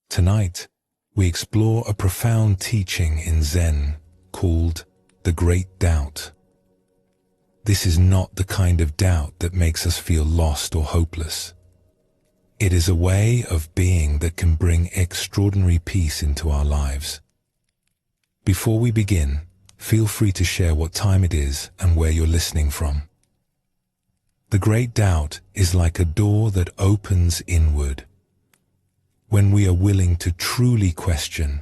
Tonight, we explore a profound teaching in Zen called the Great Doubt. This is not the kind of doubt that makes us feel lost or hopeless. It is a way of being that can bring extraordinary peace into our lives. Before we begin, feel free to share what time it is and where you're listening from. The Great Doubt is like a door that opens inward. When we are willing to truly question,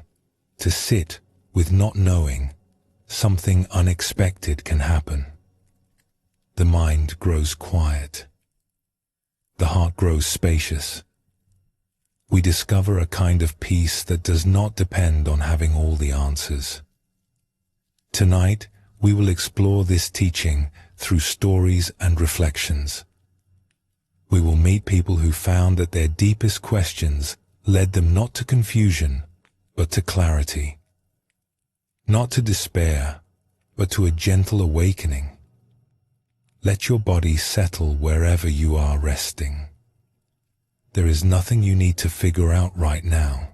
to sit with not knowing, something unexpected can happen. The mind grows quiet. The heart grows spacious. We discover a kind of peace that does not depend on having all the answers. Tonight, we will explore this teaching through stories and reflections. We will meet people who found that their deepest questions led them not to confusion, but to clarity. Not to despair, but to a gentle awakening. Let your body settle wherever you are resting. There is nothing you need to figure out right now.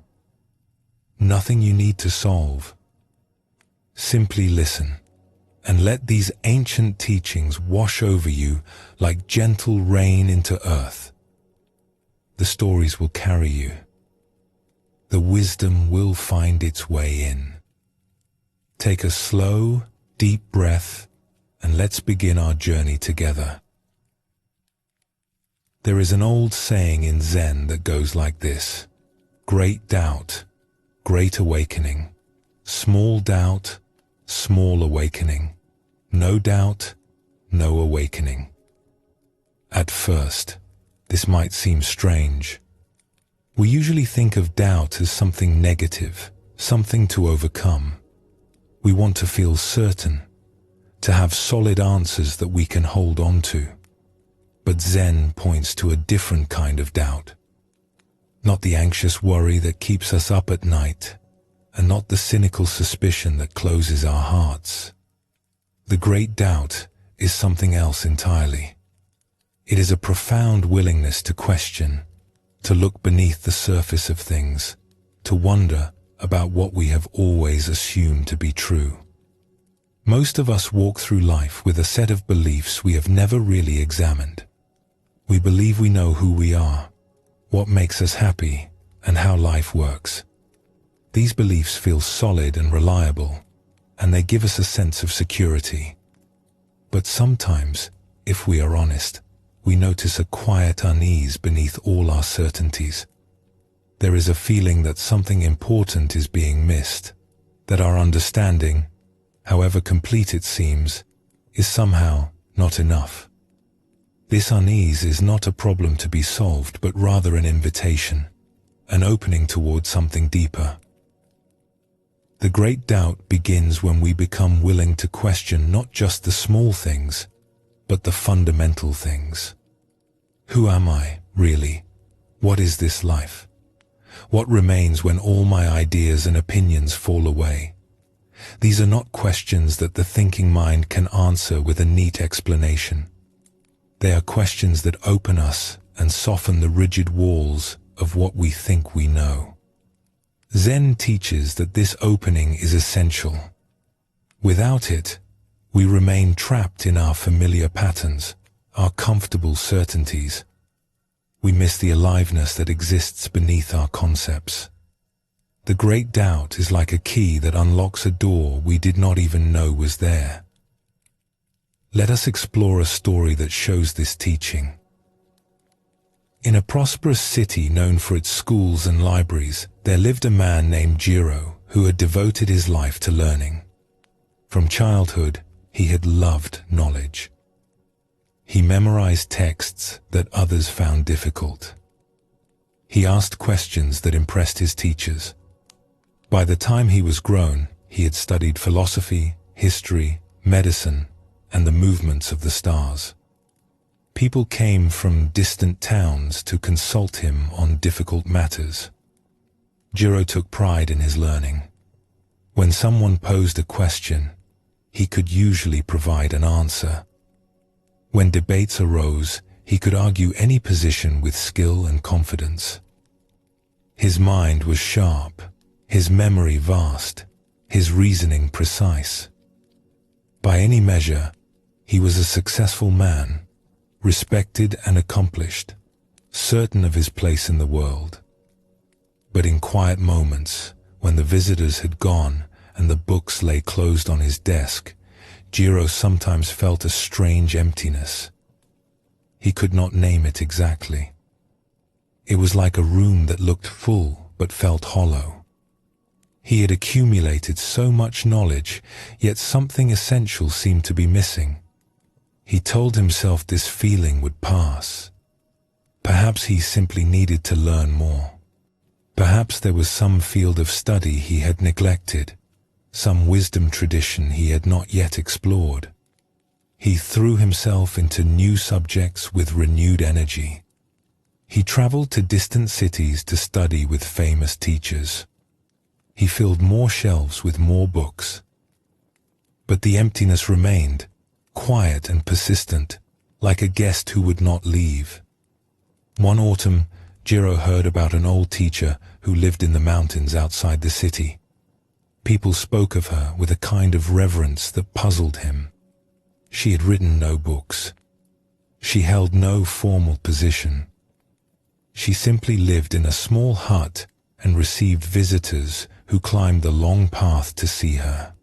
Nothing you need to solve. Simply listen, and let these ancient teachings wash over you like gentle rain into earth. The stories will carry you. The wisdom will find its way in. Take a slow, deep breath, and let's begin our journey together. There is an old saying in Zen that goes like this: great doubt, great awakening. Small doubt, small awakening. No doubt, no awakening. At first, this might seem strange. We usually think of doubt as something negative, something to overcome. We want to feel certain, to have solid answers that we can hold on to. But Zen points to a different kind of doubt. Not the anxious worry that keeps us up at night, and not the cynical suspicion that closes our hearts. The great doubt is something else entirely. It is a profound willingness to question, to look beneath the surface of things, to wonder about what we have always assumed to be true. Most of us walk through life with a set of beliefs we have never really examined. We believe we know who we are, what makes us happy, and how life works. These beliefs feel solid and reliable, and they give us a sense of security. But sometimes, if we are honest, we notice a quiet unease beneath all our certainties. There is a feeling that something important is being missed, that our understanding, however complete it seems, is somehow not enough. This unease is not a problem to be solved, but rather an invitation, an opening towards something deeper. The great doubt begins when we become willing to question not just the small things, but the fundamental things. Who am I, really? What is this life? What remains when all my ideas and opinions fall away? These are not questions that the thinking mind can answer with a neat explanation. They are questions that open us and soften the rigid walls of what we think we know. Zen teaches that this opening is essential. Without it, we remain trapped in our familiar patterns, our comfortable certainties. We miss the aliveness that exists beneath our concepts. The great doubt is like a key that unlocks a door we did not even know was there. Let us explore a story that shows this teaching. In a prosperous city known for its schools and libraries, there lived a man named Jiro who had devoted his life to learning. From childhood, he had loved knowledge. He memorized texts that others found difficult. He asked questions that impressed his teachers. By the time he was grown, he had studied philosophy, history, medicine, and the movements of the stars. People came from distant towns to consult him on difficult matters. Jiro took pride in his learning. When someone posed a question, he could usually provide an answer. When debates arose, he could argue any position with skill and confidence. His mind was sharp, his memory vast, his reasoning precise. By any measure, he was a successful man, respected and accomplished, certain of his place in the world. But in quiet moments, when the visitors had gone and the books lay closed on his desk, Jiro sometimes felt a strange emptiness. He could not name it exactly. It was like a room that looked full but felt hollow. He had accumulated so much knowledge, yet something essential seemed to be missing. He told himself this feeling would pass. Perhaps he simply needed to learn more. Perhaps there was some field of study he had neglected, some wisdom tradition he had not yet explored. He threw himself into new subjects with renewed energy. He traveled to distant cities to study with famous teachers. He filled more shelves with more books. But the emptiness remained, quiet and persistent, like a guest who would not leave. One autumn, Jiro heard about an old teacher who lived in the mountains outside the city. People spoke of her with a kind of reverence that puzzled him. She had written no books. She held no formal position. She simply lived in a small hut and received visitors who climbed the long path to see her.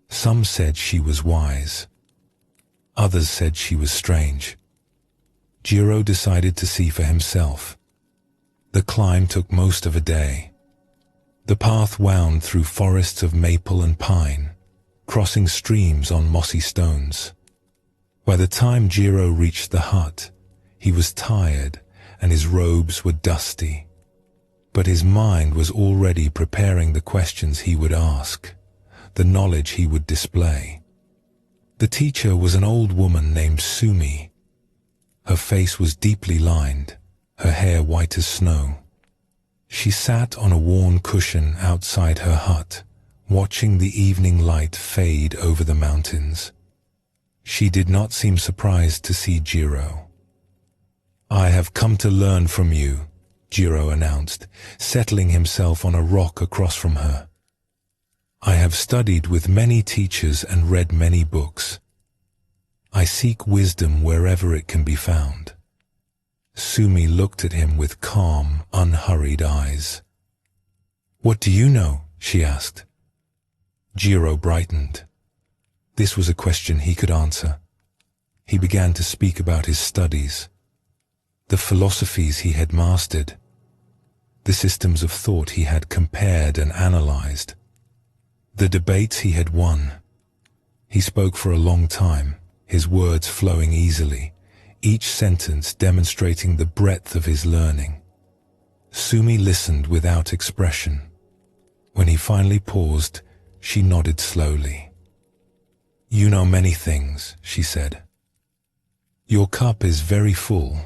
Some said she was wise. Others said she was strange. Jiro decided to see for himself. The climb took most of a day. The path wound through forests of maple and pine, crossing streams on mossy stones. By the time Jiro reached the hut, he was tired and his robes were dusty. But his mind was already preparing the questions he would ask, the knowledge he would display. The teacher was an old woman named Sumi. Her face was deeply lined, her hair white as snow. She sat on a worn cushion outside her hut, watching the evening light fade over the mountains. She did not seem surprised to see Jiro. "I have come to learn from you," Jiro announced, settling himself on a rock across from her. "I have studied with many teachers and read many books. I seek wisdom wherever it can be found." Sumi looked at him with calm, unhurried eyes. "What do you know?" she asked. Jiro brightened. This was a question he could answer. He began to speak about his studies, the philosophies he had mastered, the systems of thought he had compared and analyzed, the debates he had won. He spoke for a long time, his words flowing easily, each sentence demonstrating the breadth of his learning. Sumi listened without expression. When he finally paused, she nodded slowly. "You know many things," she said. "Your cup is very full."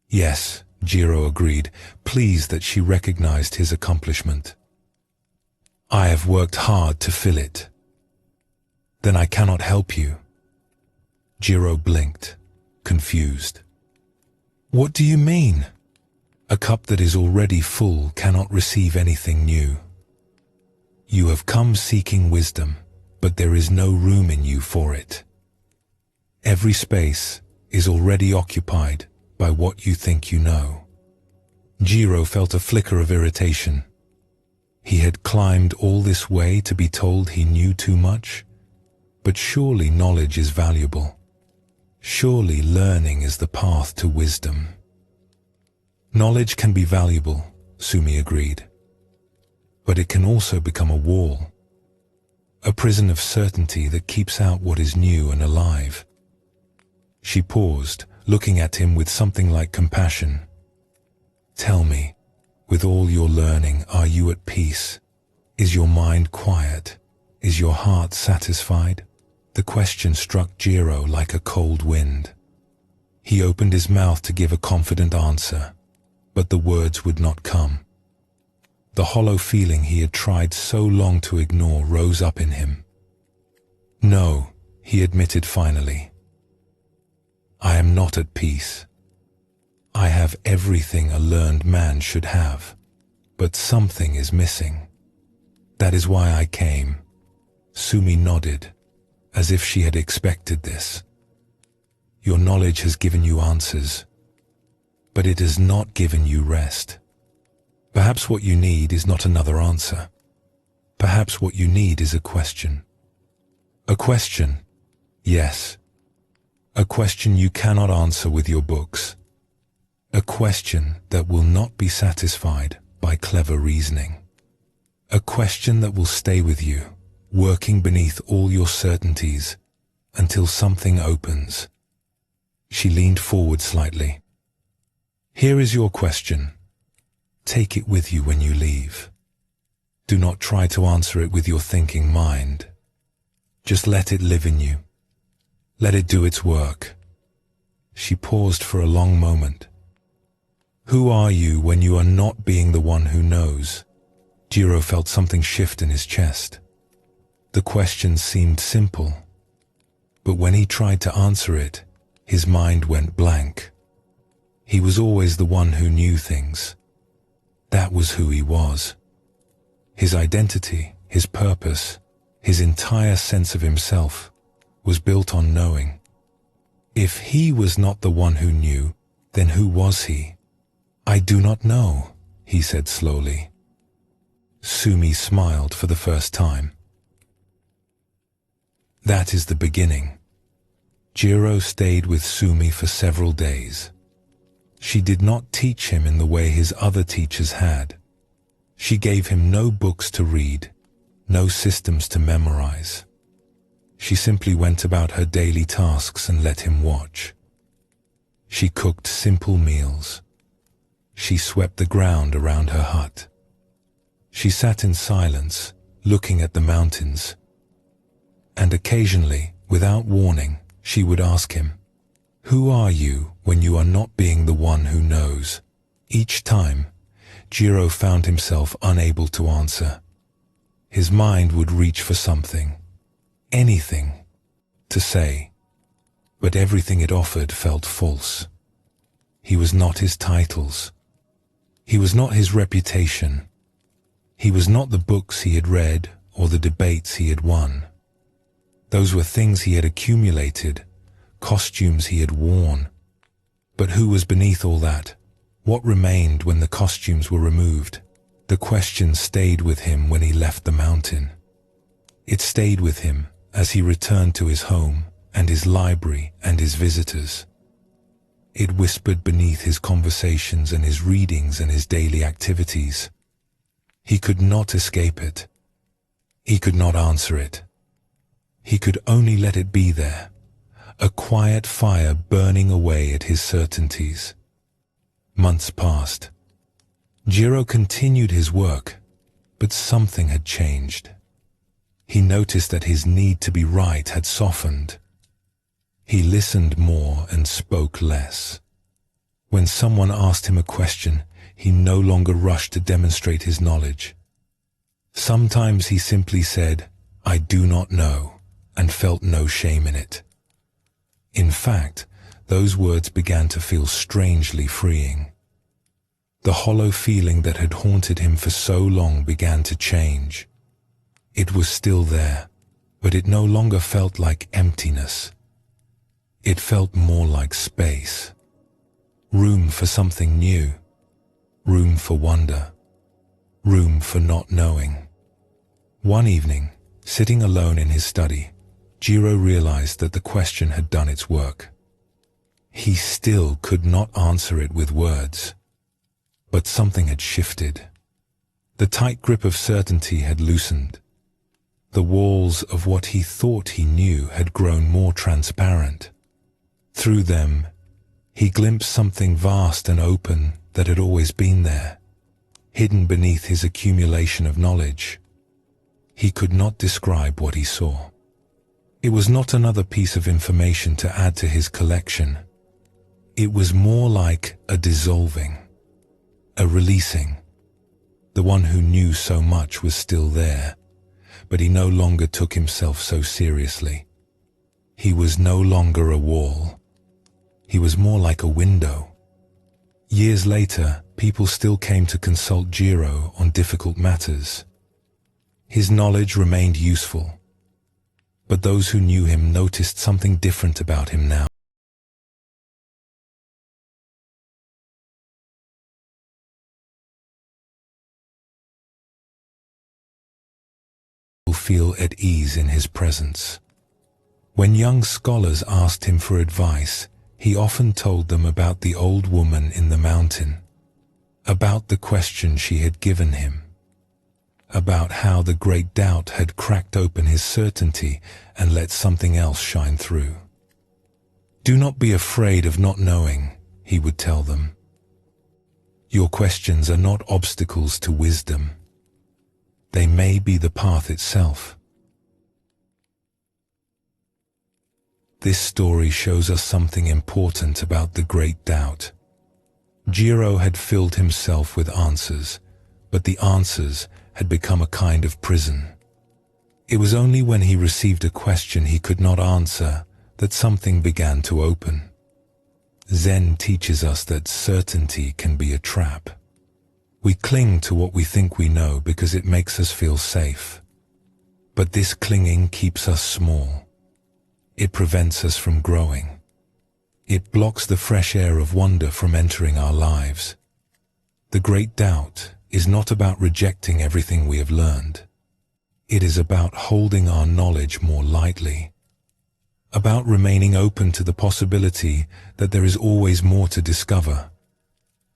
"Yes," Jiro agreed, pleased that she recognized his accomplishment. "I have worked hard to fill it." "Then I cannot help you." Jiro blinked, confused. "What do you mean?" "A cup that is already full cannot receive anything new. You have come seeking wisdom, but there is no room in you for it. Every space is already occupied by what you think you know." Jiro felt a flicker of irritation. He had climbed all this way to be told he knew too much? But surely knowledge is valuable. Surely learning is the path to wisdom. "Knowledge can be valuable," Sumi agreed. "But it can also become a wall, a prison of certainty that keeps out what is new and alive." She paused, looking at him with something like compassion. "Tell me, with all your learning, are you at peace? Is your mind quiet? Is your heart satisfied?" The question struck Jiro like a cold wind. He opened his mouth to give a confident answer, but the words would not come. The hollow feeling he had tried so long to ignore rose up in him. "No," he admitted finally. "I am not at peace. I have everything a learned man should have, but something is missing. That is why I came. Sumi nodded, as if she had expected this. Your knowledge has given you answers, but it has not given you rest. Perhaps what you need is not another answer. Perhaps what you need is a question. A question, yes. A question you cannot answer with your books. A question that will not be satisfied by clever reasoning. A question that will stay with you, working beneath all your certainties until something opens. She leaned forward slightly. Here is your question. Take it with you when you leave. Do not try to answer it with your thinking mind. Just let it live in you. Let it do its work. She paused for a long moment. Who are you when you are not being the one who knows? Jiro felt something shift in his chest. The question seemed simple, but when he tried to answer it, his mind went blank. He was always the one who knew things. That was who he was. His identity, his purpose, his entire sense of himself was built on knowing. If he was not the one who knew, then who was he? I do not know, he said slowly. Sumi smiled for the first time. That is the beginning. Jiro stayed with Sumi for several days. She did not teach him in the way his other teachers had. She gave him no books to read, no systems to memorize. She simply went about her daily tasks and let him watch. She cooked simple meals. She swept the ground around her hut. She sat in silence, looking at the mountains. And occasionally, without warning, she would ask him, "Who are you when you are not being the one who knows?" Each time, Jiro found himself unable to answer. His mind would reach for something, anything, to say, but everything it offered felt false. He was not his titles. He was not his reputation. He was not the books he had read or the debates he had won. Those were things he had accumulated, costumes he had worn. But who was beneath all that? What remained when the costumes were removed? The question stayed with him when he left the mountain. It stayed with him as he returned to his home and his library and his visitors. It whispered beneath his conversations and his readings and his daily activities. He could not escape it. He could not answer it. He could only let it be there, a quiet fire burning away at his certainties. Months passed. Jiro continued his work, but something had changed. He noticed that his need to be right had softened. He listened more and spoke less. When someone asked him a question, he no longer rushed to demonstrate his knowledge. Sometimes he simply said, "I do not know," and felt no shame in it. In fact, those words began to feel strangely freeing. The hollow feeling that had haunted him for so long began to change. It was still there, but it no longer felt like emptiness. It felt more like space. Room for something new. Room for wonder. Room for not knowing. One evening, sitting alone in his study, Jiro realized that the question had done its work. He still could not answer it with words. But something had shifted. The tight grip of certainty had loosened. The walls of what he thought he knew had grown more transparent. Through them, he glimpsed something vast and open that had always been there, hidden beneath his accumulation of knowledge. He could not describe what he saw. It was not another piece of information to add to his collection. It was more like a dissolving, a releasing. The one who knew so much was still there, but he no longer took himself so seriously. He was no longer a wall. He was more like a window. Years later, people still came to consult Jiro on difficult matters. His knowledge remained useful, but those who knew him noticed something different about him now. Feel at ease in his presence. When young scholars asked him for advice, he often told them about the old woman in the mountain, about the question she had given him, about how the great doubt had cracked open his certainty and let something else shine through. "Do not be afraid of not knowing," he would tell them. "Your questions are not obstacles to wisdom. They may be the path itself." This story shows us something important about the great doubt. Jiro had filled himself with answers, but the answers had become a kind of prison. It was only when he received a question he could not answer that something began to open. Zen teaches us that certainty can be a trap. We cling to what we think we know because it makes us feel safe. But this clinging keeps us small. It prevents us from growing. It blocks the fresh air of wonder from entering our lives. The great doubt is not about rejecting everything we have learned. It is about holding our knowledge more lightly, about remaining open to the possibility that there is always more to discover,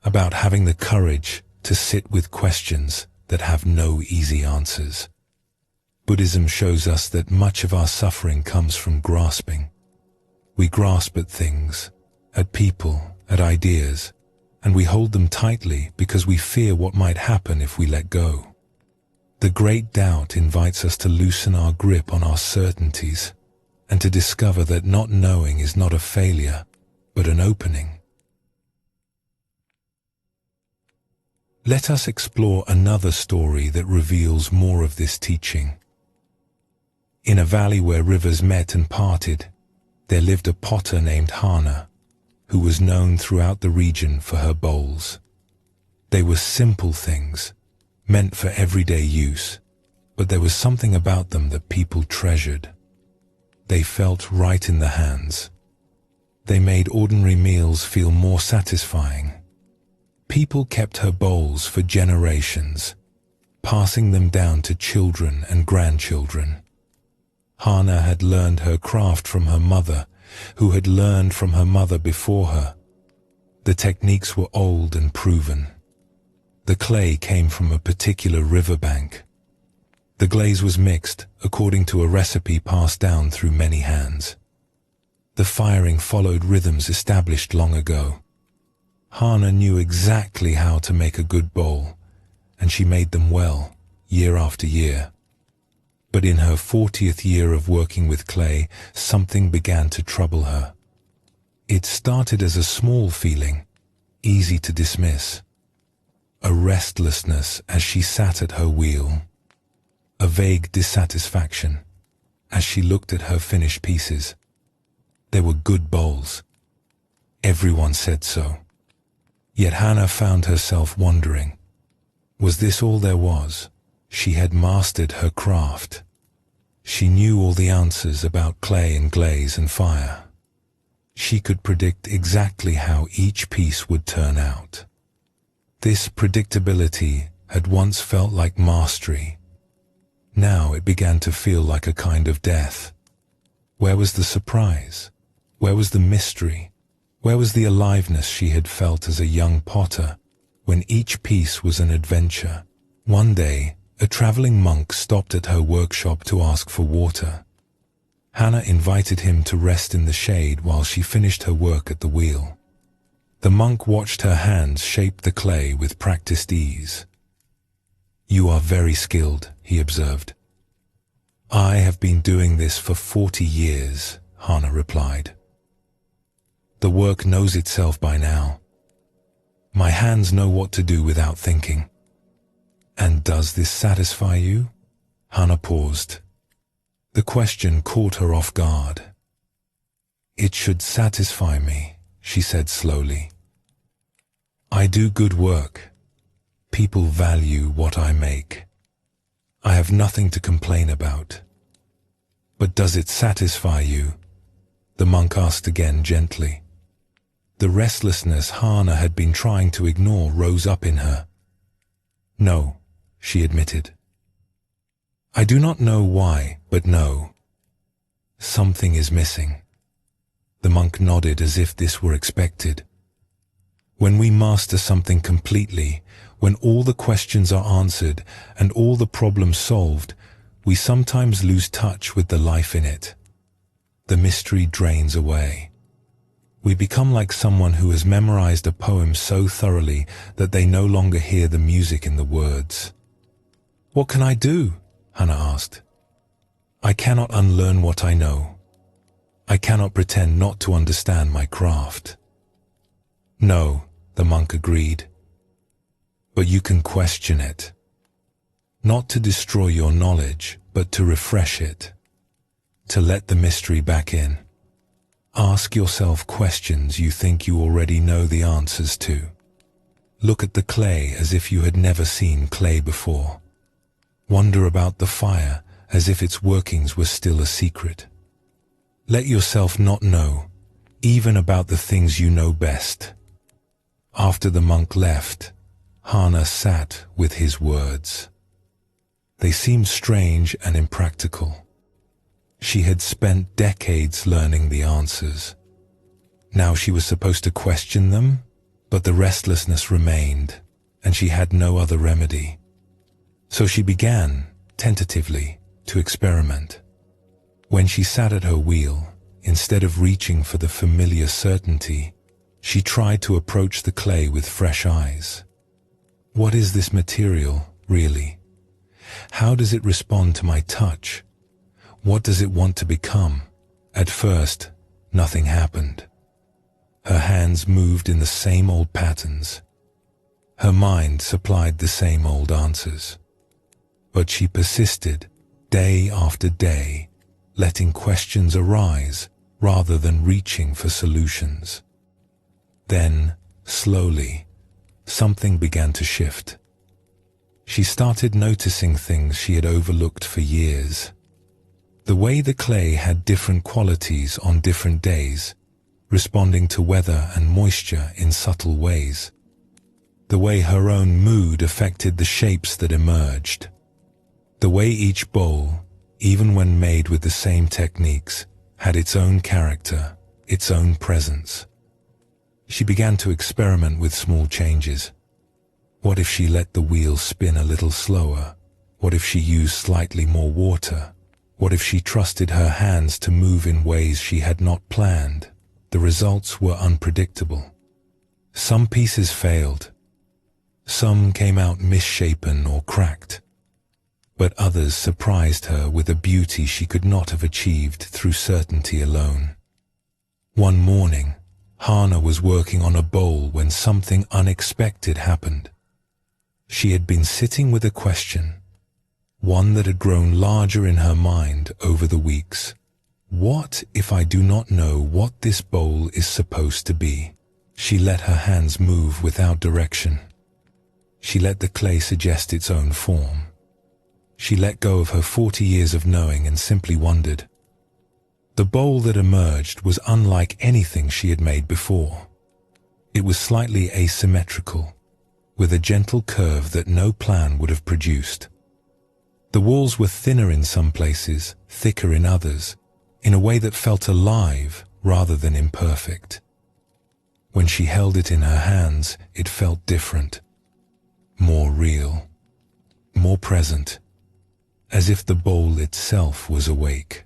about having the courage to sit with questions that have no easy answers. Buddhism shows us that much of our suffering comes from grasping. We grasp at things, at people, at ideas, and we hold them tightly because we fear what might happen if we let go. The great doubt invites us to loosen our grip on our certainties and to discover that not knowing is not a failure, but an opening. Let us explore another story that reveals more of this teaching. In a valley where rivers met and parted, there lived a potter named Hana, who was known throughout the region for her bowls. They were simple things, meant for everyday use, but there was something about them that people treasured. They felt right in the hands. They made ordinary meals feel more satisfying. People kept her bowls for generations, passing them down to children and grandchildren. Hana had learned her craft from her mother, who had learned from her mother before her. The techniques were old and proven. The clay came from a particular riverbank. The glaze was mixed according to a recipe passed down through many hands. The firing followed rhythms established long ago. Hana knew exactly how to make a good bowl, and she made them well, year after year. But in her 40th year of working with clay, something began to trouble her. It started as a small feeling, easy to dismiss. A restlessness as she sat at her wheel. A vague dissatisfaction as she looked at her finished pieces. They were good bowls. Everyone said so. Yet Hana found herself wondering, was this all there was? She had mastered her craft. She knew all the answers about clay and glaze and fire. She could predict exactly how each piece would turn out. This predictability had once felt like mastery. Now it began to feel like a kind of death. Where was the surprise? Where was the mystery? Where was the aliveness she had felt as a young potter, when each piece was an adventure? One day, a traveling monk stopped at her workshop to ask for water. Hana invited him to rest in the shade while she finished her work at the wheel. The monk watched her hands shape the clay with practiced ease. "You are very skilled," he observed. "I have been doing this for 40 years, Hana replied. "The work knows itself by now. My hands know what to do without thinking." "And does this satisfy you?" Hana paused. The question caught her off guard. "It should satisfy me," she said slowly. I do good work. People value what I make. I have nothing to complain about. But does it satisfy you? The monk asked again gently. The restlessness Hana had been trying to ignore rose up in her. No, she admitted. I do not know why, but no. Something is missing. The monk nodded as if this were expected. When we master something completely, when all the questions are answered and all the problems solved, we sometimes lose touch with the life in it. The mystery drains away. We become like someone who has memorized a poem so thoroughly that they no longer hear the music in the words. What can I do? Hana asked. I cannot unlearn what I know. I cannot pretend not to understand my craft. No, the monk agreed. But you can question it. Not to destroy your knowledge, but to refresh it. To let the mystery back in. Ask yourself questions you think you already know the answers to. Look at the clay as if you had never seen clay before. Wonder about the fire as if its workings were still a secret. Let yourself not know, even about the things you know best. After the monk left, Hana sat with his words. They seemed strange and impractical. She had spent decades learning the answers. Now she was supposed to question them, but the restlessness remained, and she had no other remedy. So she began, tentatively, to experiment. When she sat at her wheel, instead of reaching for the familiar certainty, she tried to approach the clay with fresh eyes. What is this material, really? How does it respond to my touch? What does it want to become? At first, nothing happened. Her hands moved in the same old patterns. Her mind supplied the same old answers. But she persisted, day after day, letting questions arise rather than reaching for solutions. Then, slowly, something began to shift. She started noticing things she had overlooked for years. The way the clay had different qualities on different days, responding to weather and moisture in subtle ways. The way her own mood affected the shapes that emerged. The way each bowl, even when made with the same techniques, had its own character, its own presence. She began to experiment with small changes. What if she let the wheel spin a little slower? What if she used slightly more water? What if she trusted her hands to move in ways she had not planned? The results were unpredictable. Some pieces failed. Some came out misshapen or cracked. But others surprised her with a beauty she could not have achieved through certainty alone. One morning, Hana was working on a bowl when something unexpected happened. She had been sitting with a question, one that had grown larger in her mind over the weeks. What if I do not know what this bowl is supposed to be? She let her hands move without direction. She let the clay suggest its own form. She let go of her 40 years of knowing and simply wondered. The bowl that emerged was unlike anything she had made before. It was slightly asymmetrical, with a gentle curve that no plan would have produced. The walls were thinner in some places, thicker in others, in a way that felt alive rather than imperfect. When she held it in her hands, it felt different, more real, more present, as if the bowl itself was awake.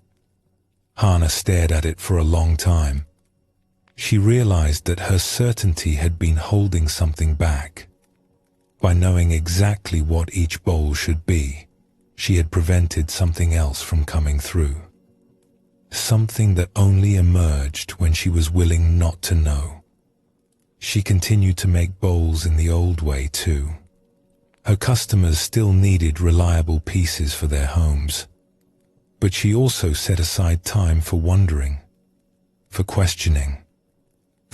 Hana stared at it for a long time. She realized that her certainty had been holding something back. By knowing exactly what each bowl should be, she had prevented something else from coming through. Something that only emerged when she was willing not to know. She continued to make bowls in the old way too. Her customers still needed reliable pieces for their homes. But she also set aside time for wondering, for questioning,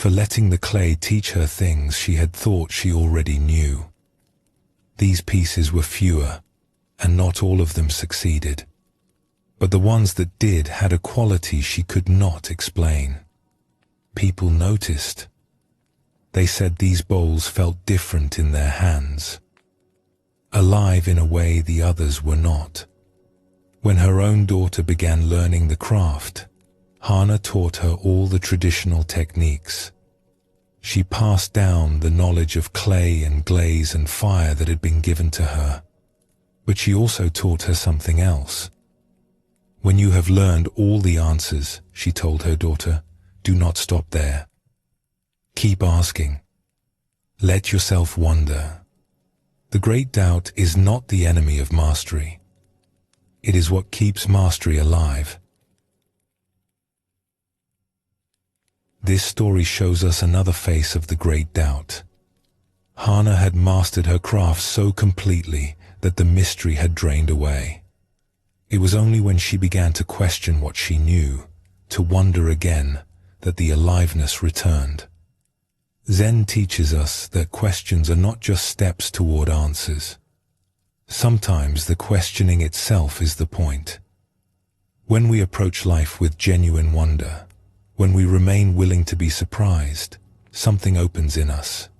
for letting the clay teach her things she had thought she already knew. These pieces were fewer, and not all of them succeeded. But the ones that did had a quality she could not explain. People noticed. They said these bowls felt different in their hands, alive in a way the others were not. When her own daughter began learning the craft, Hana taught her all the traditional techniques. She passed down the knowledge of clay and glaze and fire that had been given to her. But she also taught her something else. When you have learned all the answers, she told her daughter, do not stop there. Keep asking. Let yourself wonder. The great doubt is not the enemy of mastery. It is what keeps mastery alive. This story shows us another face of the great doubt. Hana had mastered her craft so completely that the mystery had drained away. It was only when she began to question what she knew, to wonder again, that the aliveness returned. Zen teaches us that questions are not just steps toward answers. Sometimes the questioning itself is the point. When we approach life with genuine wonder, when we remain willing to be surprised, something opens in us.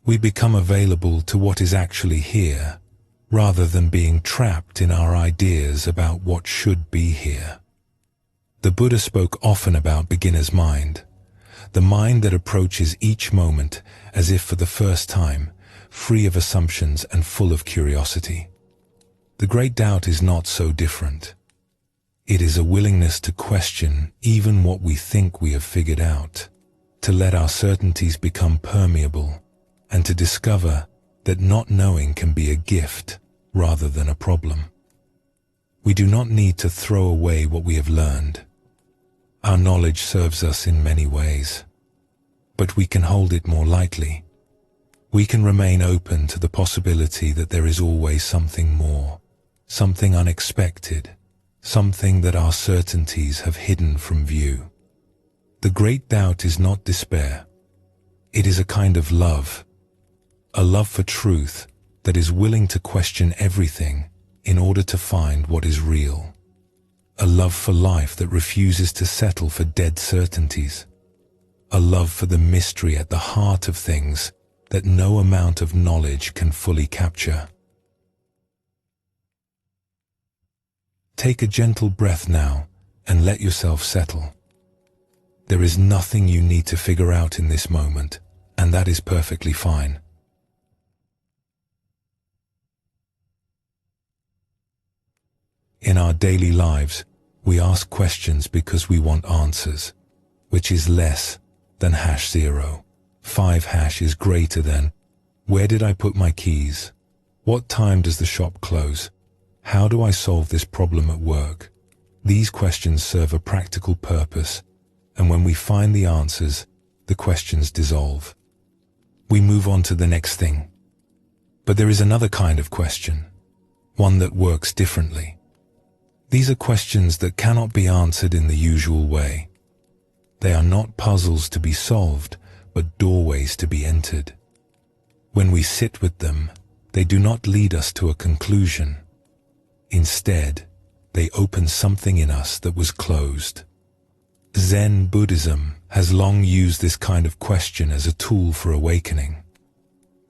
We become available to what is actually here, rather than being trapped in our ideas about what should be here. The Buddha spoke often about beginner's mind, the mind that approaches each moment as if for the first time, free of assumptions and full of curiosity. The great doubt is not so different. It is a willingness to question even what we think we have figured out, to let our certainties become permeable, and to discover that not knowing can be a gift rather than a problem. We do not need to throw away what we have learned. Our knowledge serves us in many ways, but we can hold it more lightly. We can remain open to the possibility that there is always something more, something unexpected, something that our certainties have hidden from view. The great doubt is not despair. It is a kind of love, a love for truth that is willing to question everything in order to find what is real. A love for life that refuses to settle for dead certainties. A love for the mystery at the heart of things that no amount of knowledge can fully capture. Take a gentle breath now and let yourself settle. There is nothing you need to figure out in this moment, and that is perfectly fine. In our daily lives, we ask questions because we want answers, which is less than #0. 5# is greater than, where did I put my keys? What time does the shop close? How do I solve this problem at work? These questions serve a practical purpose, and when we find the answers, the questions dissolve. We move on to the next thing. But there is another kind of question, one that works differently. These are questions that cannot be answered in the usual way. They are not puzzles to be solved, but doorways to be entered. When we sit with them, they do not lead us to a conclusion. Instead, they open something in us that was closed. Zen Buddhism has long used this kind of question as a tool for awakening.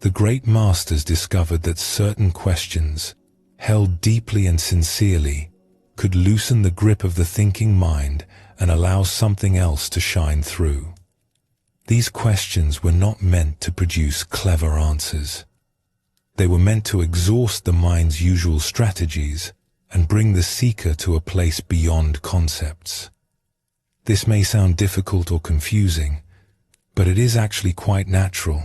The great masters discovered that certain questions, held deeply and sincerely, could loosen the grip of the thinking mind and allow something else to shine through. These questions were not meant to produce clever answers. They were meant to exhaust the mind's usual strategies and bring the seeker to a place beyond concepts. This may sound difficult or confusing, but it is actually quite natural.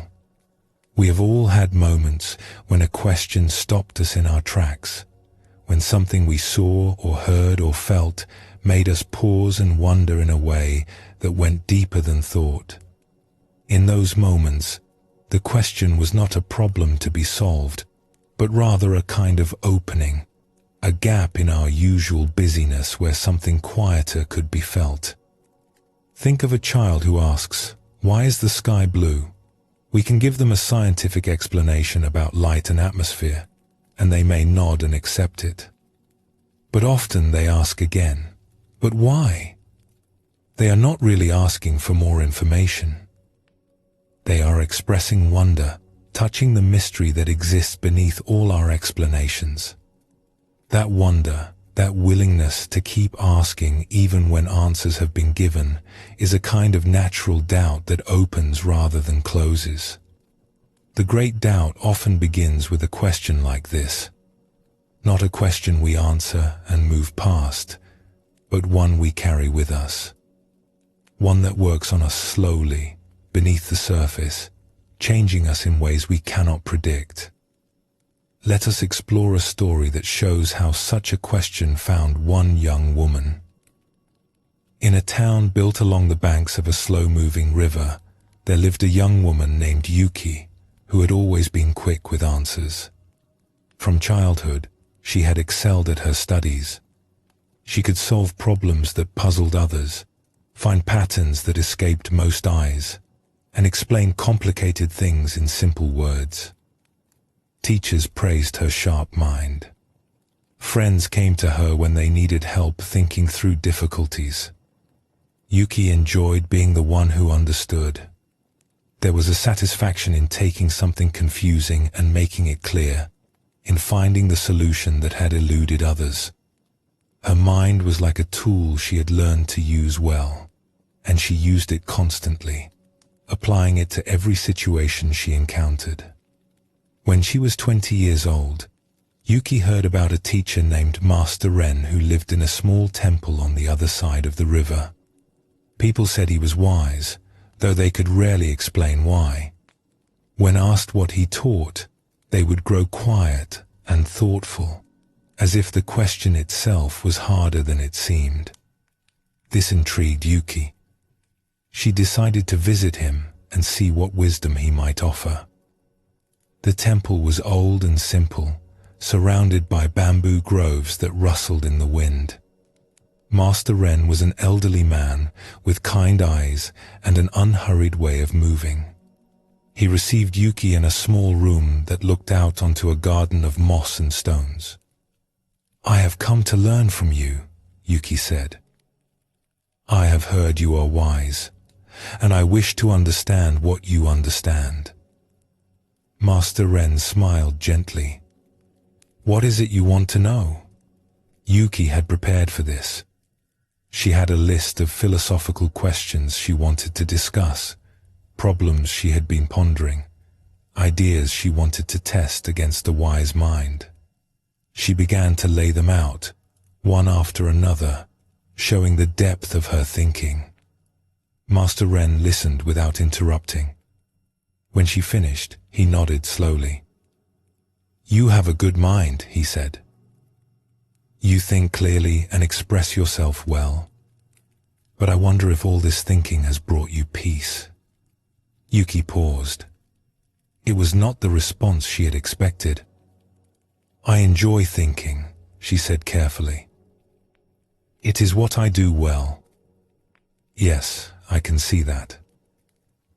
We have all had moments when a question stopped us in our tracks, when something we saw or heard or felt made us pause and wonder in a way that went deeper than thought. In those moments, the question was not a problem to be solved, but rather a kind of opening, a gap in our usual busyness where something quieter could be felt. Think of a child who asks, Why is the sky blue? We can give them a scientific explanation about light and atmosphere, and they may nod and accept it. But often they ask again, but why? They are not really asking for more information. They are expressing wonder, touching the mystery that exists beneath all our explanations. That wonder, that willingness to keep asking even when answers have been given, is a kind of natural doubt that opens rather than closes. The great doubt often begins with a question like this. Not a question we answer and move past, but one we carry with us. One that works on us slowly, beneath the surface, changing us in ways we cannot predict. Let us explore a story that shows how such a question found one young woman. In a town built along the banks of a slow-moving river, there lived a young woman named Yuki, who had always been quick with answers. From childhood, she had excelled at her studies. She could solve problems that puzzled others, find patterns that escaped most eyes, and explain complicated things in simple words. Teachers praised her sharp mind. Friends came to her when they needed help thinking through difficulties. Yuki enjoyed being the one who understood. There was a satisfaction in taking something confusing and making it clear, in finding the solution that had eluded others. Her mind was like a tool she had learned to use well, and she used it constantly, applying it to every situation she encountered. When she was 20 years old, Yuki heard about a teacher named Master Ren who lived in a small temple on the other side of the river. People said he was wise, though they could rarely explain why. When asked what he taught, they would grow quiet and thoughtful, as if the question itself was harder than it seemed. This intrigued Yuki. She decided to visit him and see what wisdom he might offer. The temple was old and simple, surrounded by bamboo groves that rustled in the wind. Master Ren was an elderly man with kind eyes and an unhurried way of moving. He received Yuki in a small room that looked out onto a garden of moss and stones. "I have come to learn from you," Yuki said. "I have heard you are wise, and I wish to understand what you understand." Master Ren smiled gently. "What is it you want to know?" Yuki had prepared for this. She had a list of philosophical questions she wanted to discuss, problems she had been pondering, ideas she wanted to test against a wise mind. She began to lay them out, one after another, showing the depth of her thinking. Master Ren listened without interrupting. When she finished, he nodded slowly. "You have a good mind," he said. "You think clearly and express yourself well. But I wonder if all this thinking has brought you peace." Yuki paused. It was not the response she had expected. "I enjoy thinking," she said carefully. "It is what I do well." "Yes, I can see that.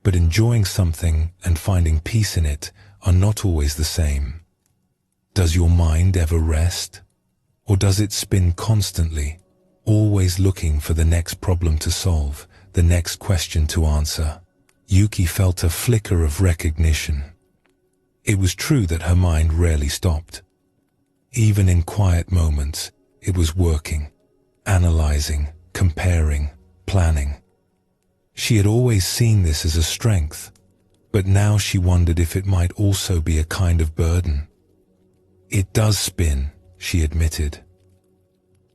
But enjoying something and finding peace in it are not always the same. Does your mind ever rest? Or does it spin constantly, always looking for the next problem to solve, the next question to answer?" Yuki felt a flicker of recognition. It was true that her mind rarely stopped. Even in quiet moments, it was working, analyzing, comparing, planning. She had always seen this as a strength, but now she wondered if it might also be a kind of burden. "It does spin," she admitted.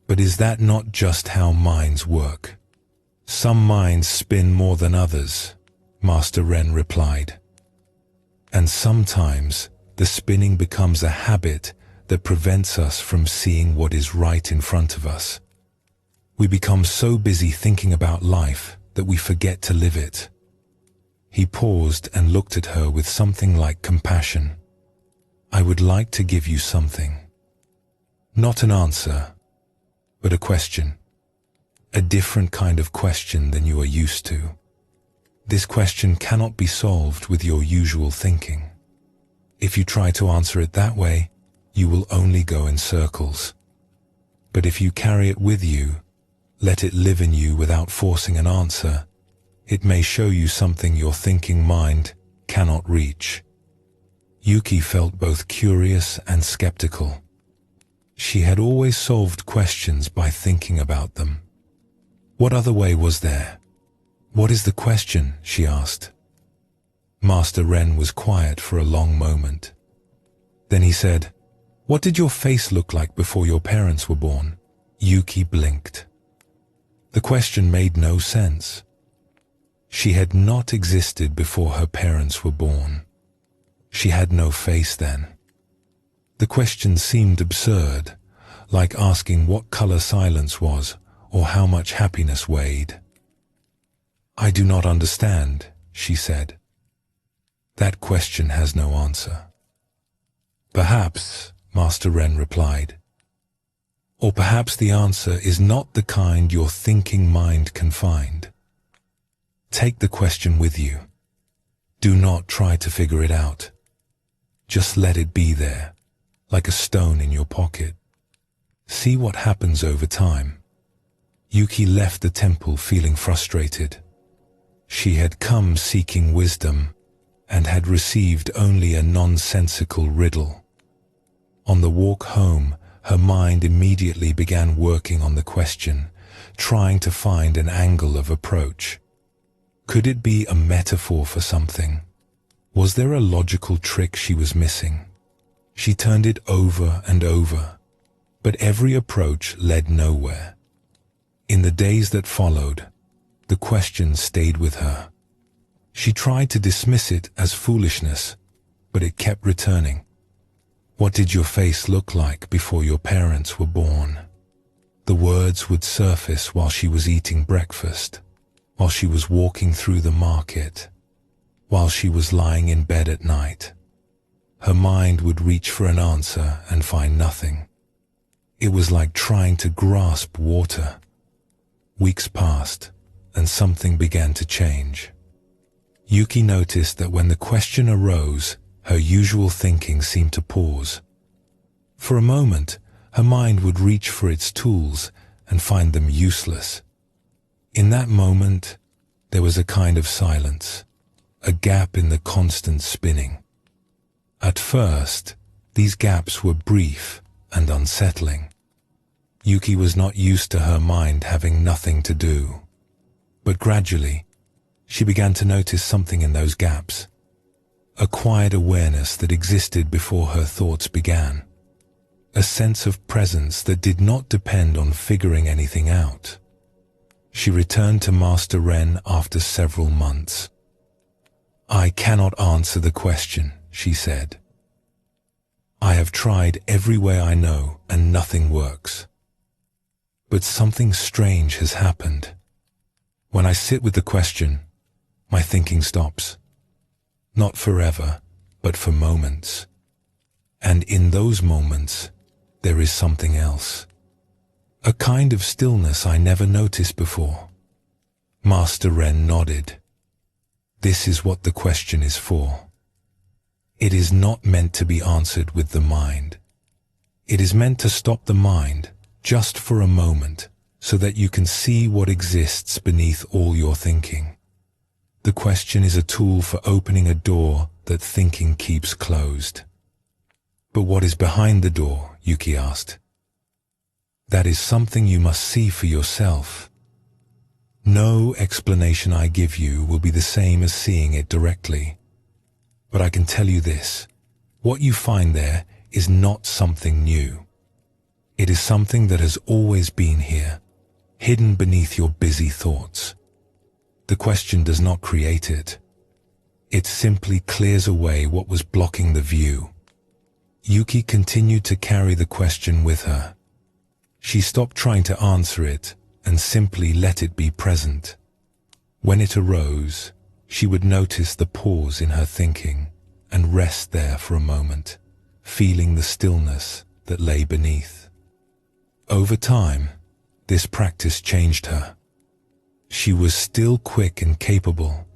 "But is that not just how minds work?" "Some minds spin more than others," Master Ren replied. "And sometimes the spinning becomes a habit that prevents us from seeing what is right in front of us. We become so busy thinking about life that we forget to live it." He paused and looked at her with something like compassion. "I would like to give you something. Not an answer, but a question. A different kind of question than you are used to. This question cannot be solved with your usual thinking. If you try to answer it that way, you will only go in circles. But if you carry it with you, let it live in you without forcing an answer, it may show you something your thinking mind cannot reach. Yuki felt both curious and skeptical. She had always solved questions by thinking about them. What other way was there? "What is the question?" she asked. Master Ren was quiet for a long moment. Then he said, "What did your face look like before your parents were born?" Yuki blinked. The question made no sense. She had not existed before her parents were born. She had no face then. The question seemed absurd, like asking what color silence was or how much happiness weighed. "I do not understand," she said. "That question has no answer." "Perhaps," Master Ren replied. "Or perhaps the answer is not the kind your thinking mind can find. Take the question with you. Do not try to figure it out. Just let it be there, like a stone in your pocket. See what happens over time." Yuki left the temple feeling frustrated. She had come seeking wisdom and had received only a nonsensical riddle. On the walk home, her mind immediately began working on the question, trying to find an angle of approach. Could it be a metaphor for something? Was there a logical trick she was missing? She turned it over and over, but every approach led nowhere. In the days that followed, the question stayed with her. She tried to dismiss it as foolishness, but it kept returning. "What did your face look like before your parents were born?" The words would surface while she was eating breakfast, while she was walking through the market, while she was lying in bed at night. Her mind would reach for an answer and find nothing. It was like trying to grasp water. Weeks passed, and something began to change. Yuki noticed that when the question arose, her usual thinking seemed to pause. For a moment, her mind would reach for its tools and find them useless. In that moment, there was a kind of silence, a gap in the constant spinning. At first, these gaps were brief and unsettling. Yuki was not used to her mind having nothing to do. But gradually, she began to notice something in those gaps, a quiet awareness that existed before her thoughts began, a sense of presence that did not depend on figuring anything out. She returned to Master Ren after several months. "I cannot answer the question," she said. "I have tried every way I know and nothing works. But something strange has happened. When I sit with the question, my thinking stops. Not forever, but for moments. And in those moments, there is something else. A kind of stillness I never noticed before." Master Ren nodded. "This is what the question is for. It is not meant to be answered with the mind. It is meant to stop the mind just for a moment so that you can see what exists beneath all your thinking. The question is a tool for opening a door that thinking keeps closed." "But what is behind the door?" Yuki asked. "That is something you must see for yourself. No explanation I give you will be the same as seeing it directly. But I can tell you this, what you find there is not something new. It is something that has always been here, hidden beneath your busy thoughts. The question does not create it. It simply clears away what was blocking the view." Yuki continued to carry the question with her. She stopped trying to answer it and simply let it be present. When it arose, she would notice the pause in her thinking and rest there for a moment, feeling the stillness that lay beneath. Over time, this practice changed her. She was still quick and capable,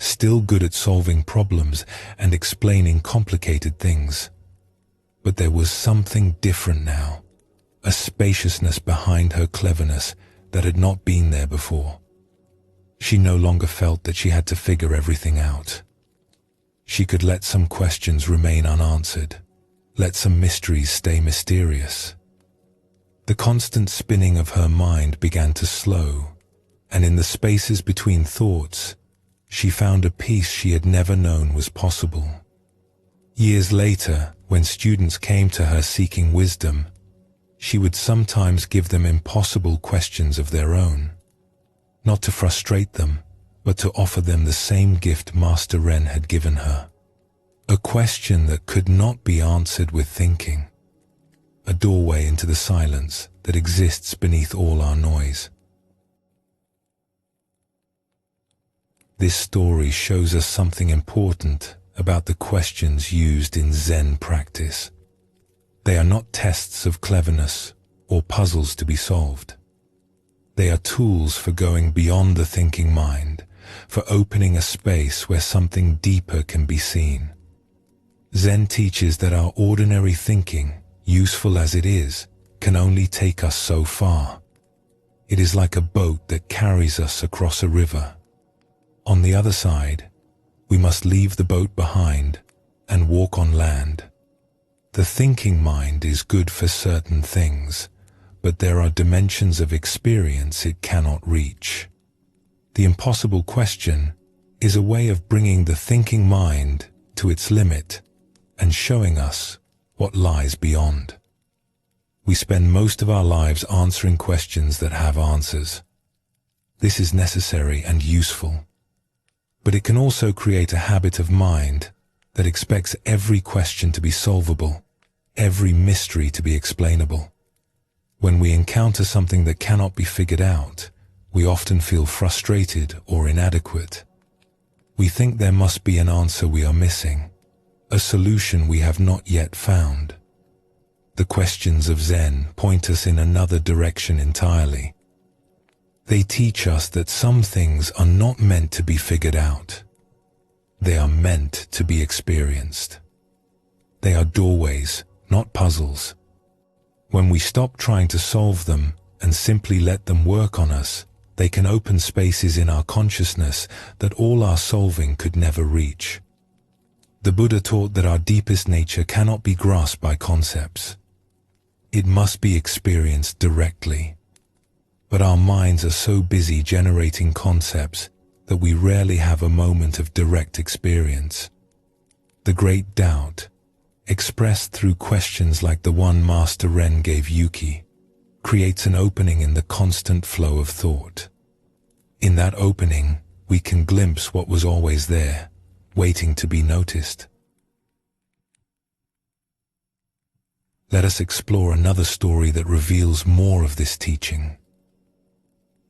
still good at solving problems and explaining complicated things. But there was something different now, a spaciousness behind her cleverness that had not been there before. She no longer felt that she had to figure everything out. She could let some questions remain unanswered, let some mysteries stay mysterious. The constant spinning of her mind began to slow, and in the spaces between thoughts, she found a peace she had never known was possible. Years later, when students came to her seeking wisdom, she would sometimes give them impossible questions of their own, not to frustrate them, but to offer them the same gift Master Ren had given her. A question that could not be answered with thinking. A doorway into the silence that exists beneath all our noise. This story shows us something important about the questions used in Zen practice. They are not tests of cleverness or puzzles to be solved. They are tools for going beyond the thinking mind, for opening a space where something deeper can be seen. Zen teaches that our ordinary thinking, useful as it is, can only take us so far. It is like a boat that carries us across a river. On the other side, we must leave the boat behind and walk on land. The thinking mind is good for certain things, but there are dimensions of experience it cannot reach. The impossible question is a way of bringing the thinking mind to its limit and showing us what lies beyond. We spend most of our lives answering questions that have answers. This is necessary and useful, but it can also create a habit of mind that expects every question to be solvable, every mystery to be explainable. When we encounter something that cannot be figured out, we often feel frustrated or inadequate. We think there must be an answer we are missing, a solution we have not yet found. The questions of Zen point us in another direction entirely. They teach us that some things are not meant to be figured out. They are meant to be experienced. They are doorways, not puzzles. When we stop trying to solve them and simply let them work on us, they can open spaces in our consciousness that all our solving could never reach. The Buddha taught that our deepest nature cannot be grasped by concepts. It must be experienced directly. But our minds are so busy generating concepts that we rarely have a moment of direct experience. The great doubt, expressed through questions like the one Master Ren gave Yuki, creates an opening in the constant flow of thought. In that opening, we can glimpse what was always there, waiting to be noticed. Let us explore another story that reveals more of this teaching.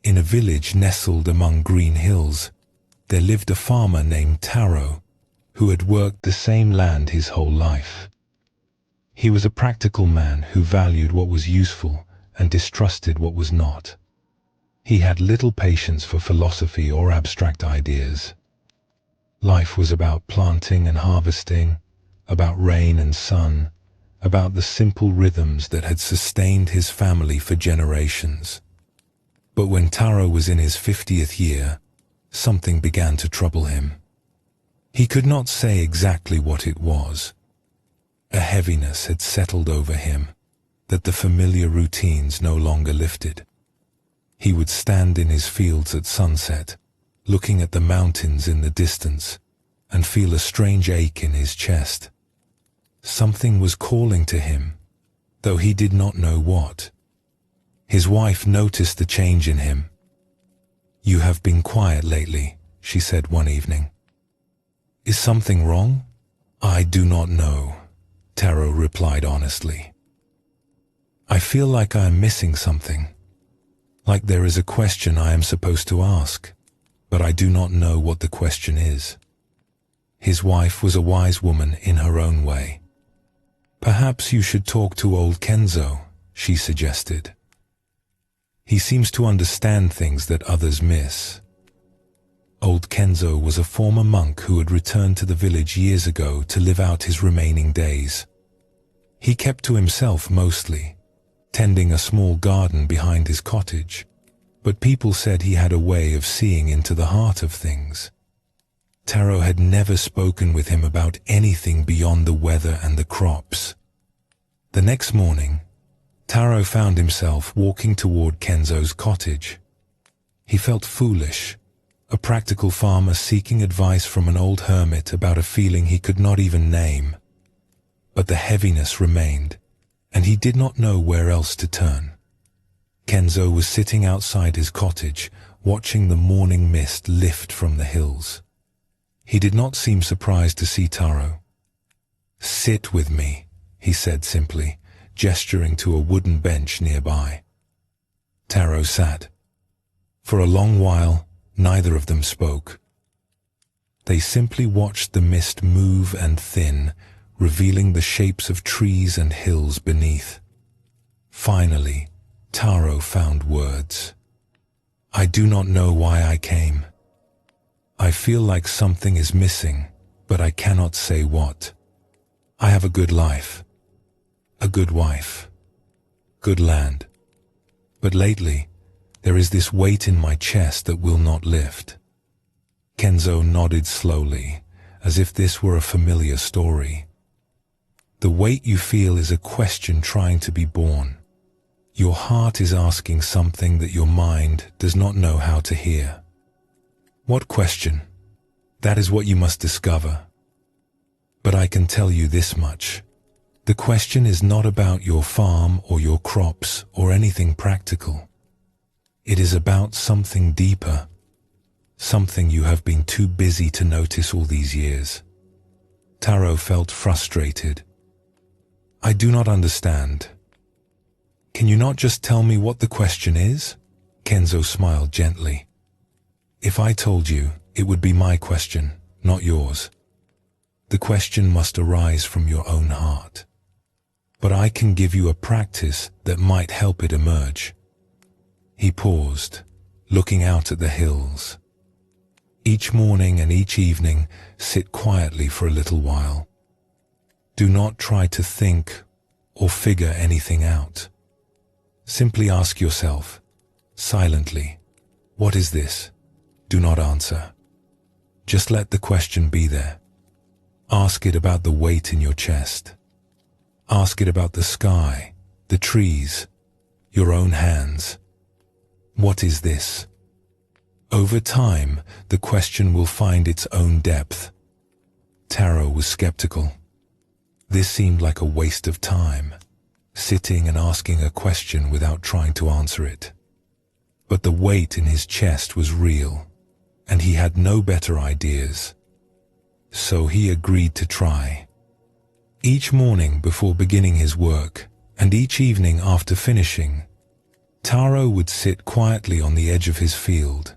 In a village nestled among green hills, there lived a farmer named Taro, who had worked the same land his whole life. He was a practical man who valued what was useful and distrusted what was not. He had little patience for philosophy or abstract ideas. Life was about planting and harvesting, about rain and sun, about the simple rhythms that had sustained his family for generations. But when Taro was in his 50th year, something began to trouble him. He could not say exactly what it was. A heaviness had settled over him that the familiar routines no longer lifted. He would stand in his fields at sunset, looking at the mountains in the distance, and feel a strange ache in his chest. Something was calling to him, though he did not know what. His wife noticed the change in him. "You have been quiet lately," she said one evening. "Is something wrong?" "I do not know," Taro replied honestly. "I feel like I am missing something, like there is a question I am supposed to ask, but I do not know what the question is." His wife was a wise woman in her own way. "Perhaps you should talk to old Kenzo," she suggested. "He seems to understand things that others miss." Old told Kenzo was a former monk who had returned to the village years ago to live out his remaining days. He kept to himself mostly, tending a small garden behind his cottage, but people said he had a way of seeing into the heart of things. Taro had never spoken with him about anything beyond the weather and the crops. The next morning, Taro found himself walking toward Kenzo's cottage. He felt foolish, a practical farmer seeking advice from an old hermit about a feeling he could not even name. But the heaviness remained, and he did not know where else to turn. Kenzo was sitting outside his cottage, watching the morning mist lift from the hills. He did not seem surprised to see Taro. "Sit with me," he said simply, gesturing to a wooden bench nearby. Taro sat. For a long while, neither of them spoke. They simply watched the mist move and thin, revealing the shapes of trees and hills beneath. Finally, Taro found words. "I do not know why I came. I feel like something is missing, but I cannot say what. I have a good life, a good wife, good land. But lately, there is this weight in my chest that will not lift." Kenzo nodded slowly, as if this were a familiar story. "The weight you feel is a question trying to be born. Your heart is asking something that your mind does not know how to hear." "What question? That is what you must discover. But I can tell you this much. The question is not about your farm or your crops or anything practical. It is about something deeper, something you have been too busy to notice all these years." Taro felt frustrated. "I do not understand. Can you not just tell me what the question is?" Kenzo smiled gently. "If I told you, it would be my question, not yours. The question must arise from your own heart. But I can give you a practice that might help it emerge." He paused, looking out at the hills. "Each morning and each evening, sit quietly for a little while. Do not try to think or figure anything out. Simply ask yourself, silently, 'What is this?' Do not answer. Just let the question be there. Ask it about the weight in your chest. Ask it about the sky, the trees, your own hands. What is this?" Over time, the question will find its own depth. Taro was skeptical. This seemed like a waste of time, sitting and asking a question without trying to answer it. But the weight in his chest was real, and he had no better ideas. So he agreed to try. Each morning before beginning his work, and each evening after finishing, Taro would sit quietly on the edge of his field.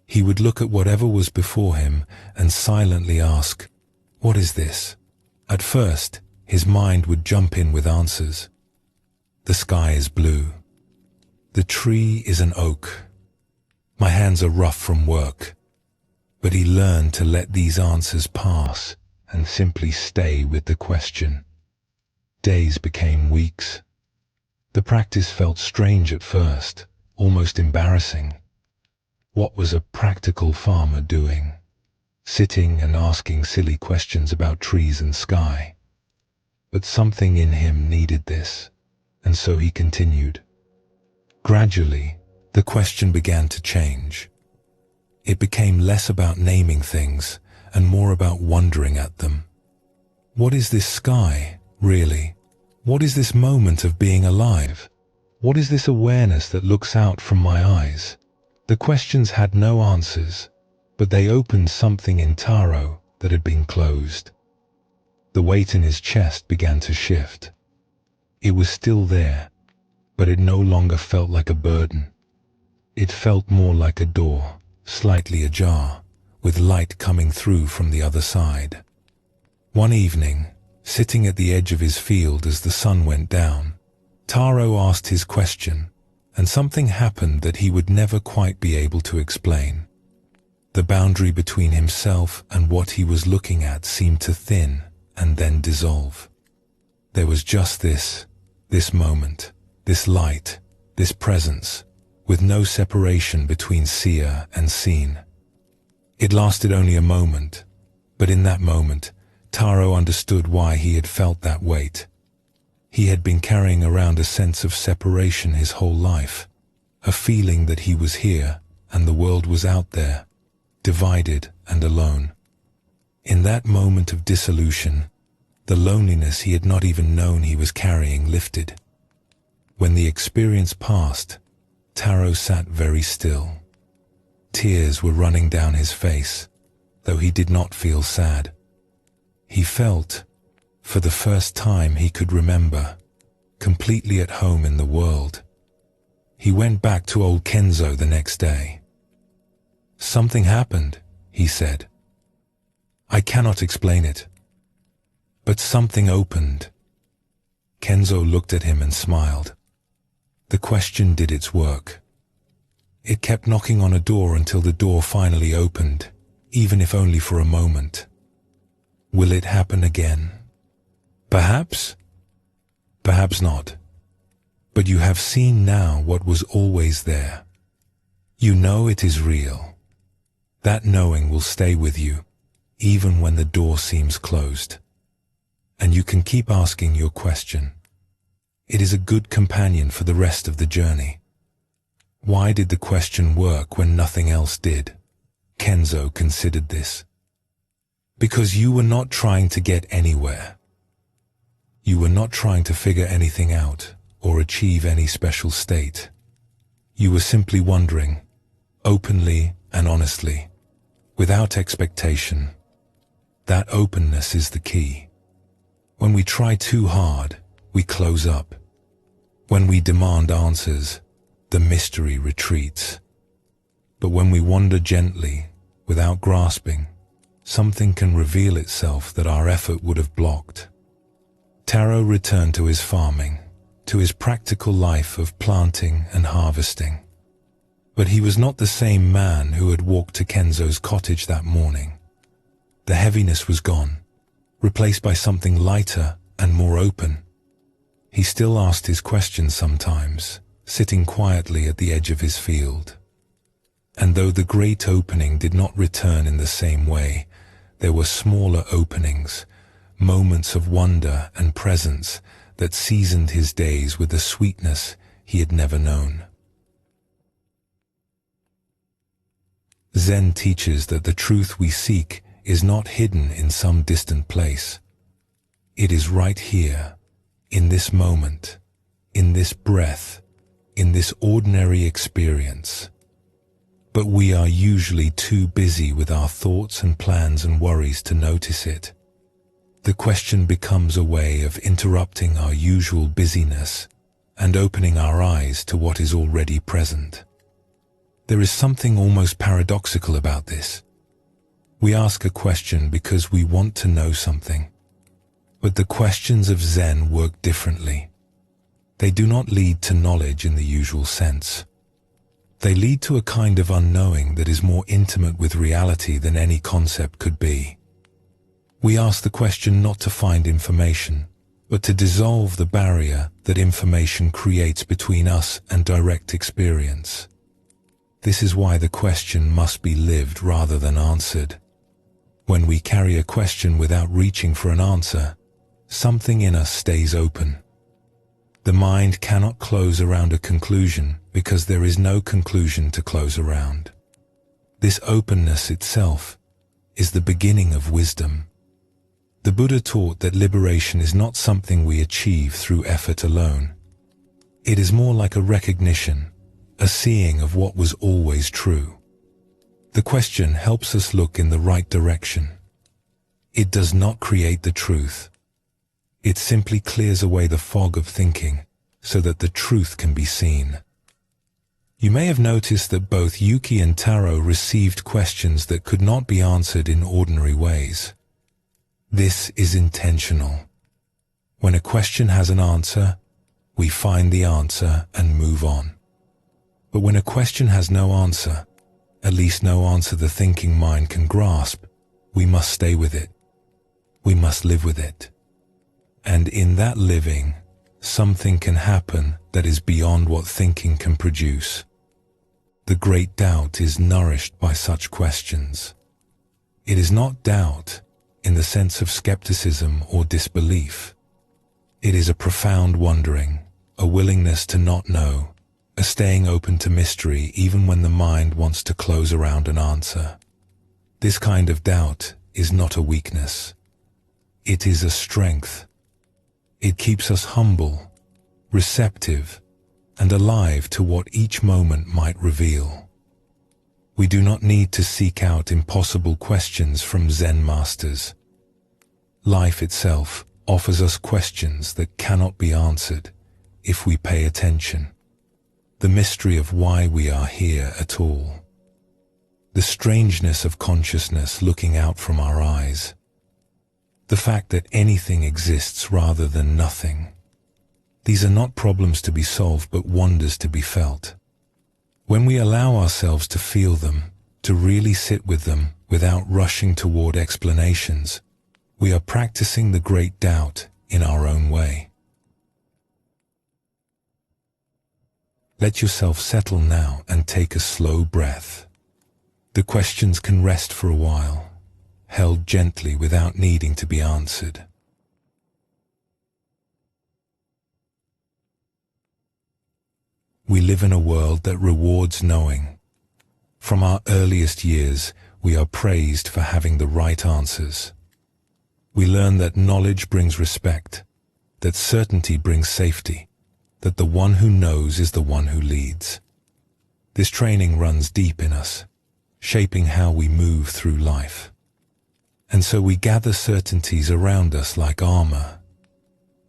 He would look at whatever was before him and silently ask, "What is this?" At first, his mind would jump in with answers. "The sky is blue. The tree is an oak. My hands are rough from work." But he learned to let these answers pass and simply stay with the question. Days became weeks. The practice felt strange at first, almost embarrassing. What was a practical farmer doing? Sitting and asking silly questions about trees and sky. But something in him needed this, and so he continued. Gradually, the question began to change. It became less about naming things and more about wondering at them. What is this sky, really? What is this moment of being alive? What is this awareness that looks out from my eyes? The questions had no answers, but they opened something in Taro that had been closed. The weight in his chest began to shift. It was still there, but it no longer felt like a burden. It felt more like a door, slightly ajar, with light coming through from the other side. One evening, sitting at the edge of his field as the sun went down, Taro asked his question, and something happened that he would never quite be able to explain. The boundary between himself and what he was looking at seemed to thin and then dissolve. There was just this moment, this light, this presence, with no separation between seer and seen. It lasted only a moment, but in that moment, Taro understood why he had felt that weight. He had been carrying around a sense of separation his whole life, a feeling that he was here and the world was out there, divided and alone. In that moment of dissolution, the loneliness he had not even known he was carrying lifted. When the experience passed, Taro sat very still. Tears were running down his face, though he did not feel sad. He felt, for the first time he could remember, completely at home in the world. He went back to old Kenzo the next day. "Something happened," he said. "I cannot explain it. But something opened." Kenzo looked at him and smiled. The question did its work. It kept knocking on a door until the door finally opened, even if only for a moment. Will it happen again? Perhaps? Perhaps not. But you have seen now what was always there. You know it is real. That knowing will stay with you, even when the door seems closed. And you can keep asking your question. It is a good companion for the rest of the journey. Why did the question work when nothing else did? Kenzo considered this. Because you were not trying to get anywhere. You were not trying to figure anything out or achieve any special state. You were simply wondering, openly and honestly, without expectation. That openness is the key. When we try too hard, we close up. When we demand answers, the mystery retreats. But when we wander gently, without grasping, something can reveal itself that our effort would have blocked. Taro returned to his farming, to his practical life of planting and harvesting. But he was not the same man who had walked to Kenzo's cottage that morning. The heaviness was gone, replaced by something lighter and more open. He still asked his questions sometimes, sitting quietly at the edge of his field. And though the great opening did not return in the same way, there were smaller openings, moments of wonder and presence that seasoned his days with a sweetness he had never known. Zen teaches that the truth we seek is not hidden in some distant place. It is right here, in this moment, in this breath, in this ordinary experience. But we are usually too busy with our thoughts and plans and worries to notice it. The question becomes a way of interrupting our usual busyness and opening our eyes to what is already present. There is something almost paradoxical about this. We ask a question because we want to know something. But the questions of Zen work differently. They do not lead to knowledge in the usual sense. They lead to a kind of unknowing that is more intimate with reality than any concept could be. We ask the question not to find information, but to dissolve the barrier that information creates between us and direct experience. This is why the question must be lived rather than answered. When we carry a question without reaching for an answer, something in us stays open. The mind cannot close around a conclusion because there is no conclusion to close around. This openness itself is the beginning of wisdom. The Buddha taught that liberation is not something we achieve through effort alone. It is more like a recognition, a seeing of what was always true. The question helps us look in the right direction. It does not create the truth. It simply clears away the fog of thinking so that the truth can be seen. You may have noticed that both Yuki and Taro received questions that could not be answered in ordinary ways. This is intentional. When a question has an answer, we find the answer and move on. But when a question has no answer, at least no answer the thinking mind can grasp, we must stay with it. We must live with it. And in that living, something can happen that is beyond what thinking can produce. The great doubt is nourished by such questions. It is not doubt in the sense of skepticism or disbelief. It is a profound wondering, a willingness to not know, a staying open to mystery even when the mind wants to close around an answer. This kind of doubt is not a weakness. It is a strength. It keeps us humble, receptive, and alive to what each moment might reveal. We do not need to seek out impossible questions from Zen masters. Life itself offers us questions that cannot be answered if we pay attention. The mystery of why we are here at all. The strangeness of consciousness looking out from our eyes. The fact that anything exists rather than nothing. These are not problems to be solved, but wonders to be felt. When we allow ourselves to feel them, to really sit with them without rushing toward explanations, we are practicing the great doubt in our own way. Let yourself settle now and take a slow breath. The questions can rest for a while, held gently without needing to be answered. We live in a world that rewards knowing. From our earliest years, we are praised for having the right answers. We learn that knowledge brings respect, that certainty brings safety, that the one who knows is the one who leads. This training runs deep in us, shaping how we move through life. And so we gather certainties around us like armor.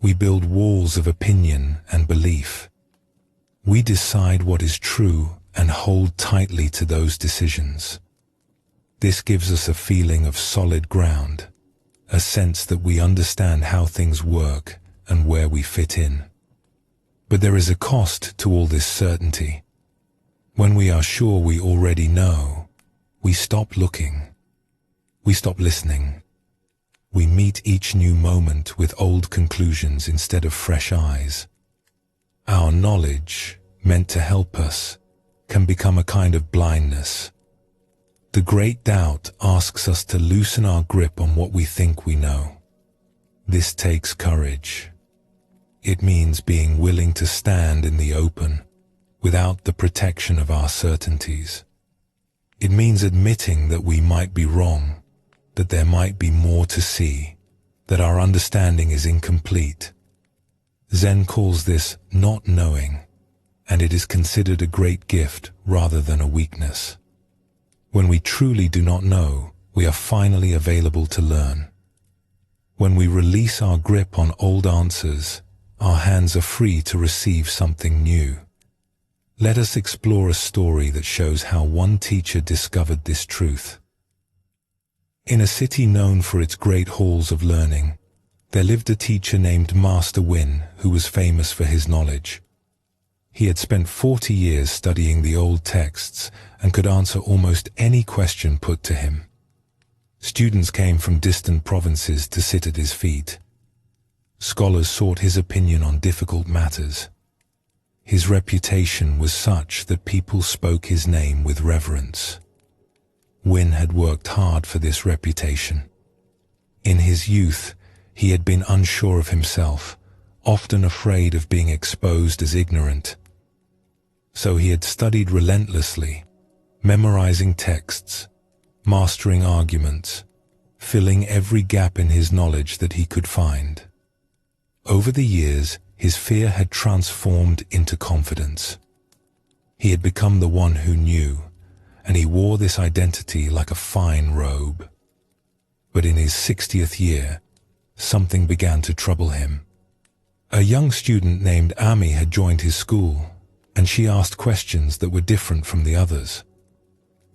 We build walls of opinion and belief. We decide what is true and hold tightly to those decisions. This gives us a feeling of solid ground, a sense that we understand how things work and where we fit in. But there is a cost to all this certainty. When we are sure we already know, we stop looking. We stop listening. We meet each new moment with old conclusions instead of fresh eyes. Our knowledge, meant to help us, can become a kind of blindness. The great doubt asks us to loosen our grip on what we think we know. This takes courage. It means being willing to stand in the open, without the protection of our certainties. It means admitting that we might be wrong, that there might be more to see, that our understanding is incomplete. Zen calls this not knowing, and it is considered a great gift rather than a weakness. When we truly do not know, we are finally available to learn. When we release our grip on old answers, our hands are free to receive something new. Let us explore a story that shows how one teacher discovered this truth. In a city known for its great halls of learning, there lived a teacher named Master Win who was famous for his knowledge. He had spent 40 years studying the old texts and could answer almost any question put to him. Students came from distant provinces to sit at his feet. Scholars sought his opinion on difficult matters. His reputation was such that people spoke his name with reverence. Win had worked hard for this reputation. In his youth, he had been unsure of himself, often afraid of being exposed as ignorant. So he had studied relentlessly, memorizing texts, mastering arguments, filling every gap in his knowledge that he could find. Over the years, his fear had transformed into confidence. He had become the one who knew, and he wore this identity like a fine robe. But in his 60th year, something began to trouble him. A young student named Ami had joined his school, and she asked questions that were different from the others.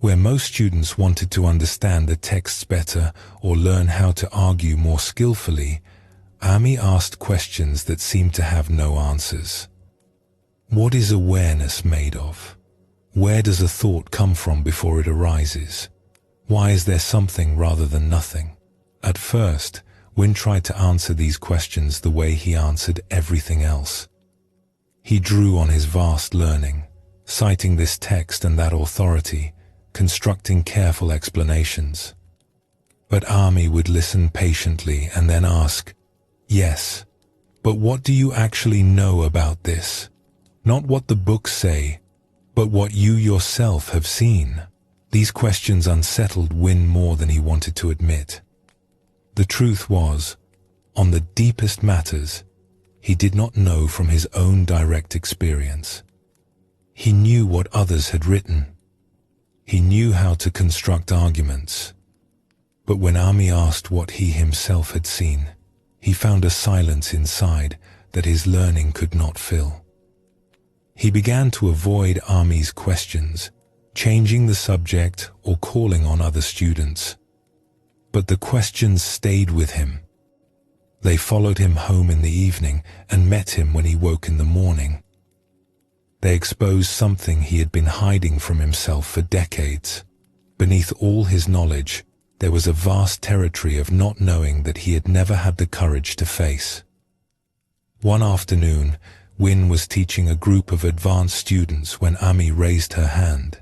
Where most students wanted to understand the texts better or learn how to argue more skillfully, Ami asked questions that seemed to have no answers. What is awareness made of? Where does a thought come from before it arises? Why is there something rather than nothing? At first, Win tried to answer these questions the way he answered everything else. He drew on his vast learning, citing this text and that authority, constructing careful explanations. But Ami would listen patiently and then ask, "Yes, but what do you actually know about this? Not what the books say, but what you yourself have seen." These questions unsettled Win more than he wanted to admit. The truth was, on the deepest matters, he did not know from his own direct experience. He knew what others had written. He knew how to construct arguments. But when Ami asked what he himself had seen, he found a silence inside that his learning could not fill. He began to avoid Ami's questions, changing the subject or calling on other students. But the questions stayed with him. They followed him home in the evening and met him when he woke in the morning. They exposed something he had been hiding from himself for decades. Beneath all his knowledge, there was a vast territory of not knowing that he had never had the courage to face. One afternoon, Win was teaching a group of advanced students when Ami raised her hand.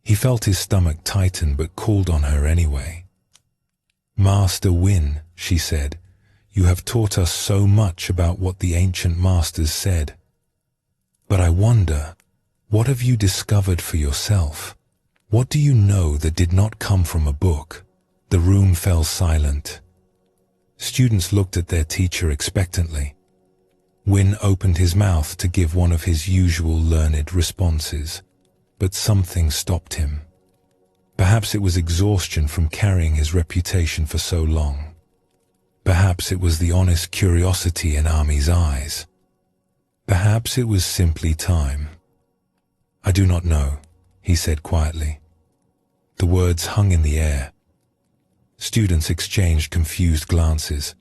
He felt his stomach tighten but called on her anyway. "Master Win," she said, "you have taught us so much about what the ancient masters said. But I wonder, what have you discovered for yourself? What do you know that did not come from a book?" The room fell silent. Students looked at their teacher expectantly. Win opened his mouth to give one of his usual learned responses, but something stopped him. Perhaps it was exhaustion from carrying his reputation for so long. Perhaps it was the honest curiosity in Ami's eyes. Perhaps it was simply time. "I do not know," he said quietly. The words hung in the air. Students exchanged confused glances.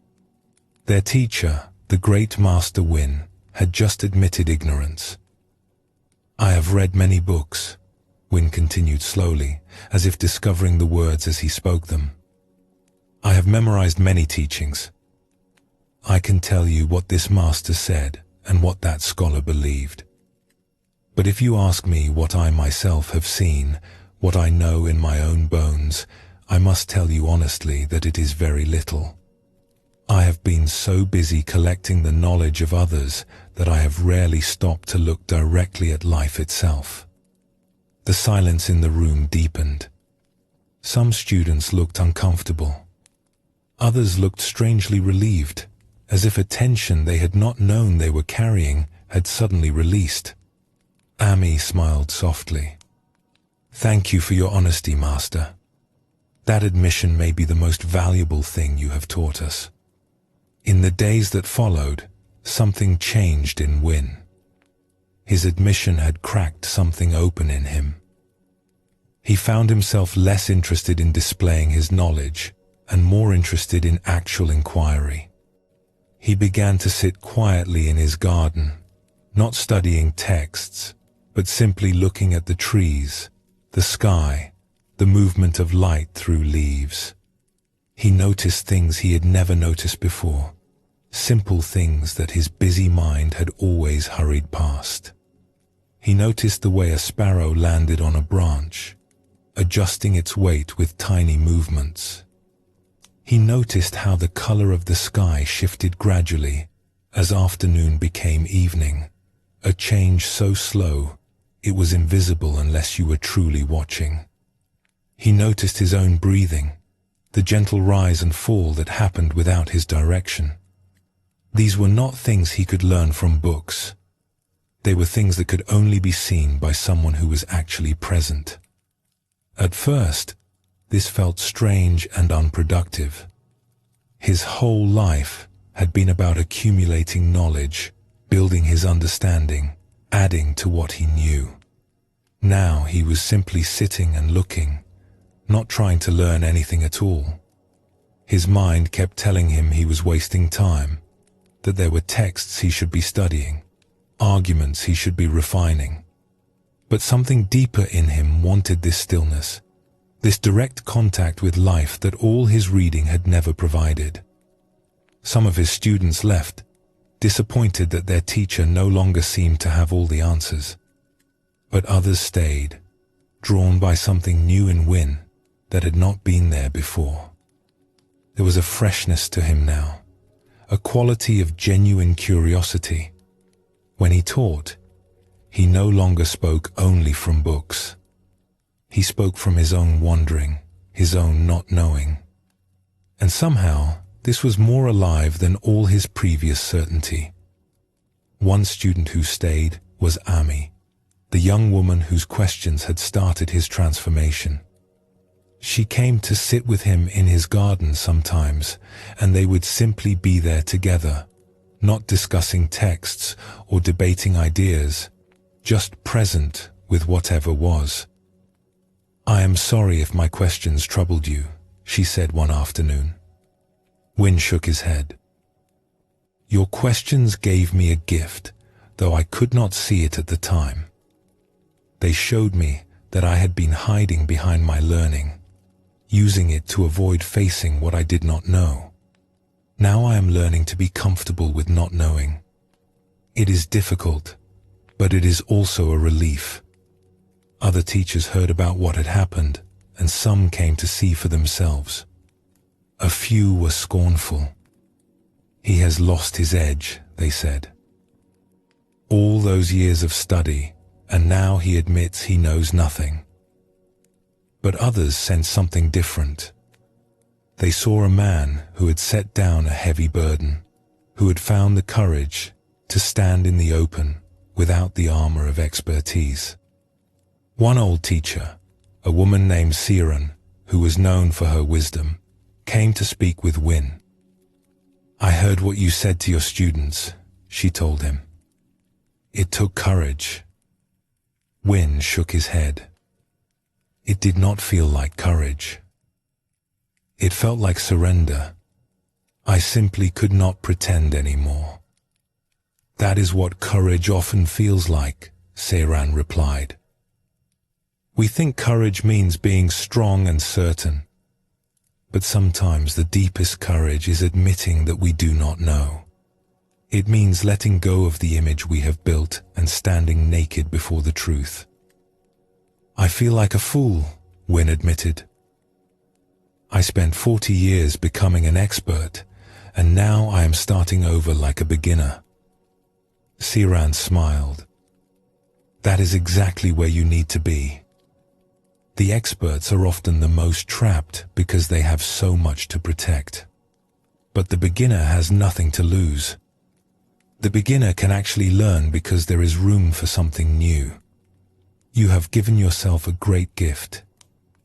Their teacher, the great Master Win, had just admitted ignorance. "I have read many books," Win continued slowly, as if discovering the words as he spoke them. "I have memorized many teachings. I can tell you what this master said and what that scholar believed. But if you ask me what I myself have seen, what I know in my own bones, I must tell you honestly that it is very little. I have been so busy collecting the knowledge of others that I have rarely stopped to look directly at life itself." The silence in the room deepened. Some students looked uncomfortable. Others looked strangely relieved, as if a tension they had not known they were carrying had suddenly released. Ami smiled softly. "Thank you for your honesty, Master. That admission may be the most valuable thing you have taught us." In the days that followed, something changed in Win. His admission had cracked something open in him. He found himself less interested in displaying his knowledge and more interested in actual inquiry. He began to sit quietly in his garden, not studying texts, but simply looking at the trees, the sky, the movement of light through leaves. He noticed things he had never noticed before, simple things that his busy mind had always hurried past. He noticed the way a sparrow landed on a branch, adjusting its weight with tiny movements. He noticed how the color of the sky shifted gradually as afternoon became evening, a change so slow it was invisible unless you were truly watching. He noticed his own breathing, the gentle rise and fall that happened without his direction. These were not things he could learn from books. They were things that could only be seen by someone who was actually present. At first, this felt strange and unproductive. His whole life had been about accumulating knowledge, building his understanding, adding to what he knew. Now he was simply sitting and looking, not trying to learn anything at all. His mind kept telling him he was wasting time, that there were texts he should be studying, arguments he should be refining. But something deeper in him wanted this stillness, this direct contact with life that all his reading had never provided. Some of his students left, disappointed that their teacher no longer seemed to have all the answers. But others stayed, drawn by something new in Win that had not been there before. There was a freshness to him now, a quality of genuine curiosity. When he taught, he no longer spoke only from books. He spoke from his own wandering, his own not knowing. And somehow, this was more alive than all his previous certainty. One student who stayed was Ami, the young woman whose questions had started his transformation. She came to sit with him in his garden sometimes, and they would simply be there together, not discussing texts or debating ideas, just present with whatever was. "I am sorry if my questions troubled you," she said one afternoon. Win shook his head. "Your questions gave me a gift, though I could not see it at the time. They showed me that I had been hiding behind my learning, using it to avoid facing what I did not know. Now I am learning to be comfortable with not knowing. It is difficult, but it is also a relief." Other teachers heard about what had happened, and some came to see for themselves. A few were scornful. "He has lost his edge," they said. "All those years of study, and now he admits he knows nothing." But others sensed something different. They saw a man who had set down a heavy burden, who had found the courage to stand in the open without the armor of expertise. One old teacher, a woman named Siran, who was known for her wisdom, came to speak with Win. "I heard what you said to your students," she told him. "It took courage." Win shook his head. It did not feel like courage. It felt like surrender. "I simply could not pretend anymore." "That is what courage often feels like," Siran replied. "We think courage means being strong and certain. But sometimes the deepest courage is admitting that we do not know. It means letting go of the image we have built and standing naked before the truth." "I feel like a fool," Win admitted. "I spent 40 years becoming an expert, and now I am starting over like a beginner." Siran smiled. "That is exactly where you need to be. The experts are often the most trapped because they have so much to protect. But the beginner has nothing to lose. The beginner can actually learn because there is room for something new. You have given yourself a great gift,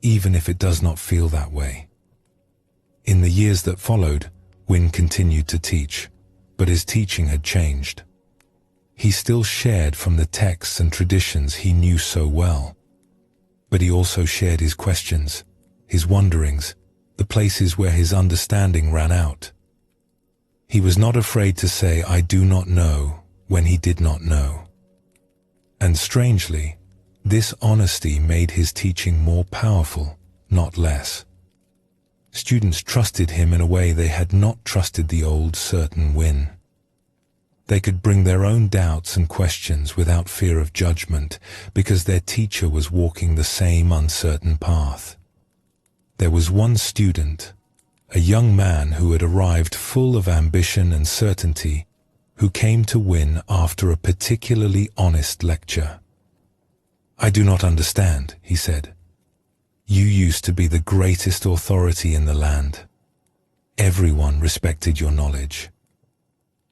even if it does not feel that way." In the years that followed, Win continued to teach, but his teaching had changed. He still shared from the texts and traditions he knew so well. But he also shared his questions, his wonderings, the places where his understanding ran out. He was not afraid to say, "I do not know," when he did not know. And strangely, this honesty made his teaching more powerful, not less. Students trusted him in a way they had not trusted the old certain Win. They could bring their own doubts and questions without fear of judgment because their teacher was walking the same uncertain path. There was one student, a young man who had arrived full of ambition and certainty, who came to Win after a particularly honest lecture. "I do not understand," he said. "You used to be the greatest authority in the land. Everyone respected your knowledge.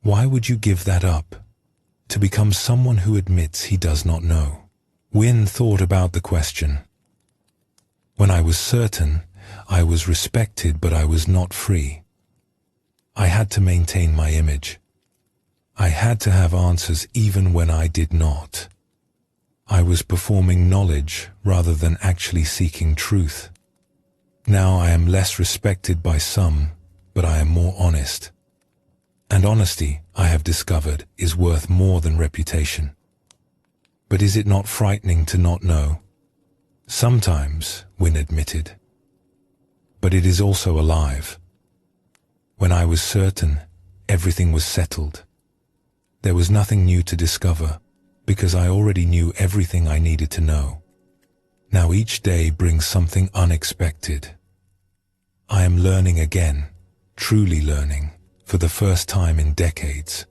Why would you give that up, to become someone who admits he does not know?" Win thought about the question. "When I was certain, I was respected, but I was not free. I had to maintain my image. I had to have answers even when I did not. I was performing knowledge rather than actually seeking truth. Now I am less respected by some, but I am more honest. And honesty, I have discovered, is worth more than reputation." But is it not frightening to not know? Sometimes, Win admitted. But it is also alive. When I was certain, everything was settled. There was nothing new to discover, because I already knew everything I needed to know. Now each day brings something unexpected. I am learning again, truly learning, for the first time in decades.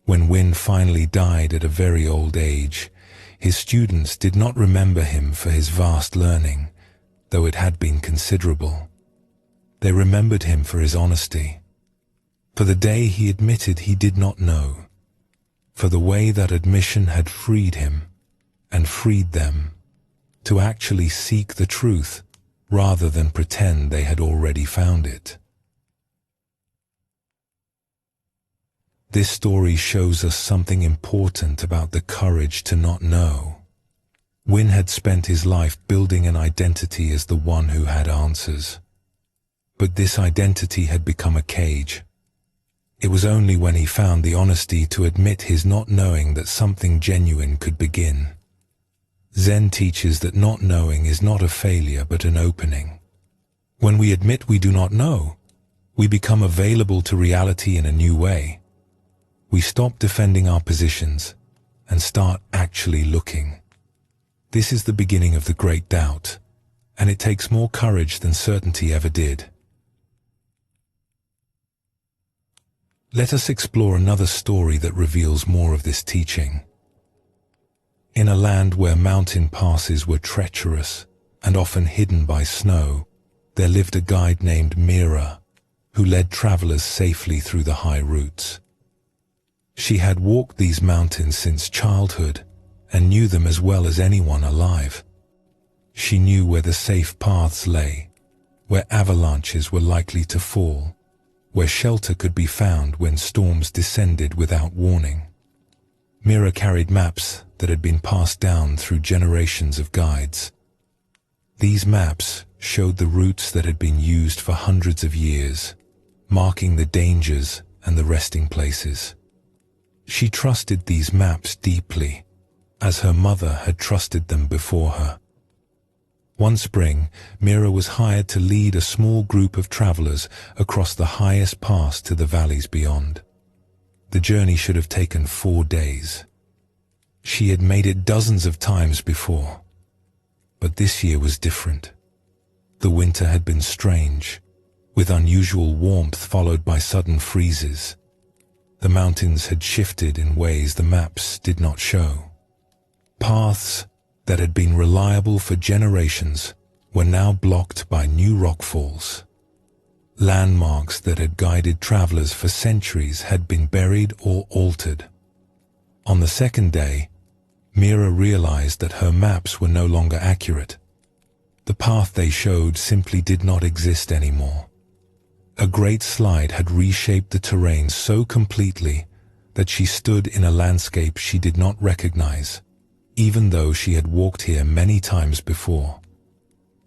When Win finally died at a very old age, his students did not remember him for his vast learning, though it had been considerable. They remembered him for his honesty, for the day he admitted he did not know, for the way that admission had freed him and freed them to actually seek the truth rather than pretend they had already found it. This story shows us something important about the courage to not know. Win had spent his life building an identity as the one who had answers. But this identity had become a cage. It was only when he found the honesty to admit his not knowing that something genuine could begin. Zen teaches that not knowing is not a failure but an opening. When we admit we do not know, we become available to reality in a new way. We stop defending our positions and start actually looking. This is the beginning of the great doubt, and it takes more courage than certainty ever did. Let us explore another story that reveals more of this teaching. In a land where mountain passes were treacherous and often hidden by snow, there lived a guide named Mira, who led travelers safely through the high routes. She had walked these mountains since childhood and knew them as well as anyone alive. She knew where the safe paths lay, where avalanches were likely to fall, where shelter could be found when storms descended without warning. Mira carried maps that had been passed down through generations of guides. These maps showed the routes that had been used for hundreds of years, marking the dangers and the resting places. She trusted these maps deeply, as her mother had trusted them before her. One spring, Mira was hired to lead a small group of travelers across the highest pass to the valleys beyond. The journey should have taken 4 days. She had made it dozens of times before, but this year was different. The winter had been strange, with unusual warmth followed by sudden freezes. The mountains had shifted in ways the maps did not show. Paths that had been reliable for generations were now blocked by new rockfalls. Landmarks that had guided travelers for centuries had been buried or altered. On the second day, Mira realized that her maps were no longer accurate. The path they showed simply did not exist anymore. A great slide had reshaped the terrain so completely that she stood in a landscape she did not recognize, even though she had walked here many times before.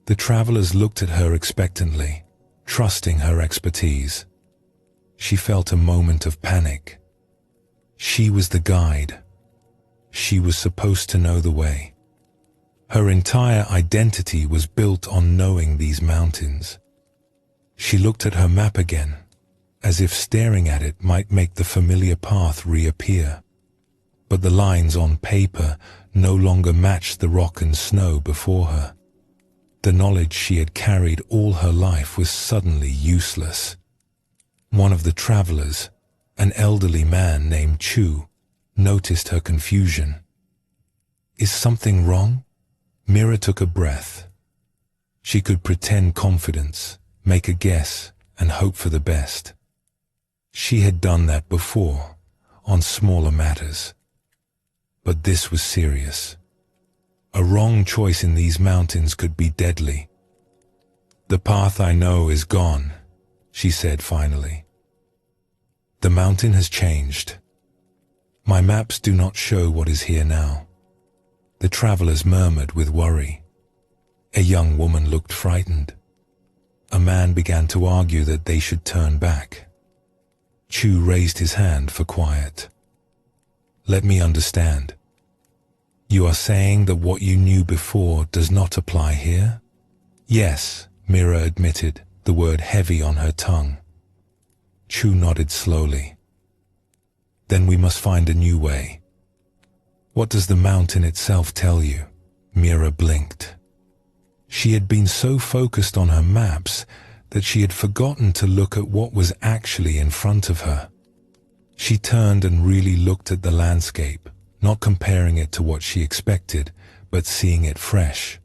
The travelers looked at her expectantly, trusting her expertise. She felt a moment of panic. She was the guide. She was supposed to know the way. Her entire identity was built on knowing these mountains. She looked at her map again, as if staring at it might make the familiar path reappear. But the lines on paper no longer matched the rock and snow before her. The knowledge she had carried all her life was suddenly useless. One of the travelers, an elderly man named Chu, noticed her confusion. "Is something wrong?" Mira took a breath. She could pretend confidence, make a guess, and hope for the best. She had done that before, on smaller matters. But this was serious. A wrong choice in these mountains could be deadly. "The path I know is gone," she said finally. "The mountain has changed. My maps do not show what is here now." The travelers murmured with worry. A young woman looked frightened. A man began to argue that they should turn back. Chu raised his hand for quiet. "Let me understand. You are saying that what you knew before does not apply here? Yes, Mira admitted, the word heavy on her tongue. Chu nodded slowly. Then we must find a new way. What does the mountain itself tell you? Mira blinked. She had been so focused on her maps that she had forgotten to look at what was actually in front of her. She turned and really looked at the landscape, not comparing it to what she expected, but seeing it fresh.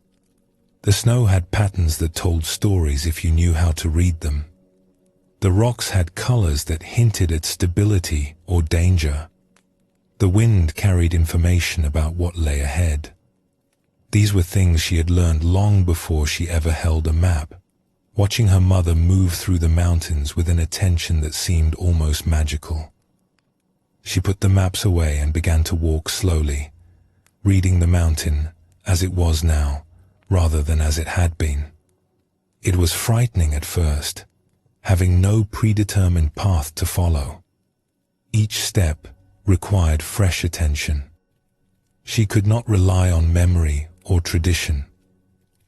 The snow had patterns that told stories if you knew how to read them. The rocks had colors that hinted at stability or danger. The wind carried information about what lay ahead. These were things she had learned long before she ever held a map, watching her mother move through the mountains with an attention that seemed almost magical. She put the maps away and began to walk slowly, reading the mountain as it was now, rather than as it had been. It was frightening at first, having no predetermined path to follow. Each step required fresh attention. She could not rely on memory or tradition.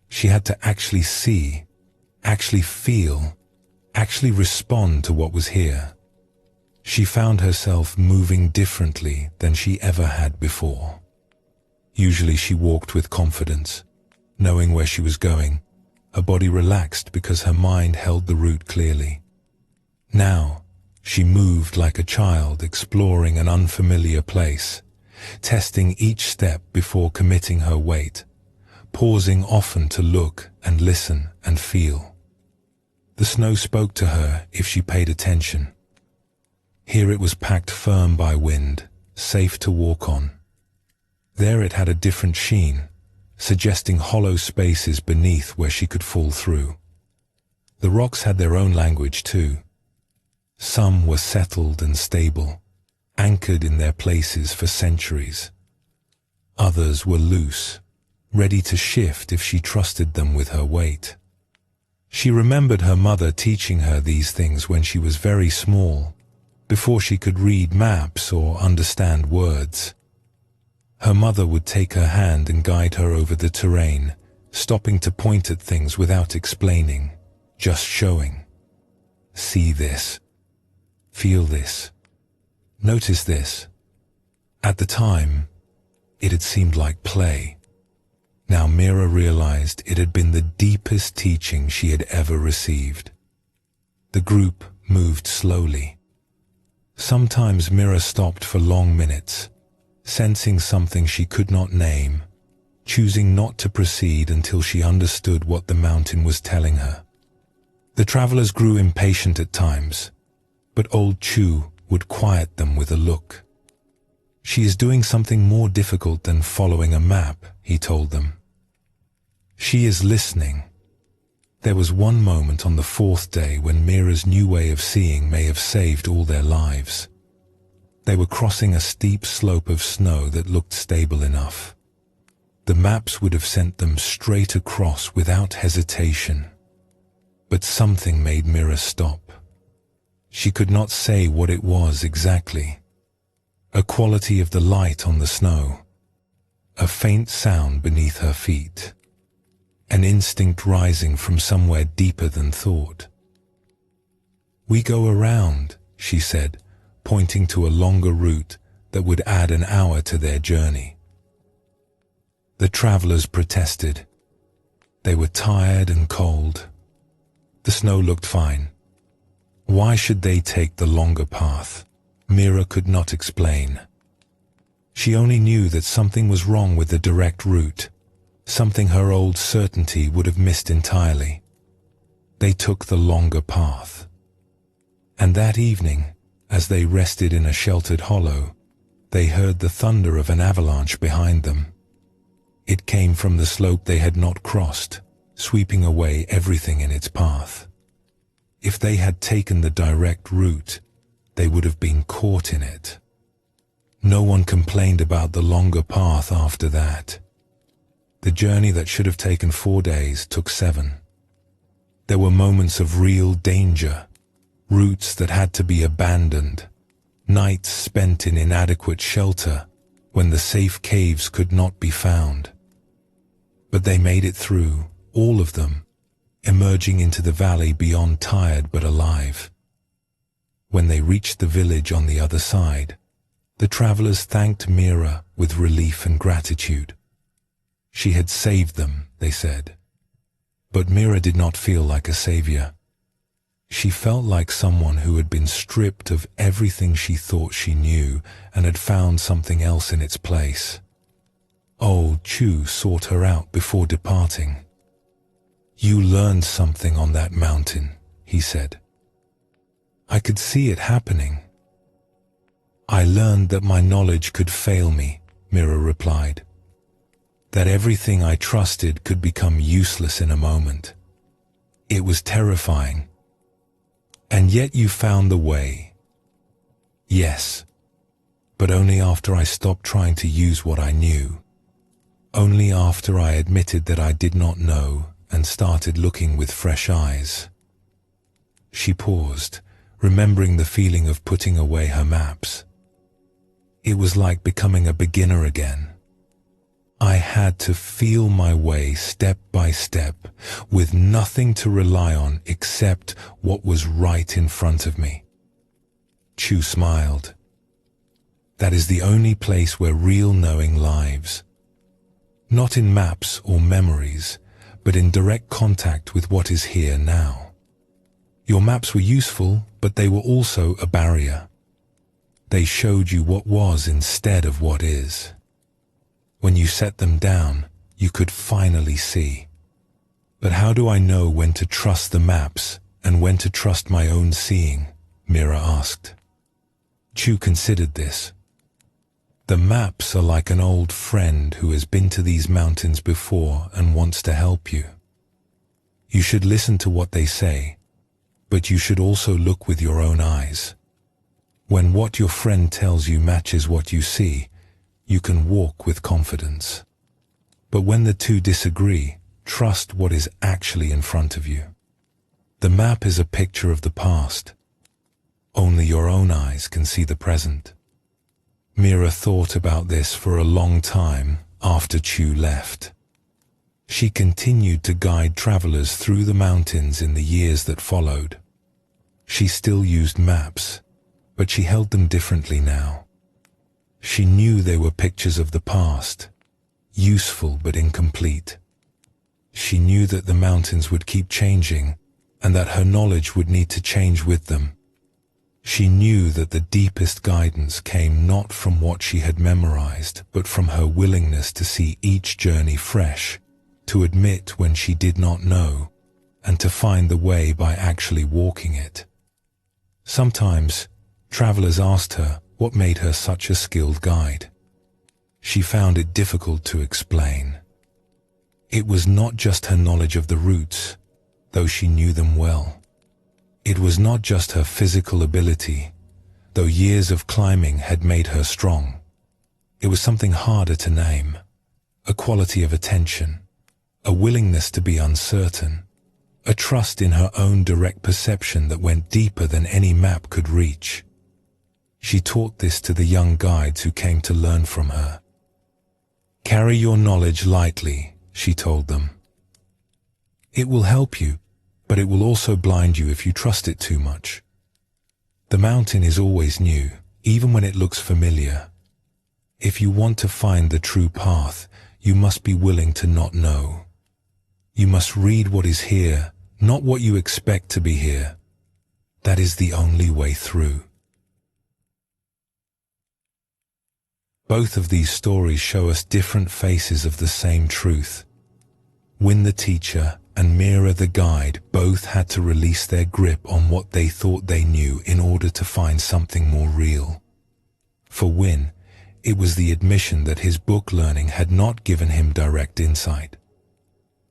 She had to actually see, actually feel, actually respond to what was here. She found herself moving differently than she ever had before. Usually she walked with confidence, knowing where she was going, her body relaxed because her mind held the route clearly. Now, she moved like a child exploring an unfamiliar place, testing each step before committing her weight, pausing often to look and listen and feel. The snow spoke to her if she paid attention. Here it was packed firm by wind, safe to walk on. There it had a different sheen, suggesting hollow spaces beneath where she could fall through. The rocks had their own language too. Some were settled and stable, anchored in their places for centuries. Others were loose, ready to shift if she trusted them with her weight. She remembered her mother teaching her these things when she was very small, before she could read maps or understand words. Her mother would take her hand and guide her over the terrain, stopping to point at things without explaining, just showing. See this. Feel this. Notice this. At the time, it had seemed like play. Now Mira realized it had been the deepest teaching she had ever received. The group moved slowly. Sometimes Mira stopped for long minutes, sensing something she could not name, choosing not to proceed until she understood what the mountain was telling her. The travelers grew impatient at times, but old Chu would quiet them with a look. She is doing something more difficult than following a map, he told them. She is listening. There was one moment on the fourth day when Mira's new way of seeing may have saved all their lives. They were crossing a steep slope of snow that looked stable enough. The maps would have sent them straight across without hesitation. But something made Mira stop. She could not say what it was exactly. A quality of the light on the snow. A faint sound beneath her feet. An instinct rising from somewhere deeper than thought. We go around, she said, pointing to a longer route that would add an hour to their journey. The travelers protested. They were tired and cold. The snow looked fine. Why should they take the longer path? Mira could not explain. She only knew that something was wrong with the direct route, something her old certainty would have missed entirely. They took the longer path. And that evening, as they rested in a sheltered hollow, they heard the thunder of an avalanche behind them. It came from the slope they had not crossed, sweeping away everything in its path. If they had taken the direct route, they would have been caught in it. No one complained about the longer path after that. The journey that should have taken 4 days took 7. There were moments of real danger, routes that had to be abandoned, nights spent in inadequate shelter, when the safe caves could not be found. But they made it through, all of them, emerging into the valley beyond, tired but alive. When they reached the village on the other side, the travelers thanked Mira with relief and gratitude. She had saved them, they said. But Mira did not feel like a savior. She felt like someone who had been stripped of everything she thought she knew and had found something else in its place. Old Chu sought her out before departing. "You learned something on that mountain," he said. "I could see it happening." "I learned that my knowledge could fail me," Mira replied. "That everything I trusted could become useless in a moment. It was terrifying. And yet you found the way." "Yes, but only after I stopped trying to use what I knew. Only after I admitted that I did not know and started looking with fresh eyes." She paused, remembering the feeling of putting away her maps. It was like becoming a beginner again. I had to feel my way step by step, with nothing to rely on except what was right in front of me. Chu smiled. "That is the only place where real knowing lives. Not in maps or memories, but in direct contact with what is here now. Your maps were useful, but they were also a barrier. They showed you what was instead of what is. When you set them down, you could finally see. But how do I know when to trust the maps and when to trust my own seeing?" Mira asked. Chu considered this. "The maps are like an old friend who has been to these mountains before and wants to help you. You should listen to what they say, but you should also look with your own eyes. When what your friend tells you matches what you see, you can walk with confidence. But when the two disagree, trust what is actually in front of you. The map is a picture of the past. Only your own eyes can see the present." Mira thought about this for a long time after Chu left. She continued to guide travelers through the mountains in the years that followed. She still used maps, but she held them differently now. She knew they were pictures of the past, useful but incomplete. She knew that the mountains would keep changing and that her knowledge would need to change with them. She knew that the deepest guidance came not from what she had memorized, but from her willingness to see each journey fresh, to admit when she did not know, and to find the way by actually walking it. Sometimes, travelers asked her what made her such a skilled guide. She found it difficult to explain. It was not just her knowledge of the routes, though she knew them well. It was not just her physical ability, though years of climbing had made her strong. It was something harder to name, a quality of attention, a willingness to be uncertain, a trust in her own direct perception that went deeper than any map could reach. She taught this to the young guides who came to learn from her. "Carry your knowledge lightly," she told them. "It will help you, but it will also blind you if you trust it too much. The mountain is always new, even when it looks familiar. If you want to find the true path, you must be willing to not know. You must read what is here, not what you expect to be here. That is the only way through." Both of these stories show us different faces of the same truth. Win the teacher and Mira the guide both had to release their grip on what they thought they knew in order to find something more real. For Win, it was the admission that his book learning had not given him direct insight.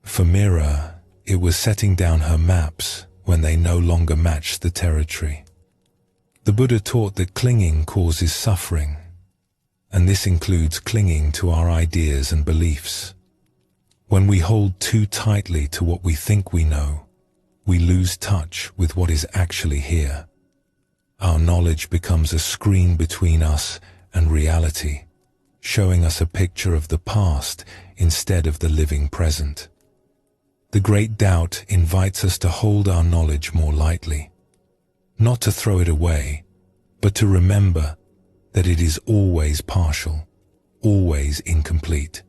For Mira, it was setting down her maps when they no longer matched the territory. The Buddha taught that clinging causes suffering, and this includes clinging to our ideas and beliefs. When we hold too tightly to what we think we know, we lose touch with what is actually here. Our knowledge becomes a screen between us and reality, showing us a picture of the past instead of the living present. The great doubt invites us to hold our knowledge more lightly, not to throw it away, but to remember that it is always partial, always incomplete.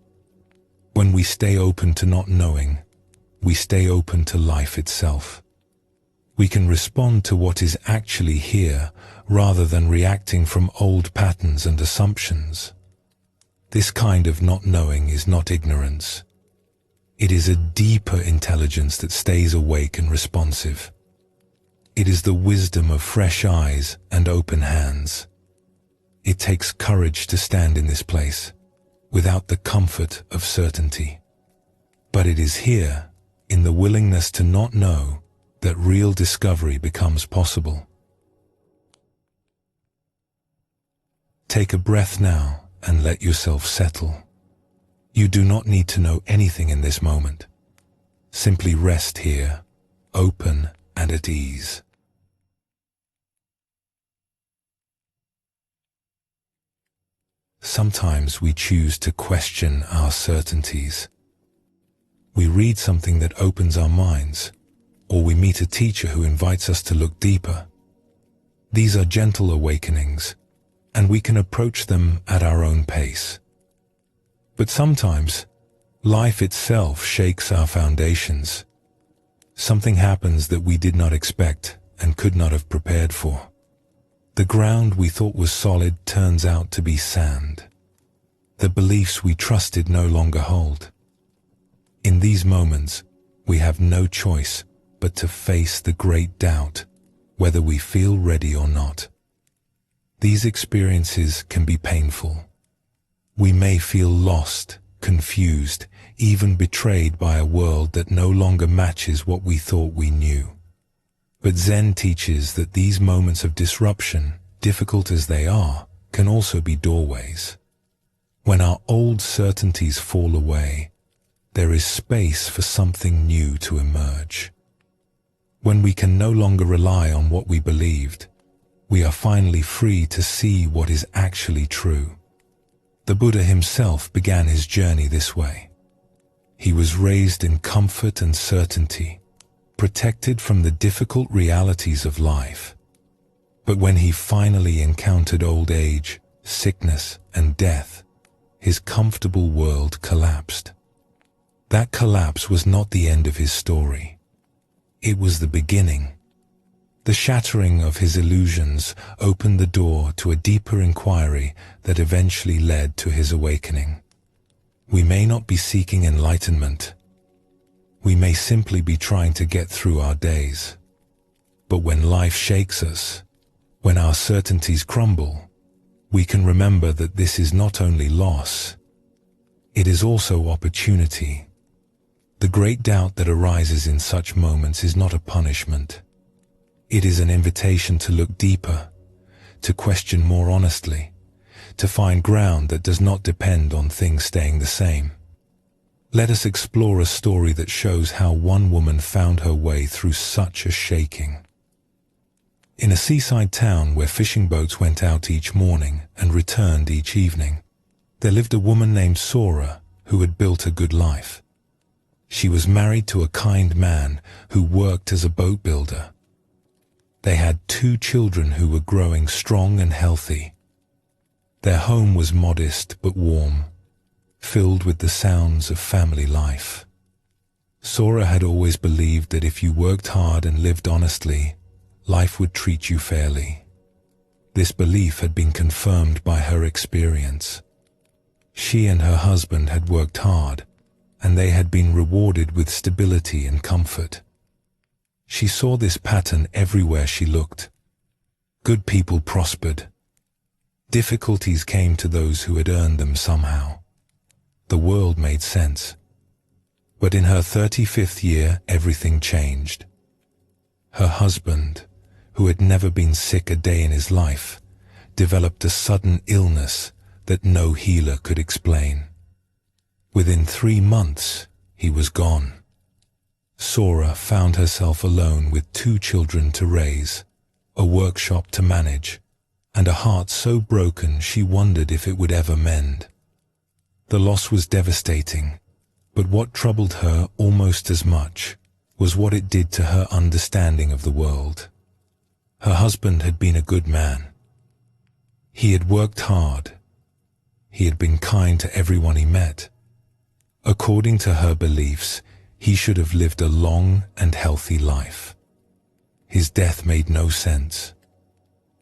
When we stay open to not knowing, we stay open to life itself. We can respond to what is actually here rather than reacting from old patterns and assumptions. This kind of not knowing is not ignorance. It is a deeper intelligence that stays awake and responsive. It is the wisdom of fresh eyes and open hands. It takes courage to stand in this place, without the comfort of certainty. But it is here, in the willingness to not know, that real discovery becomes possible. Take a breath now and let yourself settle. You do not need to know anything in this moment. Simply rest here, open and at ease. Sometimes we choose to question our certainties. We read something that opens our minds, or we meet a teacher who invites us to look deeper. These are gentle awakenings, and we can approach them at our own pace. But sometimes, life itself shakes our foundations. Something happens that we did not expect and could not have prepared for. The ground we thought was solid turns out to be sand. The beliefs we trusted no longer hold. In these moments, we have no choice but to face the great doubt, whether we feel ready or not. These experiences can be painful. We may feel lost, confused, even betrayed by a world that no longer matches what we thought we knew. But Zen teaches that these moments of disruption, difficult as they are, can also be doorways. When our old certainties fall away, there is space for something new to emerge. When we can no longer rely on what we believed, we are finally free to see what is actually true. The Buddha himself began his journey this way. He was raised in comfort and certainty, protected from the difficult realities of life. But when he finally encountered old age, sickness, and death, his comfortable world collapsed. That collapse was not the end of his story. It was the beginning. The shattering of his illusions opened the door to a deeper inquiry that eventually led to his awakening. We may not be seeking enlightenment. We may simply be trying to get through our days. But when life shakes us, when our certainties crumble, we can remember that this is not only loss, it is also opportunity. The great doubt that arises in such moments is not a punishment. It is an invitation to look deeper, to question more honestly, to find ground that does not depend on things staying the same. Let us explore a story that shows how one woman found her way through such a shaking. In a seaside town where fishing boats went out each morning and returned each evening, there lived a woman named Sora who had built a good life. She was married to a kind man who worked as a boat builder. They had 2 children who were growing strong and healthy. Their home was modest but warm, filled with the sounds of family life. Sora had always believed that if you worked hard and lived honestly, life would treat you fairly. This belief had been confirmed by her experience. She and her husband had worked hard, and they had been rewarded with stability and comfort. She saw this pattern everywhere she looked. Good people prospered. Difficulties came to those who had earned them somehow. The world made sense. But in her 35th year, everything changed. Her husband, who had never been sick a day in his life, developed a sudden illness that no healer could explain. Within 3 months, he was gone. Sora found herself alone with 2 children to raise, a workshop to manage, and a heart so broken she wondered if it would ever mend. The loss was devastating, but what troubled her almost as much was what it did to her understanding of the world. Her husband had been a good man. He had worked hard. He had been kind to everyone he met. According to her beliefs, he should have lived a long and healthy life. His death made no sense.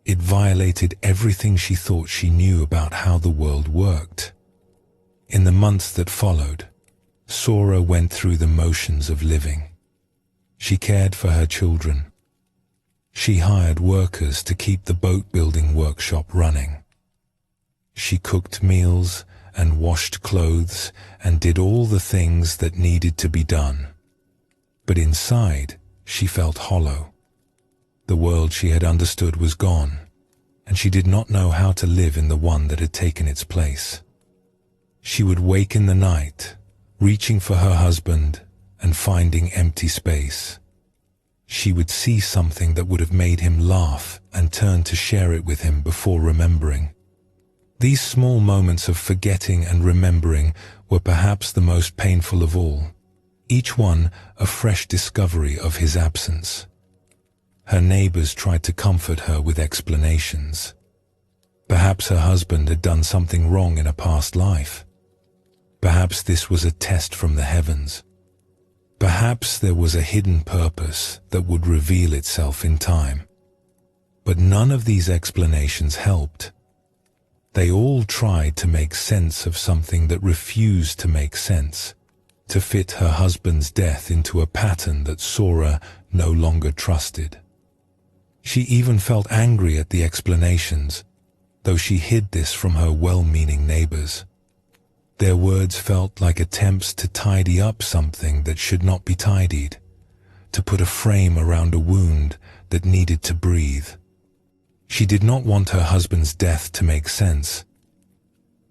It violated everything she thought she knew about how the world worked. In the months that followed, Sora went through the motions of living. She cared for her children. She hired workers to keep the boat-building workshop running. She cooked meals and washed clothes and did all the things that needed to be done. But inside, she felt hollow. The world she had understood was gone, and she did not know how to live in the one that had taken its place. She would wake in the night, reaching for her husband and finding empty space. She would see something that would have made him laugh and turn to share it with him before remembering. These small moments of forgetting and remembering were perhaps the most painful of all, each one a fresh discovery of his absence. Her neighbors tried to comfort her with explanations. Perhaps her husband had done something wrong in a past life. Perhaps this was a test from the heavens. Perhaps there was a hidden purpose that would reveal itself in time. But none of these explanations helped. They all tried to make sense of something that refused to make sense, to fit her husband's death into a pattern that Sora no longer trusted. She even felt angry at the explanations, though she hid this from her well-meaning neighbors. Their words felt like attempts to tidy up something that should not be tidied, to put a frame around a wound that needed to breathe. She did not want her husband's death to make sense.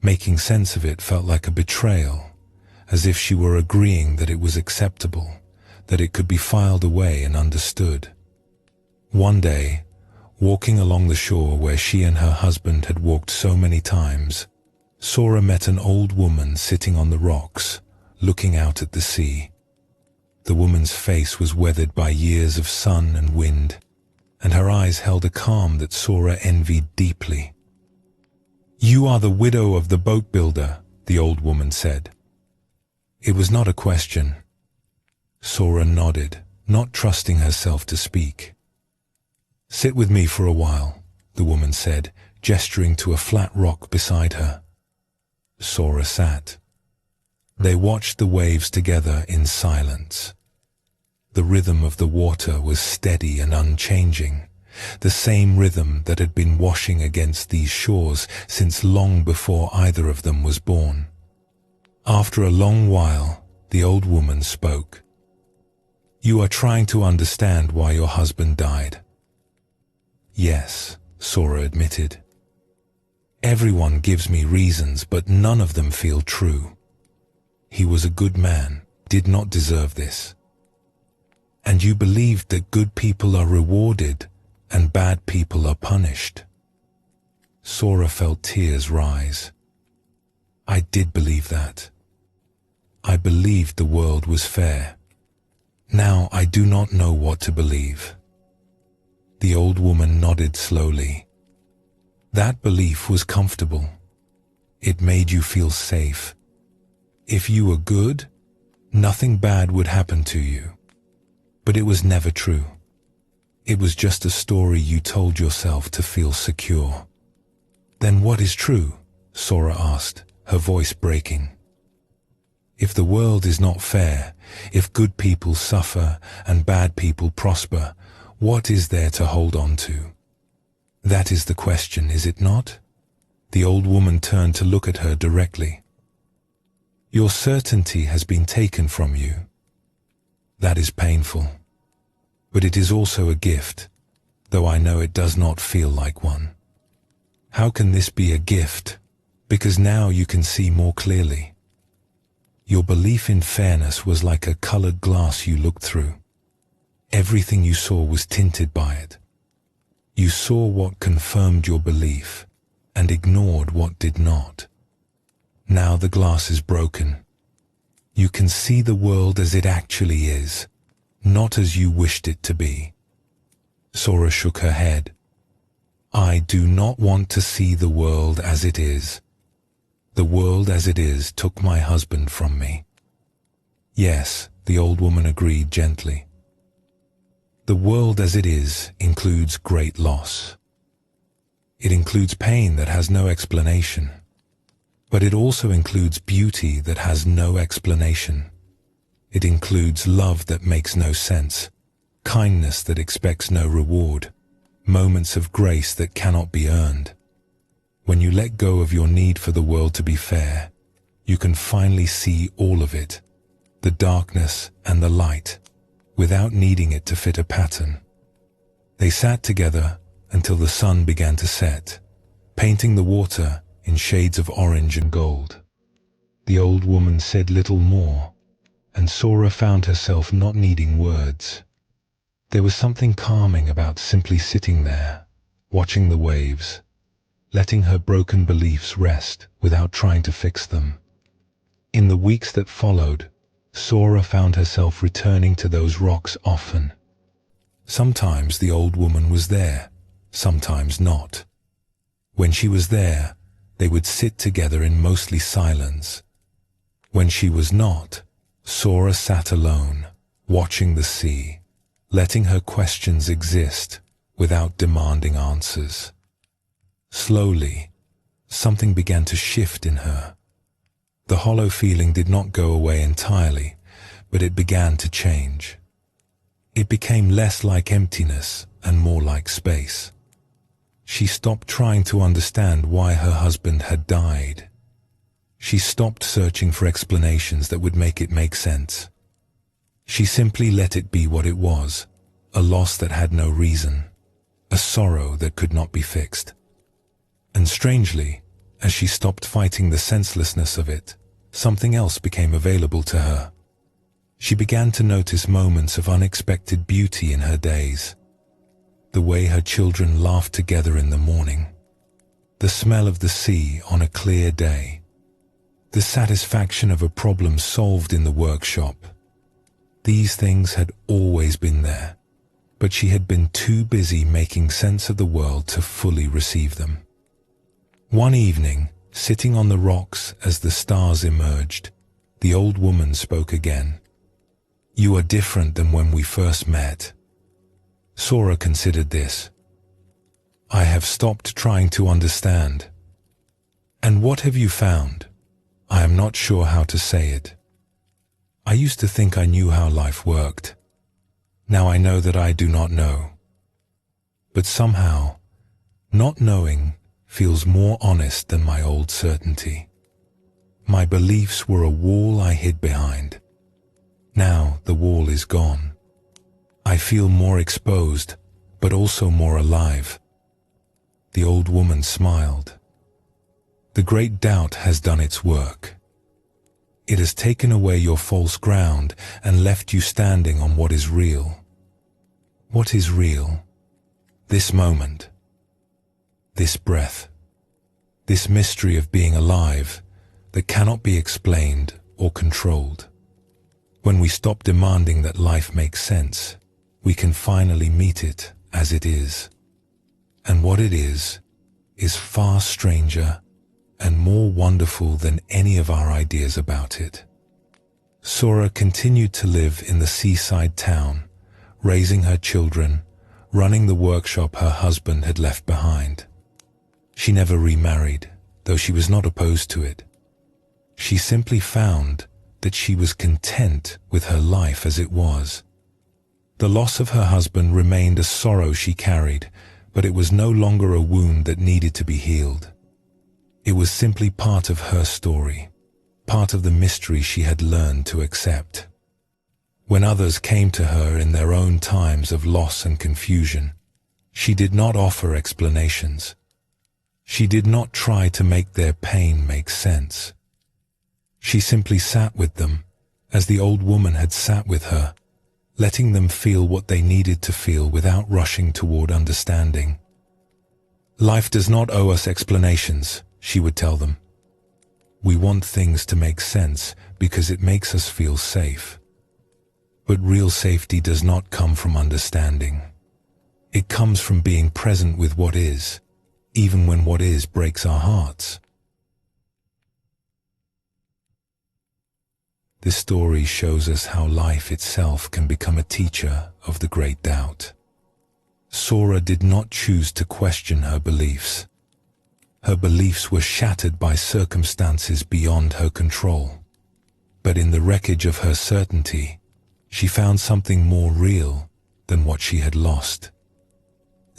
Making sense of it felt like a betrayal, as if she were agreeing that it was acceptable, that it could be filed away and understood. One day, walking along the shore where she and her husband had walked so many times, Sora met an old woman sitting on the rocks, looking out at the sea. The woman's face was weathered by years of sun and wind, and her eyes held a calm that Sora envied deeply. "You are the widow of the boat builder," the old woman said. It was not a question. Sora nodded, not trusting herself to speak. "Sit with me for a while," the woman said, gesturing to a flat rock beside her. Sora sat. They watched the waves together in silence. The rhythm of the water was steady and unchanging, the same rhythm that had been washing against these shores since long before either of them was born. After a long while, the old woman spoke. "You are trying to understand why your husband died." "Yes," Sora admitted. "Everyone gives me reasons, but none of them feel true. He was a good man, did not deserve this. And you believed that good people are rewarded and bad people are punished." Sora felt tears rise. "I did believe that. I believed the world was fair. Now I do not know what to believe." The old woman nodded slowly. "That belief was comfortable. It made you feel safe. If you were good, nothing bad would happen to you. But it was never true. It was just a story you told yourself to feel secure." "Then what is true?" Sora asked, her voice breaking. "If the world is not fair, if good people suffer and bad people prosper, what is there to hold on to? That is the question, is it not?" The old woman turned to look at her directly. "Your certainty has been taken from you. That is painful. But it is also a gift, though I know it does not feel like one. How can this be a gift? Because now you can see more clearly. Your belief in fairness was like a colored glass you looked through. Everything you saw was tinted by it. You saw what confirmed your belief and ignored what did not. Now the glass is broken. You can see the world as it actually is, not as you wished it to be. Sora shook her head. I do not want to see the world as it is. The world as it is took my husband from me. Yes, the old woman agreed gently. The world as it is includes great loss. It includes pain that has no explanation. But it also includes beauty that has no explanation. It includes love that makes no sense, kindness that expects no reward, moments of grace that cannot be earned. When you let go of your need for the world to be fair, you can finally see all of it, the darkness and the light, without needing it to fit a pattern. They sat together until the sun began to set, painting the water in shades of orange and gold. The old woman said little more, and Sora found herself not needing words. There was something calming about simply sitting there, watching the waves, letting her broken beliefs rest without trying to fix them. In the weeks that followed, Sora found herself returning to those rocks often. Sometimes the old woman was there, sometimes not. When she was there, they would sit together in mostly silence. When she was not, Sora sat alone, watching the sea, letting her questions exist without demanding answers. Slowly, something began to shift in her. The hollow feeling did not go away entirely, but it began to change. It became less like emptiness and more like space. She stopped trying to understand why her husband had died. She stopped searching for explanations that would make it make sense. She simply let it be what it was, a loss that had no reason, a sorrow that could not be fixed. And strangely, as she stopped fighting the senselessness of it, something else became available to her. She began to notice moments of unexpected beauty in her days. The way her children laughed together in the morning, the smell of the sea on a clear day, the satisfaction of a problem solved in the workshop. These things had always been there, but she had been too busy making sense of the world to fully receive them. One evening, sitting on the rocks as the stars emerged, the old woman spoke again. You are different than when we first met. Sora considered this. I have stopped trying to understand. And what have you found? I am not sure how to say it. I used to think I knew how life worked. Now I know that I do not know. But somehow, not knowing feels more honest than my old certainty. My beliefs were a wall I hid behind. Now the wall is gone. I feel more exposed, but also more alive. The old woman smiled. The great doubt has done its work. It has taken away your false ground and left you standing on what is real. What is real? This moment. This breath. This mystery of being alive that cannot be explained or controlled. When we stop demanding that life makes sense, we can finally meet it as it is. And what it is far stranger and more wonderful than any of our ideas about it. Sora continued to live in the seaside town, raising her children, running the workshop her husband had left behind. She never remarried, though she was not opposed to it. She simply found that she was content with her life as it was. The loss of her husband remained a sorrow she carried, but it was no longer a wound that needed to be healed. It was simply part of her story, part of the mystery she had learned to accept. When others came to her in their own times of loss and confusion, she did not offer explanations. She did not try to make their pain make sense. She simply sat with them, as the old woman had sat with her, letting them feel what they needed to feel without rushing toward understanding. Life does not owe us explanations, she would tell them. We want things to make sense because it makes us feel safe. But real safety does not come from understanding. It comes from being present with what is, even when what is breaks our hearts. This story shows us how life itself can become a teacher of the great doubt. Sora did not choose to question her beliefs. Her beliefs were shattered by circumstances beyond her control. But in the wreckage of her certainty, she found something more real than what she had lost.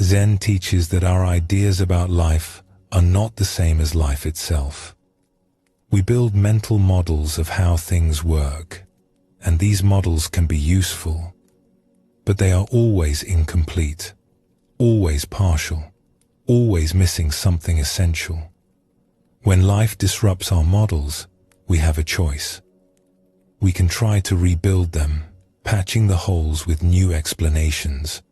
Zen teaches that our ideas about life are not the same as life itself. We build mental models of how things work, and these models can be useful, but they are always incomplete, always partial, always missing something essential. When life disrupts our models, we have a choice. We can try to rebuild them, patching the holes with new explanations,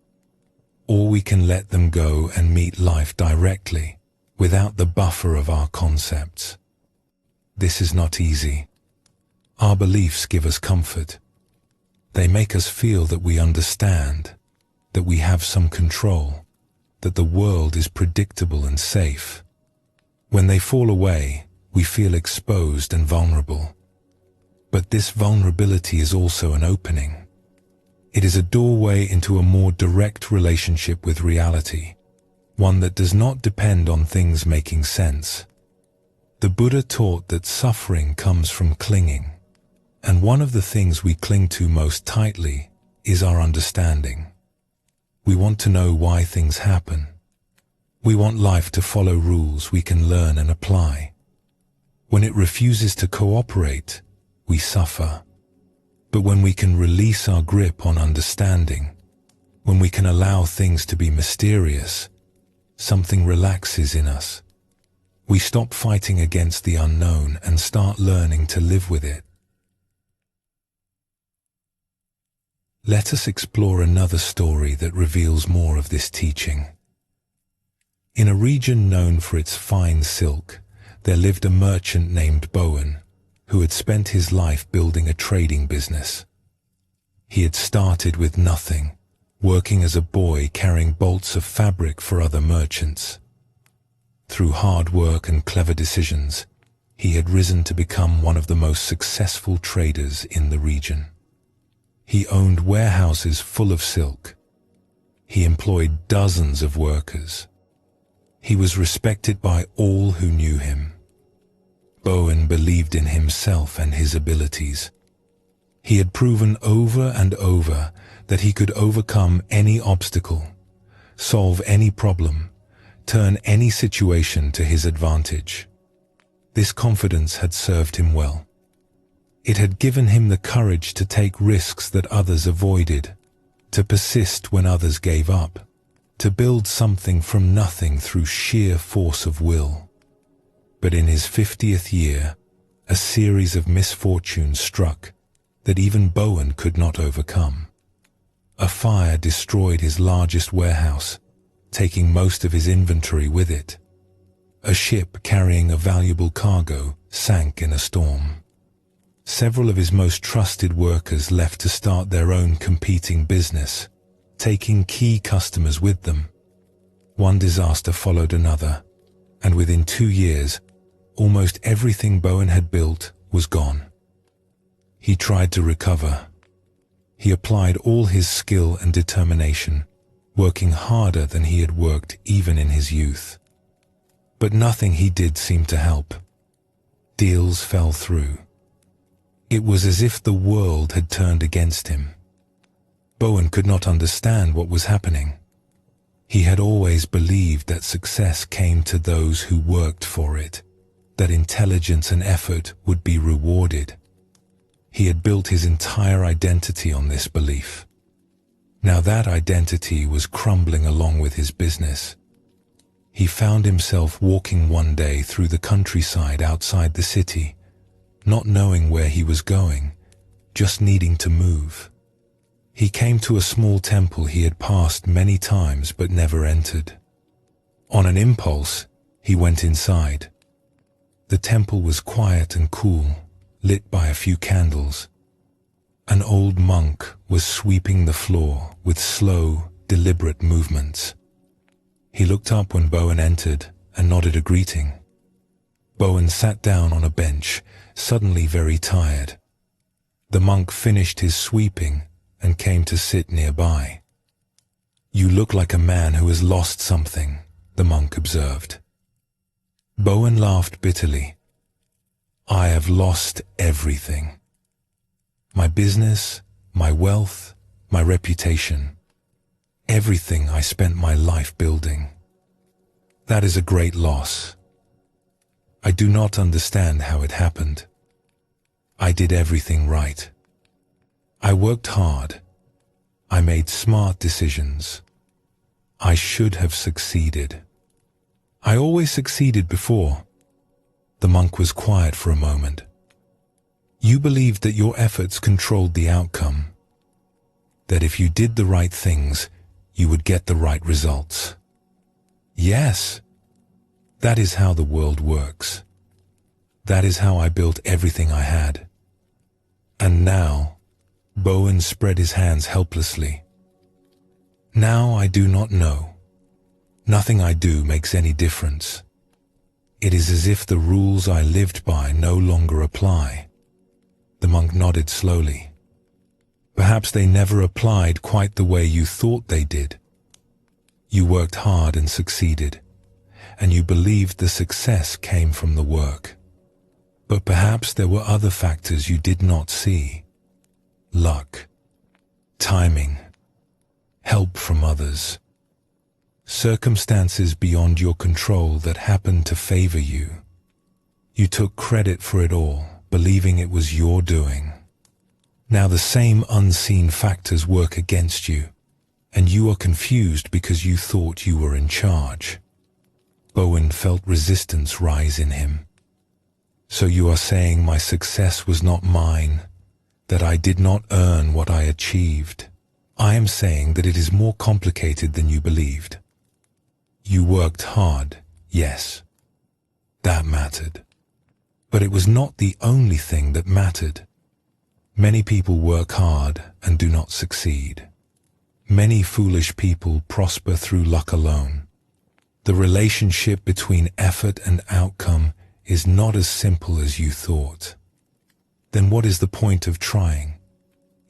or we can let them go and meet life directly, without the buffer of our concepts. This is not easy. Our beliefs give us comfort. They make us feel that we understand, that we have some control, that the world is predictable and safe. When they fall away, we feel exposed and vulnerable. But this vulnerability is also an opening. It is a doorway into a more direct relationship with reality, one that does not depend on things making sense. The Buddha taught that suffering comes from clinging, and one of the things we cling to most tightly is our understanding. We want to know why things happen. We want life to follow rules we can learn and apply. When it refuses to cooperate, we suffer. But when we can release our grip on understanding, when we can allow things to be mysterious, something relaxes in us. We stop fighting against the unknown and start learning to live with it. Let us explore another story that reveals more of this teaching. In a region known for its fine silk, there lived a merchant named Bowen, who had spent his life building a trading business. He had started with nothing, working as a boy carrying bolts of fabric for other merchants. Through hard work and clever decisions, he had risen to become one of the most successful traders in the region. He owned warehouses full of silk. He employed dozens of workers. He was respected by all who knew him. Bowen believed in himself and his abilities. He had proven over and over that he could overcome any obstacle, solve any problem, turn any situation to his advantage. This confidence had served him well. It had given him the courage to take risks that others avoided, to persist when others gave up, to build something from nothing through sheer force of will. But in his 50th year, a series of misfortunes struck that even Bowen could not overcome. A fire destroyed his largest warehouse, taking most of his inventory with it. A ship carrying a valuable cargo sank in a storm. Several of his most trusted workers left to start their own competing business, taking key customers with them. One disaster followed another, and within 2 years, almost everything Bowen had built was gone. He tried to recover. He applied all his skill and determination, working harder than he had worked even in his youth. But nothing he did seemed to help. Deals fell through. It was as if the world had turned against him. Bowen could not understand what was happening. He had always believed that success came to those who worked for it, that intelligence and effort would be rewarded. He had built his entire identity on this belief. Now that identity was crumbling along with his business. He found himself walking one day through the countryside outside the city, not knowing where he was going, just needing to move. He came to a small temple he had passed many times but never entered. On an impulse, he went inside. The temple was quiet and cool, lit by a few candles. An old monk was sweeping the floor with slow, deliberate movements. He looked up when Bowen entered and nodded a greeting. Bowen sat down on a bench, suddenly very tired. The monk finished his sweeping and came to sit nearby. "You look like a man who has lost something," the monk observed. Bowen laughed bitterly. "I have lost everything. My business, my wealth, my reputation. Everything I spent my life building. That is a great loss. I do not understand how it happened. I did everything right. I worked hard. I made smart decisions. I should have succeeded. I always succeeded before." The monk was quiet for a moment. "You believed that your efforts controlled the outcome, that if you did the right things, you would get the right results." "Yes, that is how the world works. That is how I built everything I had. And now," Bowen spread his hands helplessly, "now I do not know. Nothing I do makes any difference. It is as if the rules I lived by no longer apply." The monk nodded slowly. "Perhaps they never applied quite the way you thought they did. You worked hard and succeeded, and you believed the success came from the work. But perhaps there were other factors you did not see. Luck, timing, help from others. Circumstances beyond your control that happened to favor you. You took credit for it all, believing it was your doing. Now the same unseen factors work against you, and you are confused because you thought you were in charge." Bowen felt resistance rise in him. "So you are saying my success was not mine, that I did not earn what I achieved. I am saying that it is more complicated than you believed. You worked hard, yes. That mattered. But it was not the only thing that mattered. Many people work hard and do not succeed. Many foolish people prosper through luck alone. The relationship between effort and outcome is not as simple as you thought. Then what is the point of trying?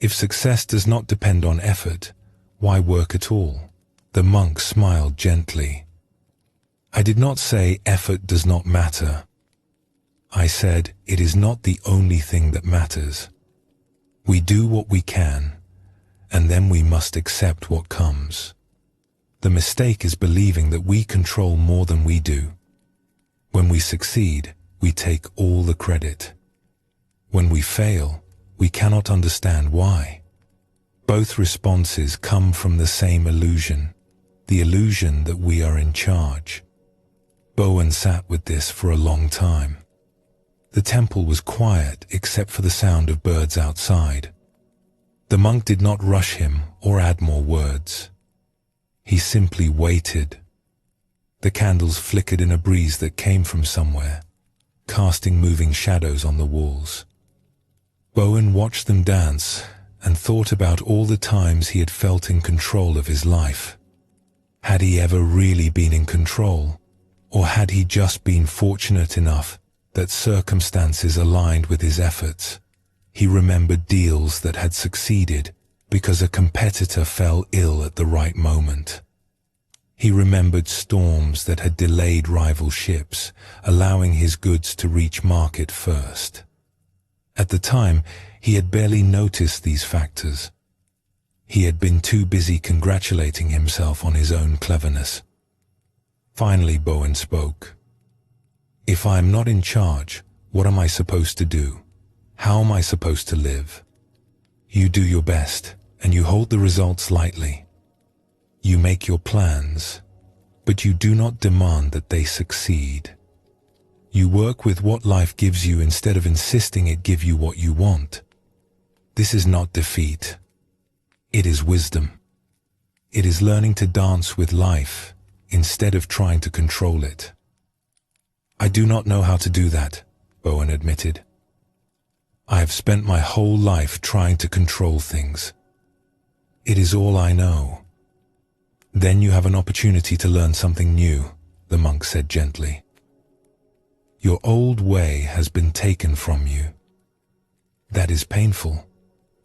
If success does not depend on effort, why work at all?" The monk smiled gently. "I did not say effort does not matter. I said it is not the only thing that matters. We do what we can, and then we must accept what comes. The mistake is believing that we control more than we do. When we succeed, we take all the credit. When we fail, we cannot understand why. Both responses come from the same illusion, the illusion that we are in charge." Bowen sat with this for a long time. The temple was quiet except for the sound of birds outside. The monk did not rush him or add more words. He simply waited. The candles flickered in a breeze that came from somewhere, casting moving shadows on the walls. Bowen watched them dance and thought about all the times he had felt in control of his life. Had he ever really been in control? Or had he just been fortunate enough that circumstances aligned with his efforts? He remembered deals that had succeeded because a competitor fell ill at the right moment. He remembered storms that had delayed rival ships, allowing his goods to reach market first. At the time, he had barely noticed these factors. He had been too busy congratulating himself on his own cleverness. Finally, Bowen spoke. "If I am not in charge, what am I supposed to do? How am I supposed to live? You do your best, and you hold the results lightly. You make your plans, but you do not demand that they succeed. You work with what life gives you instead of insisting it give you what you want. This is not defeat. It is wisdom. It is learning to dance with life instead of trying to control it." I do not know how to do that, Bowen admitted. I have spent my whole life trying to control things. It is all I know. Then you have an opportunity to learn something new, the monk said gently. Your old way has been taken from you. That is painful,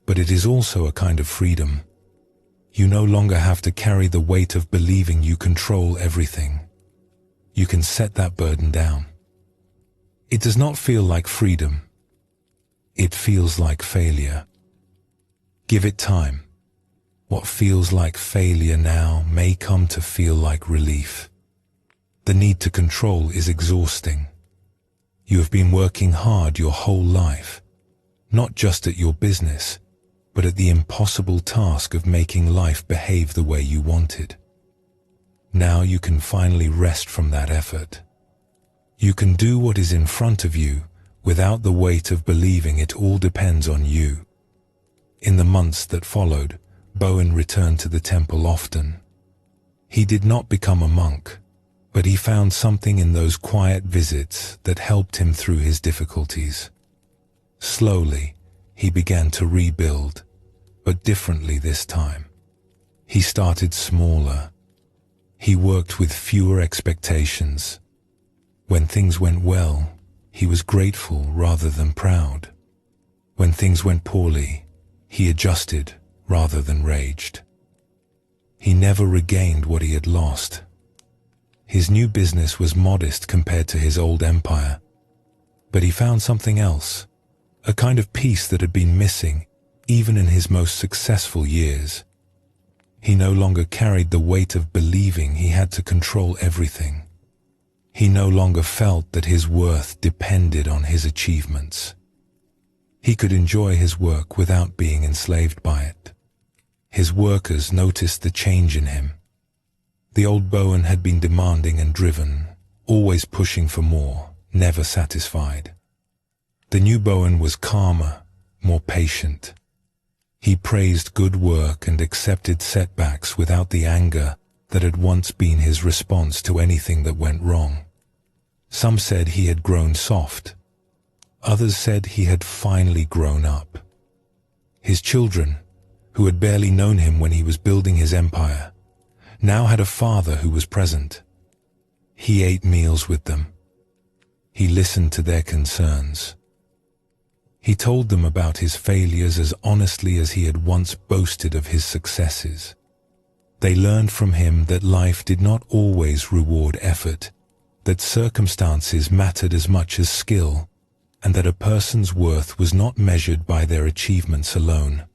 but it is also a kind of freedom. You no longer have to carry the weight of believing you control everything. You can set that burden down. It does not feel like freedom. It feels like failure. Give it time. What feels like failure now may come to feel like relief. The need to control is exhausting. You have been working hard your whole life, not just at your business, but at the impossible task of making life behave the way you wanted. Now you can finally rest from that effort. You can do what is in front of you without the weight of believing it all depends on you. In the months that followed, Bowen returned to the temple often. He did not become a monk, but he found something in those quiet visits that helped him through his difficulties. Slowly, he began to rebuild, but differently this time. He started smaller. He worked with fewer expectations. When things went well, he was grateful rather than proud. When things went poorly, he adjusted rather than raged. He never regained what he had lost. His new business was modest compared to his old empire, but he found something else, a kind of peace that had been missing even in his most successful years. He no longer carried the weight of believing he had to control everything. He no longer felt that his worth depended on his achievements. He could enjoy his work without being enslaved by it. His workers noticed the change in him. The old Bowen had been demanding and driven, always pushing for more, never satisfied. The new Bowen was calmer, more patient. He praised good work and accepted setbacks without the anger that had once been his response to anything that went wrong. Some said he had grown soft. Others said he had finally grown up. His children, who had barely known him when he was building his empire, now had a father who was present. He ate meals with them. He listened to their concerns. He told them about his failures as honestly as he had once boasted of his successes. They learned from him that life did not always reward effort, that circumstances mattered as much as skill, and that a person's worth was not measured by their achievements alone.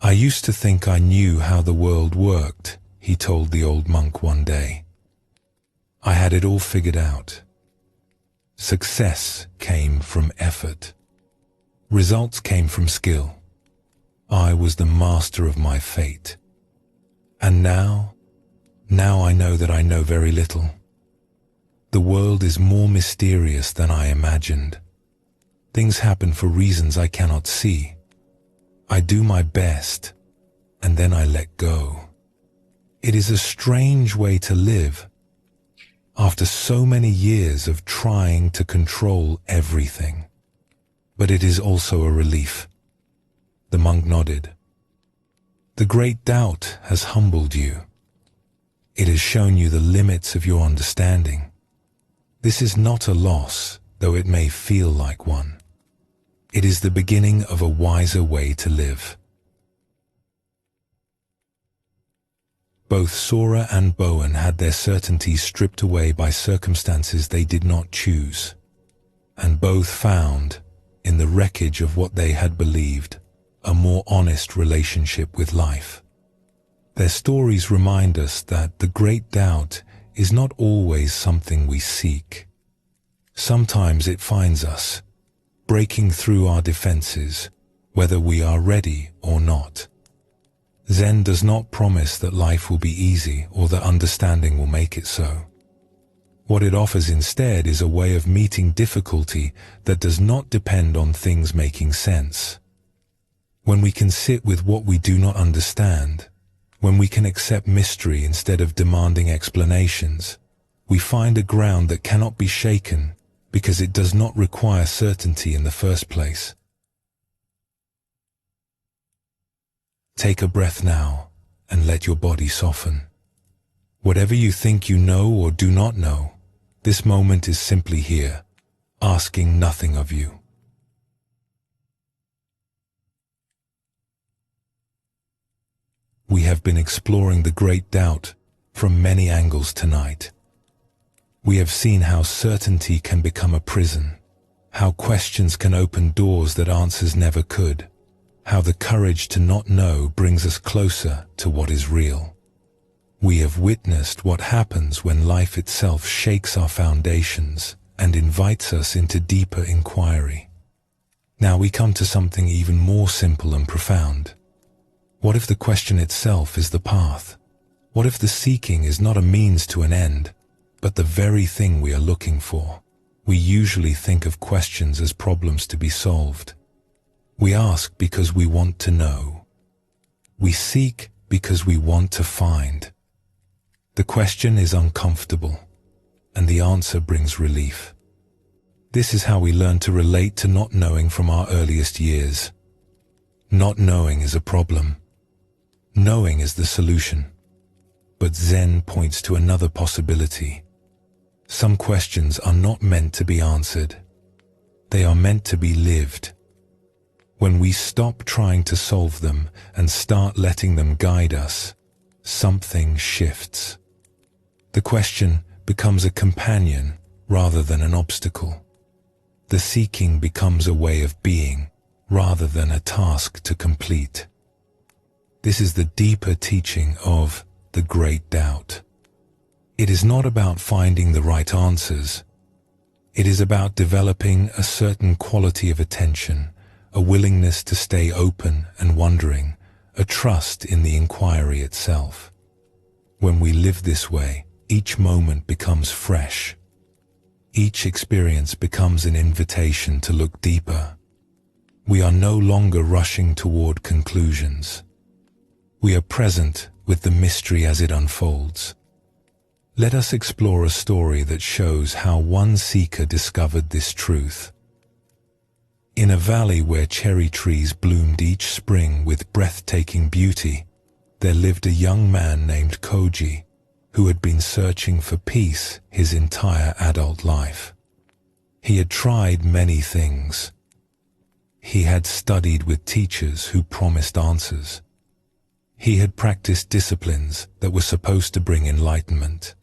I used to think I knew how the world worked, he told the old monk one day. I had it all figured out. Success came from effort. Results came from skill. I was the master of my fate. And now I know that I know very little. The world is more mysterious than I imagined. Things happen for reasons I cannot see. I do my best, and then I let go. It is a strange way to live, after so many years of trying to control everything. But it is also a relief. The monk nodded. The great doubt has humbled you. It has shown you the limits of your understanding. This is not a loss, though it may feel like one. It is the beginning of a wiser way to live. Both Sora and Bowen had their certainties stripped away by circumstances they did not choose, and both found, in the wreckage of what they had believed, a more honest relationship with life. Their stories remind us that the great doubt is not always something we seek. Sometimes it finds us, breaking through our defenses, whether we are ready or not. Zen does not promise that life will be easy or that understanding will make it so. What it offers instead is a way of meeting difficulty that does not depend on things making sense. When we can sit with what we do not understand, when we can accept mystery instead of demanding explanations, We find a ground that cannot be shaken because it does not require certainty in the first place. Take a breath now and let your body soften. Whatever you think you know or do not know, this moment is simply here, asking nothing of you. We have been exploring the great doubt from many angles tonight. We have seen how certainty can become a prison, how questions can open doors that answers never could, how the courage to not know brings us closer to what is real. We have witnessed what happens when life itself shakes our foundations and invites us into deeper inquiry. Now we come to something even more simple and profound. What if the question itself is the path? What if the seeking is not a means to an end, but the very thing we are looking for? We usually think of questions as problems to be solved. We ask because we want to know. We seek because we want to find. The question is uncomfortable, and the answer brings relief. This is how we learn to relate to not knowing from our earliest years. Not knowing is a problem. Knowing is the solution. But Zen points to another possibility. Some questions are not meant to be answered. They are meant to be lived. When we stop trying to solve them and start letting them guide us, something shifts. The question becomes a companion rather than an obstacle. The seeking becomes a way of being rather than a task to complete. This is the deeper teaching of the great doubt. It is not about finding the right answers. It is about developing a certain quality of attention, a willingness to stay open and wondering, a trust in the inquiry itself. When we live this way, each moment becomes fresh. Each experience becomes an invitation to look deeper. We are no longer rushing toward conclusions. We are present with the mystery as it unfolds. Let us explore a story that shows how one seeker discovered this truth. In a valley where cherry trees bloomed each spring with breathtaking beauty, there lived a young man named Koji, who had been searching for peace his entire adult life. He had tried many things. He had studied with teachers who promised answers. He had practiced disciplines that were supposed to bring enlightenment.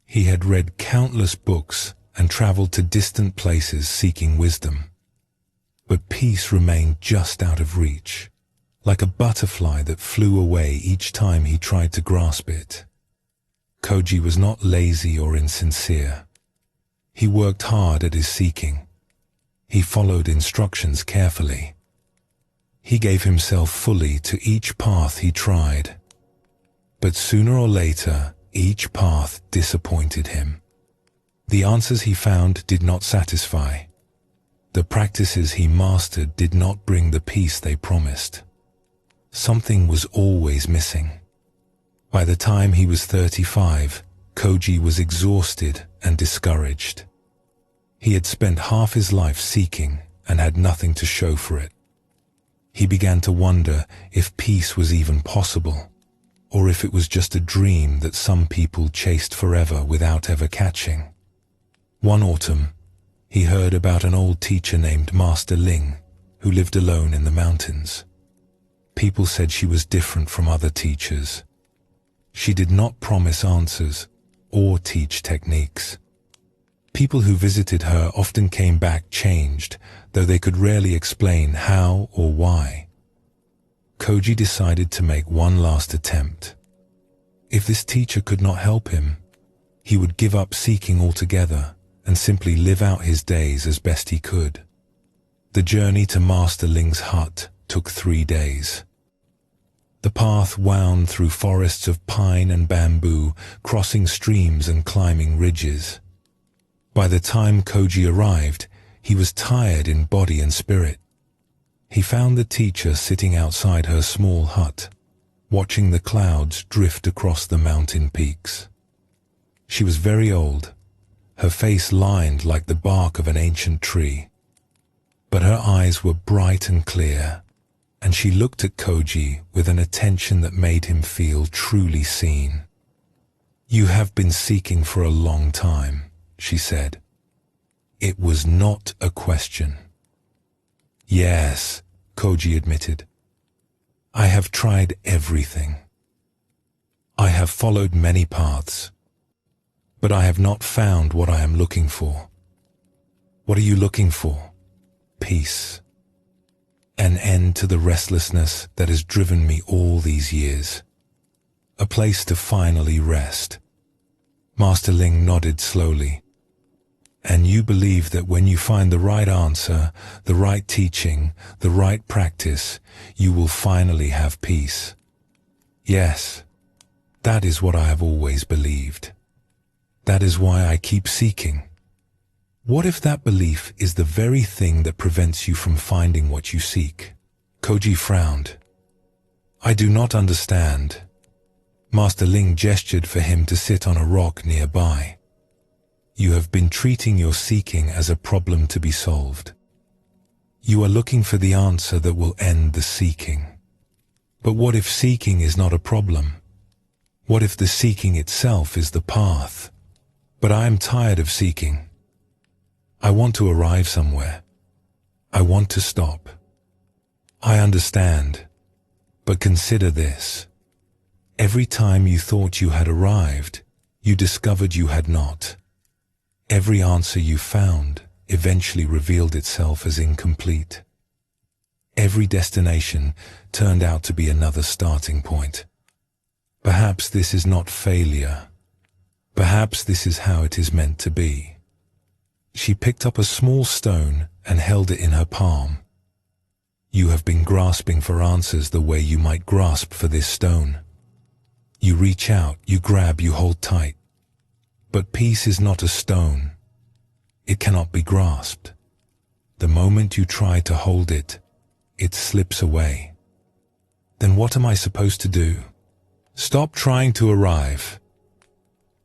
He had read countless books and traveled to distant places seeking wisdom. But peace remained just out of reach, like a butterfly that flew away each time he tried to grasp it. Koji was not lazy or insincere. He worked hard at his seeking. He followed instructions carefully. He gave himself fully to each path he tried. But sooner or later, each path disappointed him. The answers he found did not satisfy. The practices he mastered did not bring the peace they promised. Something was always missing. By the time he was 35, Koji was exhausted and discouraged. He had spent half his life seeking and had nothing to show for it. He began to wonder if peace was even possible, or if it was just a dream that some people chased forever without ever catching. One autumn, he heard about an old teacher named Master Ling, who lived alone in the mountains. People said she was different from other teachers. She did not promise answers or teach techniques. People who visited her often came back changed, though they could rarely explain how or why. Koji decided to make one last attempt. If this teacher could not help him, he would give up seeking altogether and simply live out his days as best he could. The journey to Master Ling's hut took 3 days. The path wound through forests of pine and bamboo, crossing streams and climbing ridges. By the time Koji arrived, he was tired in body and spirit. He found the teacher sitting outside her small hut, watching the clouds drift across the mountain peaks. She was very old, her face lined like the bark of an ancient tree. But her eyes were bright and clear, and she looked at Koji with an attention that made him feel truly seen. "You have been seeking for a long time," she said. It was not a question. "Yes," Koji admitted. "I have tried everything. I have followed many paths, but I have not found what I am looking for." "What are you looking for?" "Peace. An end to the restlessness that has driven me all these years. A place to finally rest." Master Ling nodded slowly. "And you believe that when you find the right answer, the right teaching, the right practice, you will finally have peace?" "Yes, that is what I have always believed. That is why I keep seeking." "What if that belief is the very thing that prevents you from finding what you seek?" Koji frowned. "I do not understand." Master Ling gestured for him to sit on a rock nearby. "You have been treating your seeking as a problem to be solved. You are looking for the answer that will end the seeking. But what if seeking is not a problem? What if the seeking itself is the path? But I am tired of seeking. I want to arrive somewhere. I want to stop." "I understand, but consider this. Every time you thought you had arrived, you discovered you had not. Every answer you found eventually revealed itself as incomplete. Every destination turned out to be another starting point. Perhaps this is not failure. Perhaps this is how it is meant to be." She picked up a small stone and held it in her palm. "You have been grasping for answers the way you might grasp for this stone. You reach out, you grab, you hold tight. But peace is not a stone. It cannot be grasped. The moment you try to hold it, it slips away. Then what am I supposed to do? Stop trying to arrive.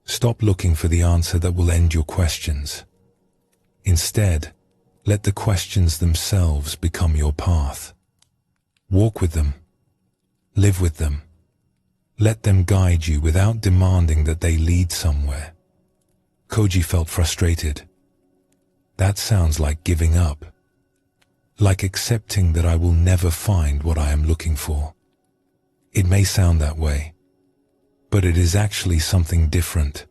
Stop looking for the answer that will end your questions. Instead, let the questions themselves become your path. Walk with them. Live with them. Let them guide you without demanding that they lead somewhere." Koji felt frustrated. That sounds like giving up. Like accepting that I will never find what I am looking for. It may sound that way, but it is actually something different.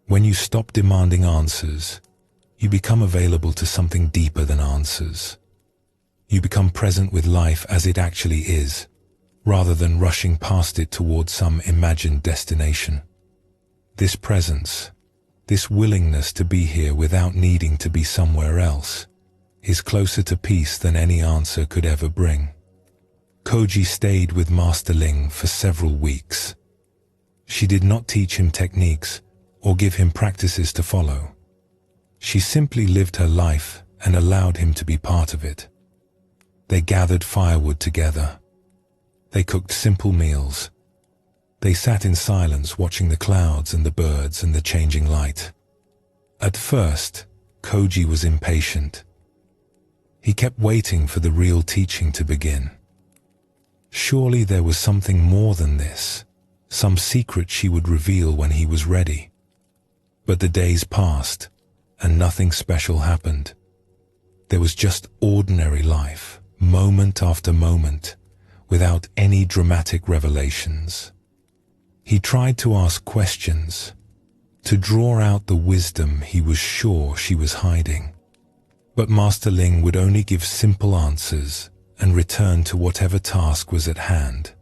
When you stop demanding answers, you become available to something deeper than answers. You become present with life as it actually is, rather than rushing past it towards some imagined destination. This presence, this willingness to be here without needing to be somewhere else, is closer to peace than any answer could ever bring. Koji stayed with Master Ling for several weeks. She did not teach him techniques or give him practices to follow. She simply lived her life and allowed him to be part of it. They gathered firewood together. They cooked simple meals. They sat in silence watching the clouds and the birds and the changing light. At first, Koji was impatient. He kept waiting for the real teaching to begin. Surely there was something more than this, some secret she would reveal when he was ready. But the days passed, and nothing special happened. There was just ordinary life, moment after moment, without any dramatic revelations. He tried to ask questions, to draw out the wisdom he was sure she was hiding. But Master Ling would only give simple answers and return to whatever task was at hand.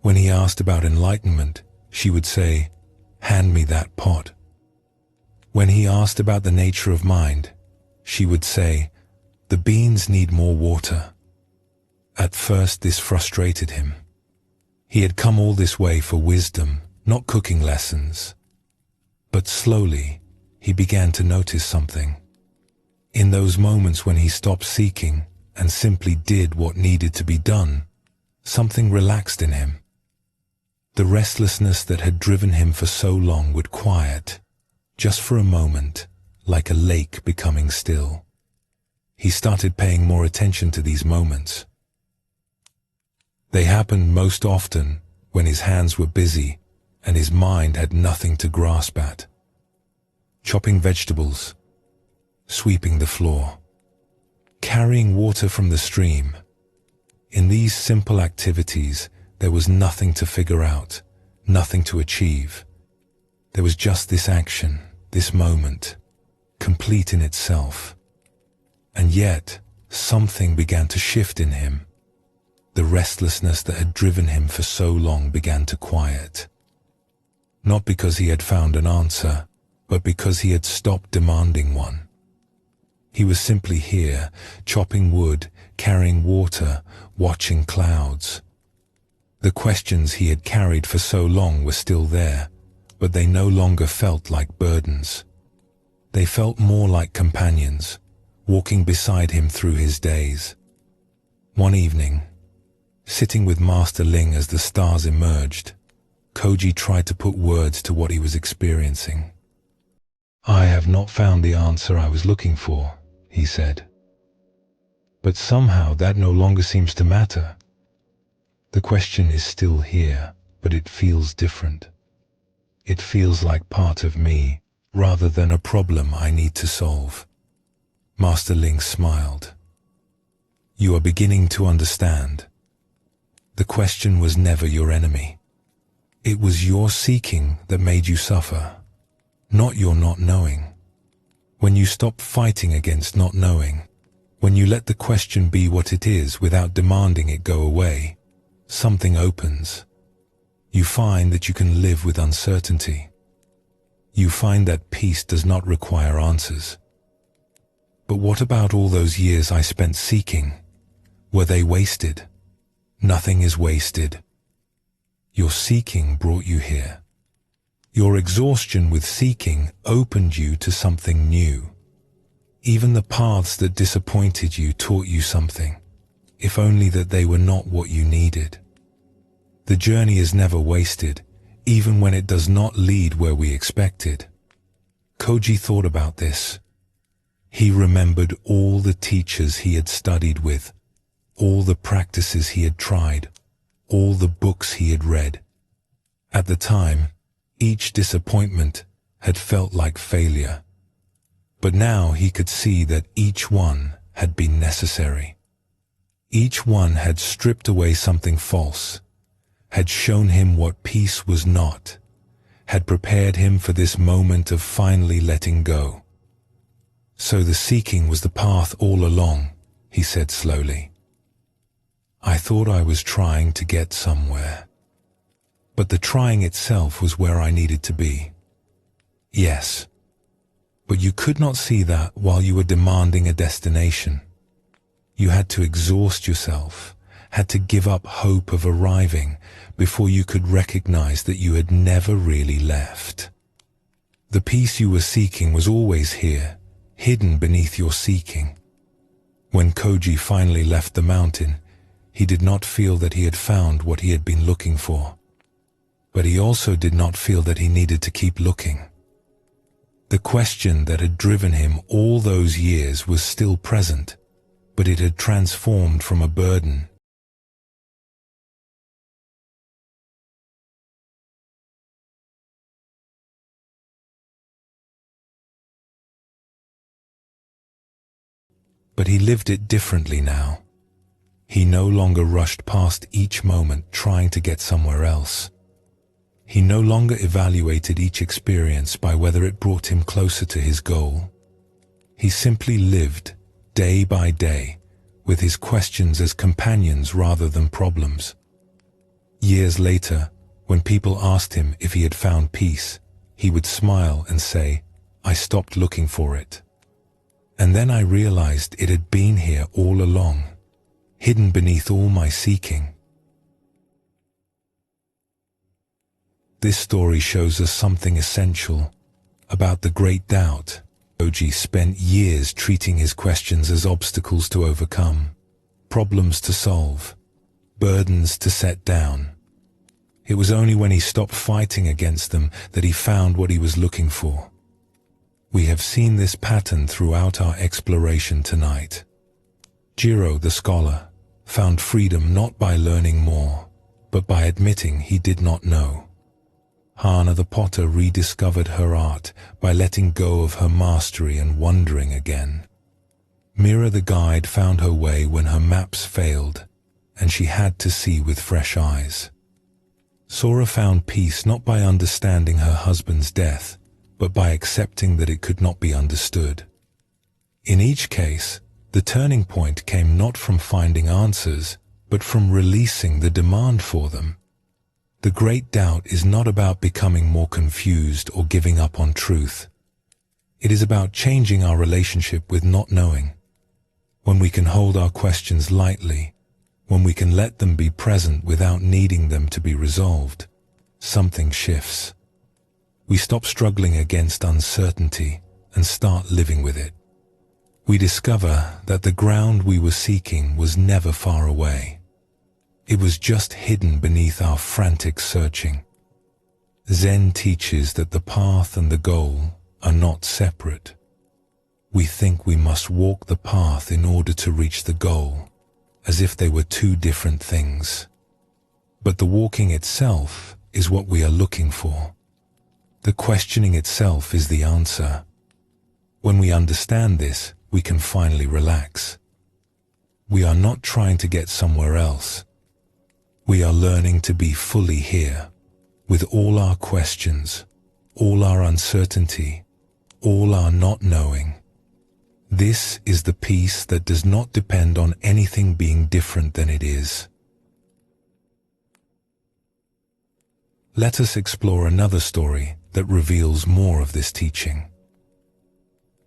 When he asked about enlightenment, she would say, "Hand me that pot." When he asked about the nature of mind, she would say, "The beans need more water." At first this frustrated him. He had come all this way for wisdom, not cooking lessons. But slowly, he began to notice something. In those moments when he stopped seeking and simply did what needed to be done, something relaxed in him. The restlessness that had driven him for so long would quiet, just for a moment, like a lake becoming still. He started paying more attention to these moments. They happened most often when his hands were busy and his mind had nothing to grasp at. Chopping vegetables, sweeping the floor, carrying water from the stream. In these simple activities, there was nothing to figure out, nothing to achieve. There was just this action, this moment, complete in itself. And yet, something began to shift in him. The restlessness that had driven him for so long began to quiet. Not because he had found an answer, but because he had stopped demanding one. He was simply here, chopping wood, carrying water, watching clouds. The questions he had carried for so long were still there, but they no longer felt like burdens. They felt more like companions, walking beside him through his days. One evening, sitting with Master Ling as the stars emerged, Koji tried to put words to what he was experiencing. "I have not found the answer I was looking for," he said. "But somehow that no longer seems to matter. The question is still here, but it feels different. It feels like part of me, rather than a problem I need to solve." Master Ling smiled. "You are beginning to understand. The question was never your enemy. It was your seeking that made you suffer, not your not knowing. When you stop fighting against not knowing, when you let the question be what it is without demanding it go away, something opens. You find that you can live with uncertainty. You find that peace does not require answers. But what about all those years I spent seeking? Were they wasted? Nothing is wasted. Your seeking brought you here. Your exhaustion with seeking opened you to something new. Even the paths that disappointed you taught you something, if only that they were not what you needed. The journey is never wasted, even when it does not lead where we expected." Koji thought about this. He remembered all the teachers he had studied with, all the practices he had tried, all the books he had read. At the time, each disappointment had felt like failure. But now he could see that each one had been necessary. Each one had stripped away something false, had shown him what peace was not, had prepared him for this moment of finally letting go. "So the seeking was the path all along," he said slowly. "I thought I was trying to get somewhere. But the trying itself was where I needed to be. Yes, but you could not see that while you were demanding a destination. You had to exhaust yourself, had to give up hope of arriving before you could recognize that you had never really left. The peace you were seeking was always here, hidden beneath your seeking. When Koji finally left the mountain, he did not feel that he had found what he had been looking for. But he also did not feel that he needed to keep looking. The question that had driven him all those years was still present, but it had transformed from a burden. But he lived it differently now. He no longer rushed past each moment trying to get somewhere else. He no longer evaluated each experience by whether it brought him closer to his goal. He simply lived, day by day, with his questions as companions rather than problems. Years later, when people asked him if he had found peace, he would smile and say, "I stopped looking for it. And then I realized it had been here all along, hidden beneath all my seeking." This story shows us something essential about the great doubt. Koji spent years treating his questions as obstacles to overcome, problems to solve, burdens to set down. It was only when he stopped fighting against them that he found what he was looking for. We have seen this pattern throughout our exploration tonight. Jiro, the scholar, found freedom not by learning more, but by admitting he did not know. Hana, the potter, rediscovered her art by letting go of her mastery and wondering again. Mira, the guide, found her way when her maps failed, and she had to see with fresh eyes. Sora found peace not by understanding her husband's death, but by accepting that it could not be understood. In each case, the turning point came not from finding answers, but from releasing the demand for them. The great doubt is not about becoming more confused or giving up on truth. It is about changing our relationship with not knowing. When we can hold our questions lightly, when we can let them be present without needing them to be resolved, something shifts. We stop struggling against uncertainty and start living with it. We discover that the ground we were seeking was never far away. It was just hidden beneath our frantic searching. Zen teaches that the path and the goal are not separate. We think we must walk the path in order to reach the goal, as if they were two different things. But the walking itself is what we are looking for. The questioning itself is the answer. When we understand this, we can finally relax. We are not trying to get somewhere else. We are learning to be fully here, with all our questions, all our uncertainty, all our not knowing. This is the peace that does not depend on anything being different than it is. Let us explore another story that reveals more of this teaching.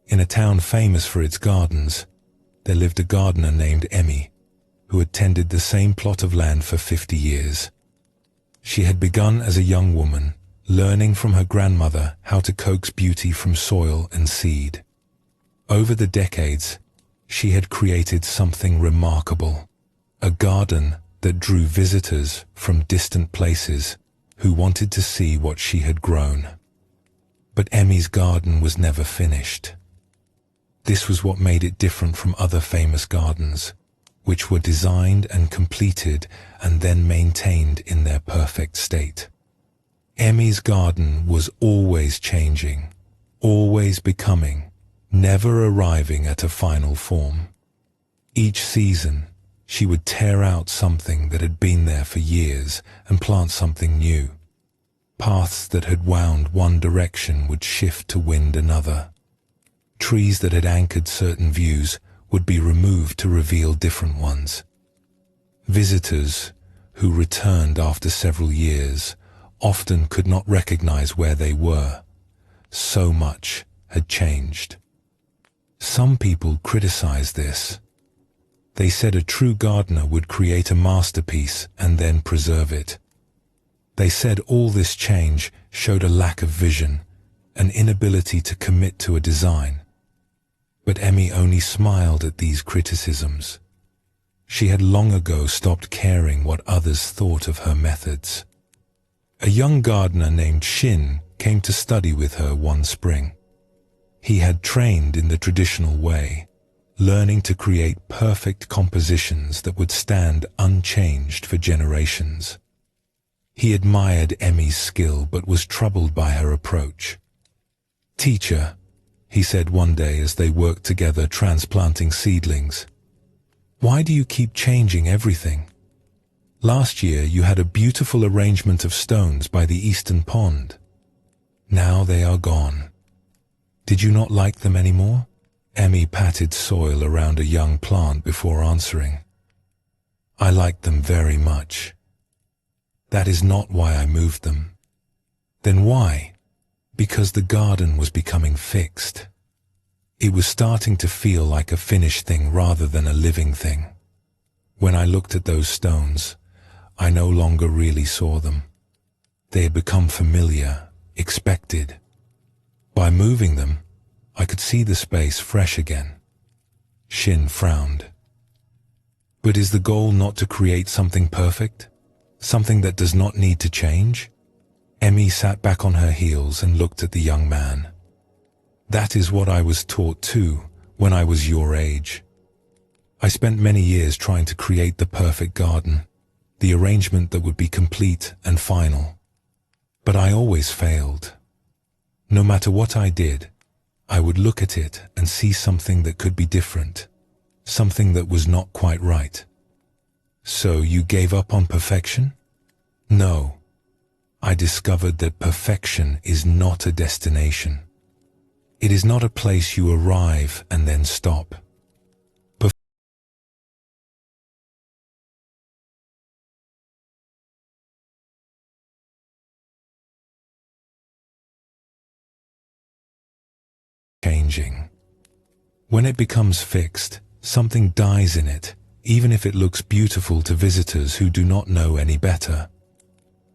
In a town famous for its gardens, there lived a gardener named Emmy, who had tended the same plot of land for 50 years. She had begun as a young woman, learning from her grandmother how to coax beauty from soil and seed. Over the decades, she had created something remarkable, a garden that drew visitors from distant places who wanted to see what she had grown. But Emmy's garden was never finished. This was what made it different from other famous gardens, which were designed and completed and then maintained in their perfect state. Emmy's garden was always changing, always becoming, never arriving at a final form. Each season, she would tear out something that had been there for years and plant something new. Paths that had wound one direction would shift to wind another. Trees that had anchored certain views would be removed to reveal different ones. Visitors, who returned after several years, often could not recognize where they were. So much had changed. Some people criticized this. They said a true gardener would create a masterpiece and then preserve it. They said all this change showed a lack of vision, an inability to commit to a design. But Emmy only smiled at these criticisms. She had long ago stopped caring what others thought of her methods. A young gardener named Shin came to study with her one spring. He had trained in the traditional way, learning to create perfect compositions that would stand unchanged for generations. He admired Emmy's skill but was troubled by her approach. "Teacher," he said one day as they worked together transplanting seedlings, "why do you keep changing everything? Last year you had a beautiful arrangement of stones by the eastern pond. Now they are gone. Did you not like them anymore?" Emmy patted soil around a young plant before answering. "I liked them very much. That is not why I moved them." "Then why?" "Because the garden was becoming fixed. It was starting to feel like a finished thing rather than a living thing. When I looked at those stones, I no longer really saw them. They had become familiar, expected. By moving them, I could see the space fresh again." Shin frowned. "But is the goal not to create something perfect? Something that does not need to change? Emmy sat back on her heels and looked at the young man. That is what I was taught too, when I was your age. I spent many years trying to create the perfect garden, the arrangement that would be complete and final. But I always failed. No matter what I did, I would look at it and see something that could be different, something that was not quite right. So you gave up on perfection? No. I discovered that perfection is not a destination. It is not a place you arrive and then stop. Changing. When it becomes fixed, something dies in it, even if it looks beautiful to visitors who do not know any better.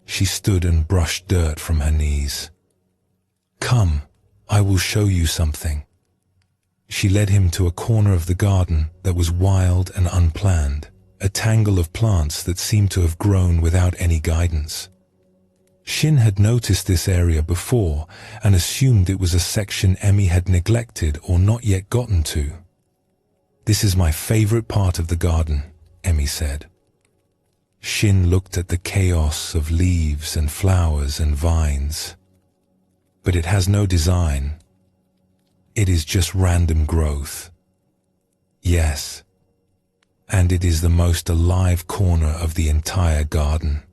She stood and brushed dirt from her knees. Come, I will show you something. She led him to a corner of the garden that was wild and unplanned, a tangle of plants that seemed to have grown without any guidance. Shin had noticed this area before and assumed it was a section Emmy had neglected or not yet gotten to. This is my favorite part of the garden, Emmy said. Shin looked at the chaos of leaves and flowers and vines. But it has no design. It is just random growth. Yes. And it is the most alive corner of the entire garden.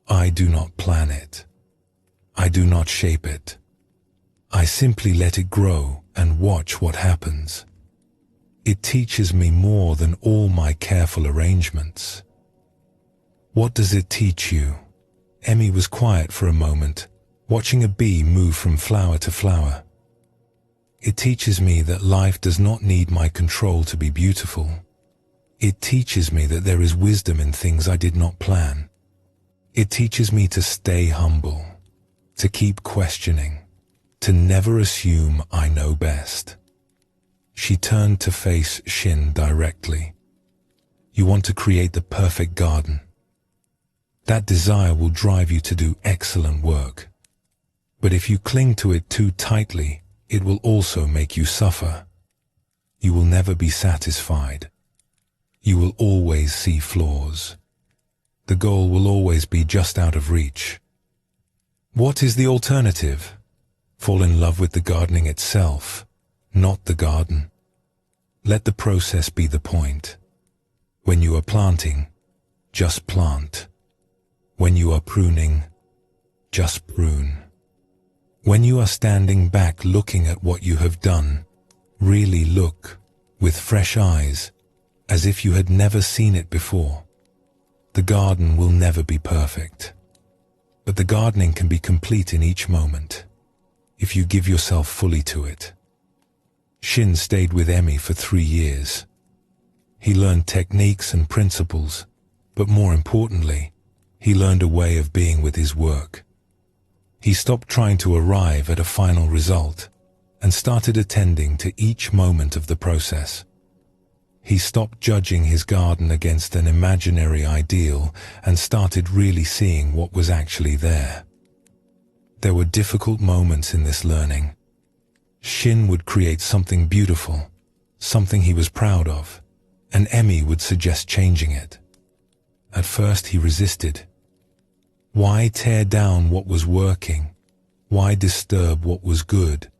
I do not plan it. I do not shape it. I simply let it grow and watch what happens. It teaches me more than all my careful arrangements. What does it teach you? Emmy was quiet for a moment, watching a bee move from flower to flower. It teaches me that life does not need my control to be beautiful. It teaches me that there is wisdom in things I did not plan. It teaches me to stay humble, to keep questioning, to never assume I know best. She turned to face Shin directly. You want to create the perfect garden. That desire will drive you to do excellent work. But if you cling to it too tightly, it will also make you suffer. You will never be satisfied. You will always see flaws. The goal will always be just out of reach. What is the alternative? Fall in love with the gardening itself, not the garden. Let the process be the point. When you are planting, just plant. When you are pruning, just prune. When you are standing back looking at what you have done, really look with fresh eyes, as if you had never seen it before. The garden will never be perfect, but the gardening can be complete in each moment, if you give yourself fully to it. Shin stayed with Emmy for 3 years. He learned techniques and principles, but more importantly, he learned a way of being with his work. He stopped trying to arrive at a final result and started attending to each moment of the process. He stopped judging his garden against an imaginary ideal and started really seeing what was actually there. There were difficult moments in this learning. Shin would create something beautiful, something he was proud of, and Emmy would suggest changing it. At first he resisted. Why tear down what was working? Why disturb what was good?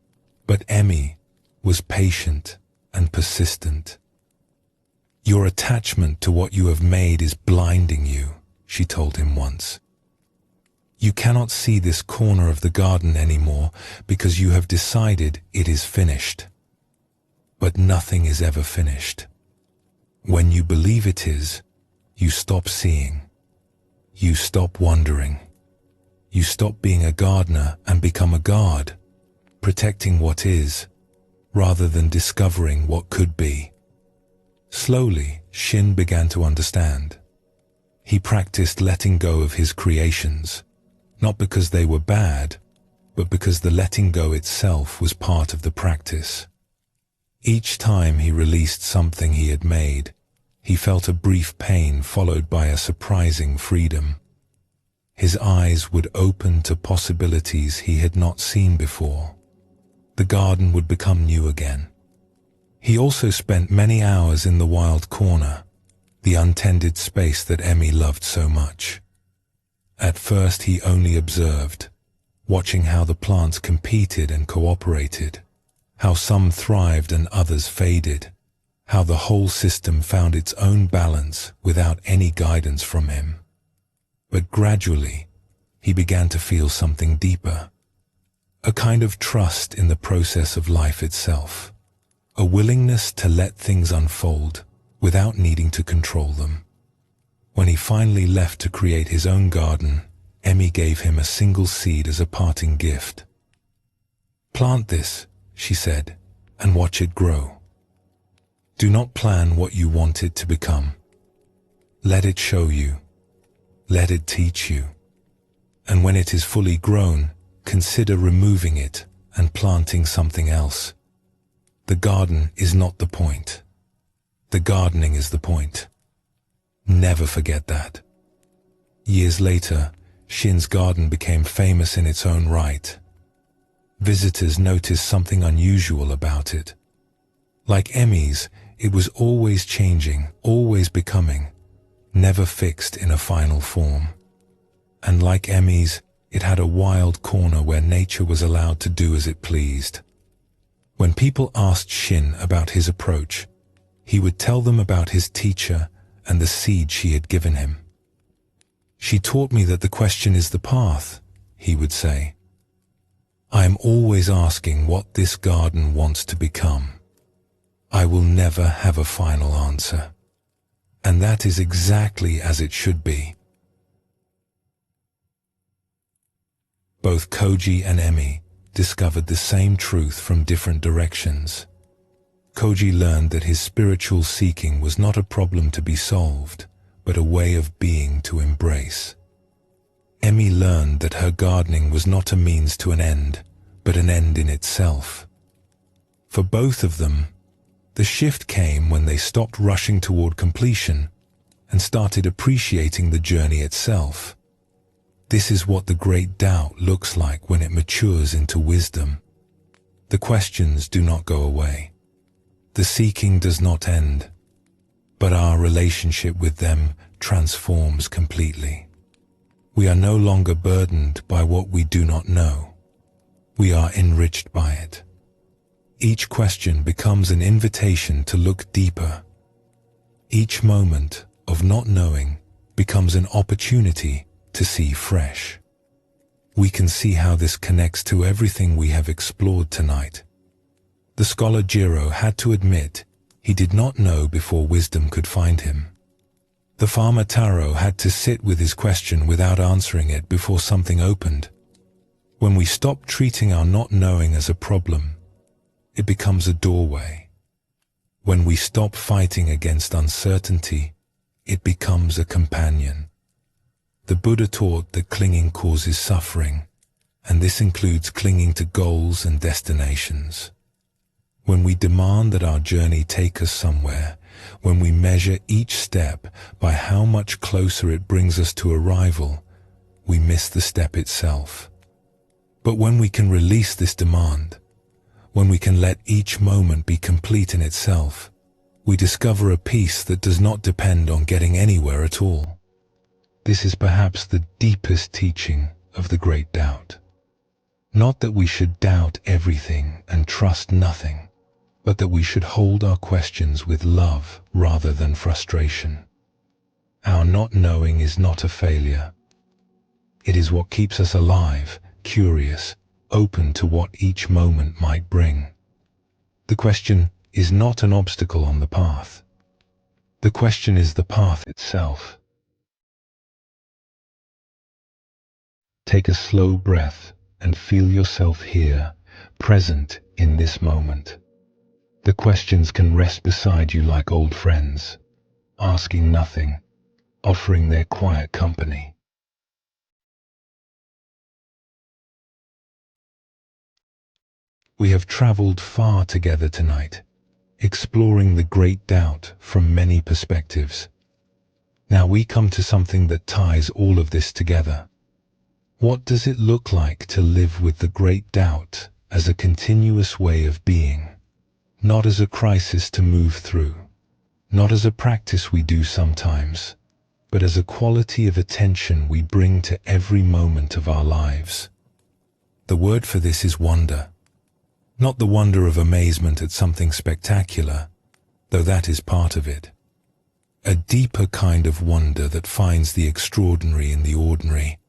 But Emmy was patient and persistent. Your attachment to what you have made is blinding you, she told him once. You cannot see this corner of the garden anymore because you have decided it is finished. But nothing is ever finished. When you believe it is, you stop seeing. You stop wondering. You stop being a gardener and become a guard, protecting what is, rather than discovering what could be. Slowly, Shin began to understand. He practiced letting go of his creations, not because they were bad, but because the letting go itself was part of the practice. Each time he released something he had made, He felt a brief pain followed by a surprising freedom. His eyes would open to possibilities he had not seen before. The garden would become new again. He also spent many hours in the wild corner, the untended space that Emmy loved so much. At first he only observed, watching how the plants competed and cooperated, how some thrived and others faded, how the whole system found its own balance without any guidance from him. But gradually, he began to feel something deeper, a kind of trust in the process of life itself, a willingness to let things unfold without needing to control them. When he finally left to create his own garden, Emmy gave him a single seed as a parting gift. "Plant this," she said, "and watch it grow. Do not plan what you want it to become. Let it show you. Let it teach you. And when it is fully grown, consider removing it and planting something else. The garden is not the point. The gardening is the point. Never forget that." Years later, Shin's garden became famous in its own right. Visitors noticed something unusual about it. Like Emmy's, it was always changing, always becoming, never fixed in a final form. And like Emmy's, it had a wild corner where nature was allowed to do as it pleased. When people asked Shin about his approach, he would tell them about his teacher and the seed she had given him. "She taught me that the question is the path," he would say. "I am always asking what this garden wants to become. I will never have a final answer. And that is exactly as it should be." Both Koji and Emmy discovered the same truth from different directions. Koji learned that his spiritual seeking was not a problem to be solved, but a way of being to embrace. Emmy learned that her gardening was not a means to an end, but an end in itself. For both of them, the shift came when they stopped rushing toward completion and started appreciating the journey itself. This is what the great doubt looks like when it matures into wisdom. The questions do not go away. The seeking does not end, but our relationship with them transforms completely. We are no longer burdened by what we do not know. We are enriched by it. Each question becomes an invitation to look deeper. Each moment of not knowing becomes an opportunity to see fresh. We can see how this connects to everything we have explored tonight. The scholar Jiro had to admit he did not know before wisdom could find him. The farmer Taro had to sit with his question without answering it before something opened. When we stop treating our not knowing as a problem, it becomes a doorway. When we stop fighting against uncertainty, it becomes a companion. The Buddha taught that clinging causes suffering, and this includes clinging to goals and destinations. When we demand that our journey take us somewhere, when we measure each step by how much closer it brings us to arrival, we miss the step itself. But when we can release this demand, when we can let each moment be complete in itself, we discover a peace that does not depend on getting anywhere at all. This is perhaps the deepest teaching of the great doubt. Not that we should doubt everything and trust nothing, but that we should hold our questions with love rather than frustration. Our not knowing is not a failure. It is what keeps us alive, curious, open to what each moment might bring. The question is not an obstacle on the path. The question is the path itself. Take a slow breath and feel yourself here, present in this moment. The questions can rest beside you like old friends, asking nothing, offering their quiet company. We have traveled far together tonight, exploring the great doubt from many perspectives. Now we come to something that ties all of this together. What does it look like to live with the great doubt as a continuous way of being, not as a crisis to move through, not as a practice we do sometimes, but as a quality of attention we bring to every moment of our lives? The word for this is wonder. Not the wonder of amazement at something spectacular, though that is part of it. A deeper kind of wonder that finds the extraordinary in the ordinary,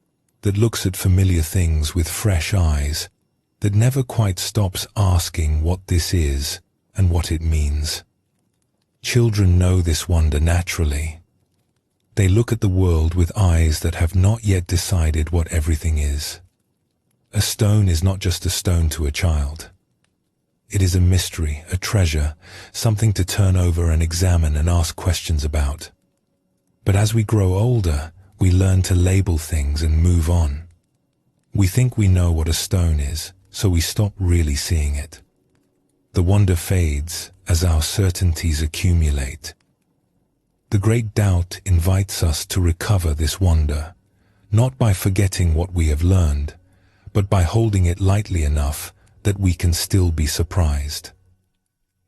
that looks at familiar things with fresh eyes, that never quite stops asking what this is and what it means. Children know this wonder naturally. They look at the world with eyes that have not yet decided what everything is. A stone is not just a stone to a child. It is a mystery, a treasure, something to turn over and examine and ask questions about. But as we grow older, we learn to label things and move on. We think we know what a stone is, so we stop really seeing it. The wonder fades as our certainties accumulate. The great doubt invites us to recover this wonder, not by forgetting what we have learned, but by holding it lightly enough that we can still be surprised.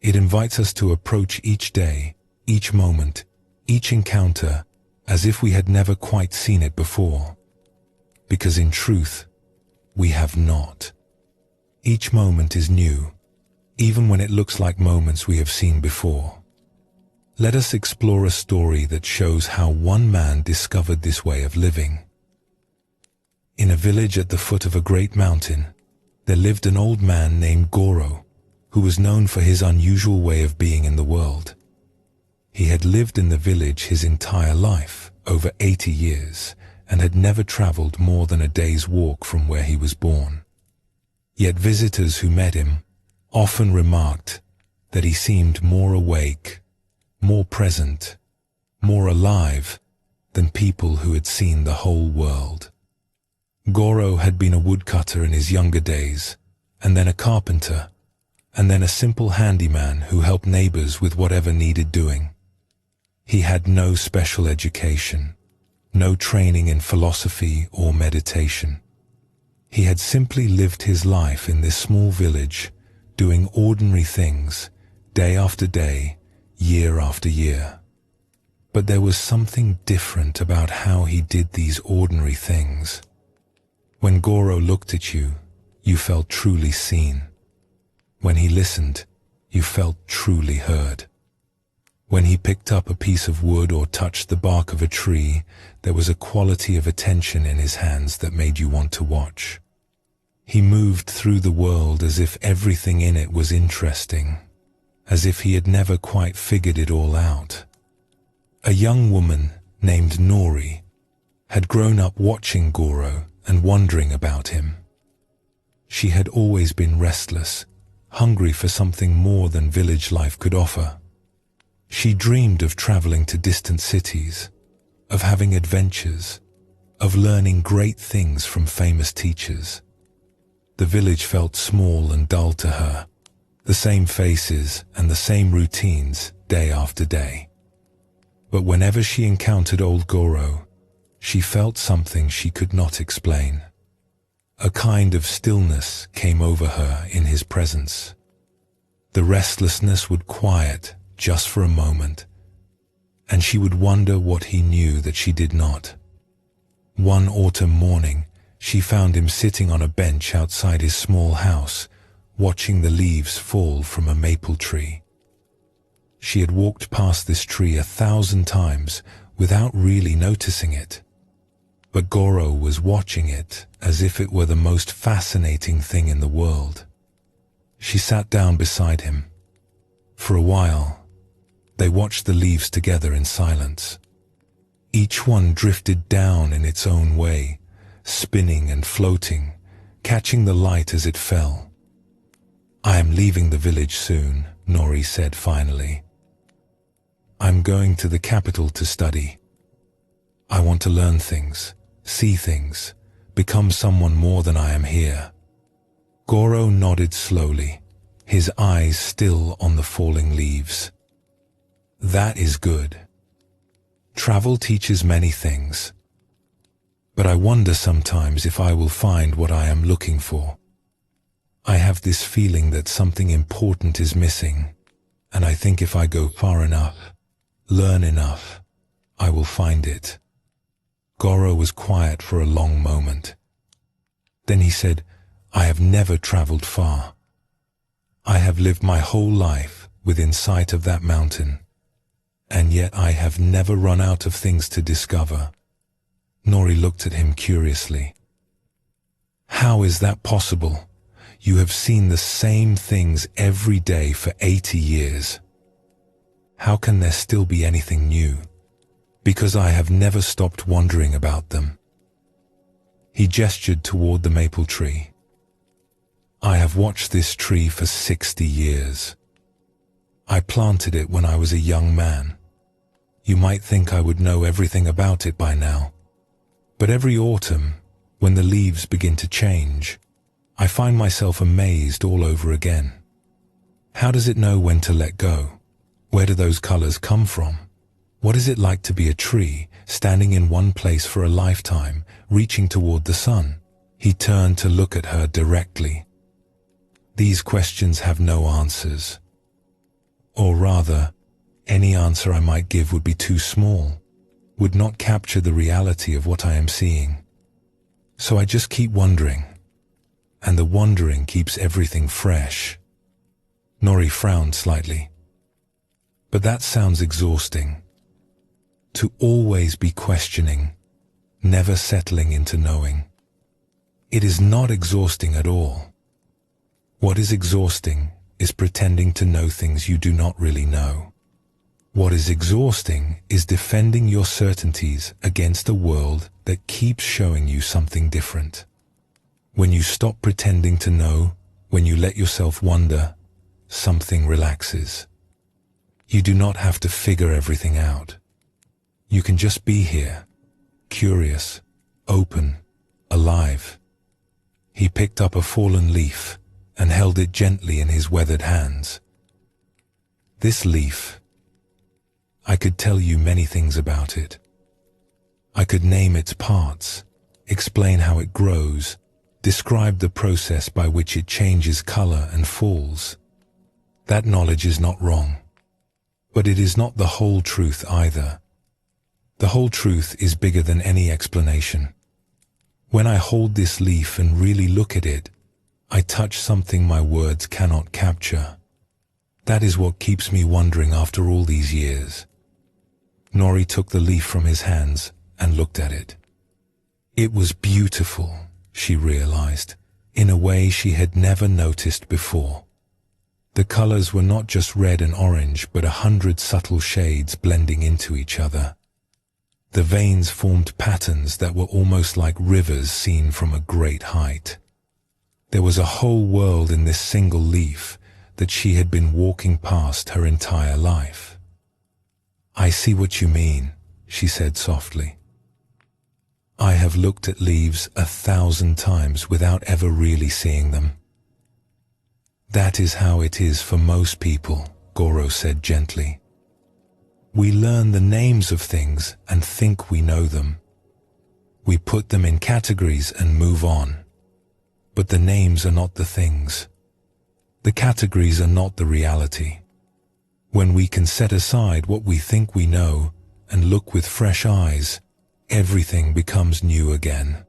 It invites us to approach each day, each moment, each encounter, as if we had never quite seen it before. Because in truth, we have not. Each moment is new, even when it looks like moments we have seen before. Let us explore a story that shows how one man discovered this way of living. In a village at the foot of a great mountain, there lived an old man named Goro, who was known for his unusual way of being in the world. He had lived in the village his entire life, over 80 years, and had never traveled more than a day's walk from where he was born. Yet visitors who met him often remarked that he seemed more awake, more present, more alive than people who had seen the whole world. Goro had been a woodcutter in his younger days, and then a carpenter, and then a simple handyman who helped neighbors with whatever needed doing. He had no special education, no training in philosophy or meditation. He had simply lived his life in this small village, doing ordinary things, day after day, year after year. But there was something different about how he did these ordinary things. When Goro looked at you, you felt truly seen. When he listened, you felt truly heard. When he picked up a piece of wood or touched the bark of a tree, there was a quality of attention in his hands that made you want to watch. He moved through the world as if everything in it was interesting, as if he had never quite figured it all out. A young woman named Nori had grown up watching Goro and wondering about him. She had always been restless, hungry for something more than village life could offer. She dreamed of traveling to distant cities, of having adventures, of learning great things from famous teachers. The village felt small and dull to her, the same faces and the same routines day after day. But whenever she encountered old Goro, she felt something she could not explain. A kind of stillness came over her in his presence. The restlessness would quiet just for a moment, and she would wonder what he knew that she did not. One autumn morning, she found him sitting on a bench outside his small house, watching the leaves fall from a maple tree. She had walked past this tree 1,000 times without really noticing it. But Goro was watching it as if it were the most fascinating thing in the world. She sat down beside him. For a while, they watched the leaves together in silence. Each one drifted down in its own way, spinning and floating, catching the light as it fell. "I am leaving the village soon," Nori said finally. "I'm going to the capital to study. I want to learn things, see things, become someone more than I am here." Goro nodded slowly, his eyes still on the falling leaves. That is good. Travel teaches many things, but I wonder sometimes if I will find what I am looking for. I have this feeling that something important is missing, and I think if I go far enough, learn enough, I will find it. Goro was quiet for a long moment. Then he said, I have never traveled far. I have lived my whole life within sight of that mountain, and yet I have never run out of things to discover. Nori looked at him curiously. How is that possible? You have seen the same things every day for 80 years. How can there still be anything new? Because I have never stopped wondering about them. He gestured toward the maple tree. I have watched this tree for 60 years. I planted it when I was a young man. You might think I would know everything about it by now. But every autumn, when the leaves begin to change, I find myself amazed all over again. How does it know when to let go? Where do those colors come from? What is it like to be a tree, standing in one place for a lifetime, reaching toward the sun? He turned to look at her directly. These questions have no answers. Or rather, any answer I might give would be too small, would not capture the reality of what I am seeing. So I just keep wondering, and the wondering keeps everything fresh. Nori frowned slightly. But that sounds exhausting. To always be questioning, never settling into knowing. It is not exhausting at all. What is exhausting is pretending to know things you do not really know. What is exhausting is defending your certainties against a world that keeps showing you something different. When you stop pretending to know, when you let yourself wonder, something relaxes. You do not have to figure everything out. You can just be here, curious, open, alive. He picked up a fallen leaf and held it gently in his weathered hands. This leaf, I could tell you many things about it. I could name its parts, explain how it grows, describe the process by which it changes color and falls. That knowledge is not wrong, but it is not the whole truth either. The whole truth is bigger than any explanation. When I hold this leaf and really look at it, I touch something my words cannot capture. That is what keeps me wondering after all these years. Nori took the leaf from his hands and looked at it. It was beautiful, she realized, in a way she had never noticed before. The colors were not just red and orange, but 100 subtle shades blending into each other. The veins formed patterns that were almost like rivers seen from a great height. There was a whole world in this single leaf that she had been walking past her entire life. I see what you mean, she said softly. I have looked at leaves 1,000 times without ever really seeing them. That is how it is for most people, Goro said gently. We learn the names of things and think we know them. We put them in categories and move on. But the names are not the things. The categories are not the reality. When we can set aside what we think we know and look with fresh eyes, everything becomes new again.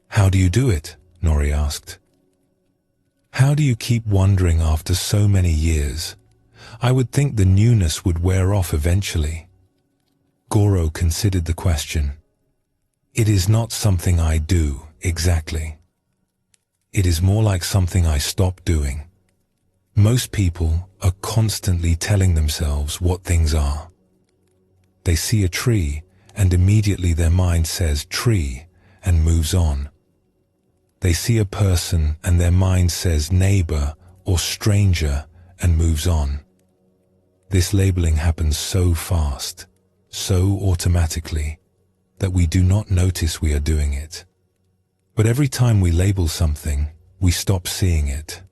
How do you do it? Nori asked. How do you keep wondering after so many years? I would think the newness would wear off eventually. Goro considered the question. It is not something I do, exactly. It is more like something I stop doing. Most people are constantly telling themselves what things are. They see a tree and immediately their mind says tree and moves on. They see a person and their mind says neighbor or stranger and moves on. This labeling happens so fast, so automatically, that we do not notice we are doing it. But every time we label something, we stop seeing it.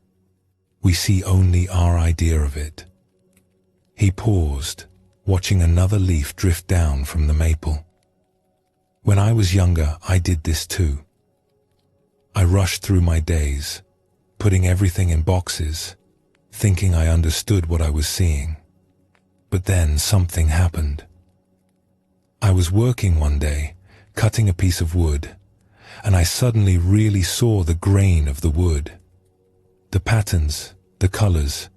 we see only our idea of it. He paused, watching another leaf drift down from the maple. When I was younger, I did this too. I rushed through my days, putting everything in boxes, thinking I understood what I was seeing. But then something happened. I was working one day, cutting a piece of wood, and I suddenly really saw the grain of the wood. The patterns, the colors,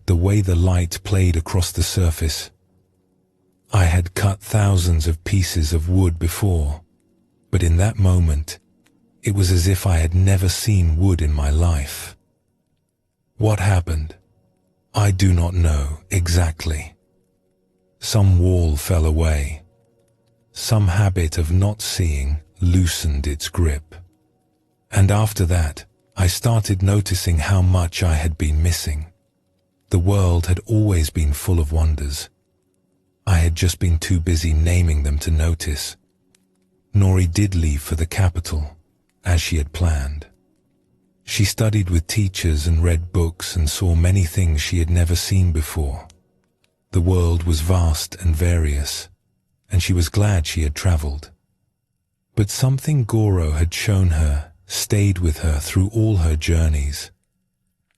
the way the light played across the surface. I had cut thousands of pieces of wood before, but in that moment, it was as if I had never seen wood in my life. What happened? I do not know exactly. Some wall fell away. Some habit of not seeing loosened its grip. And after that, I started noticing how much I had been missing. The world had always been full of wonders. I had just been too busy naming them to notice. Nori did leave for the capital, as she had planned. She studied with teachers and read books and saw many things she had never seen before. The world was vast and various, and she was glad she had traveled. But something Goro had shown her stayed with her through all her journeys.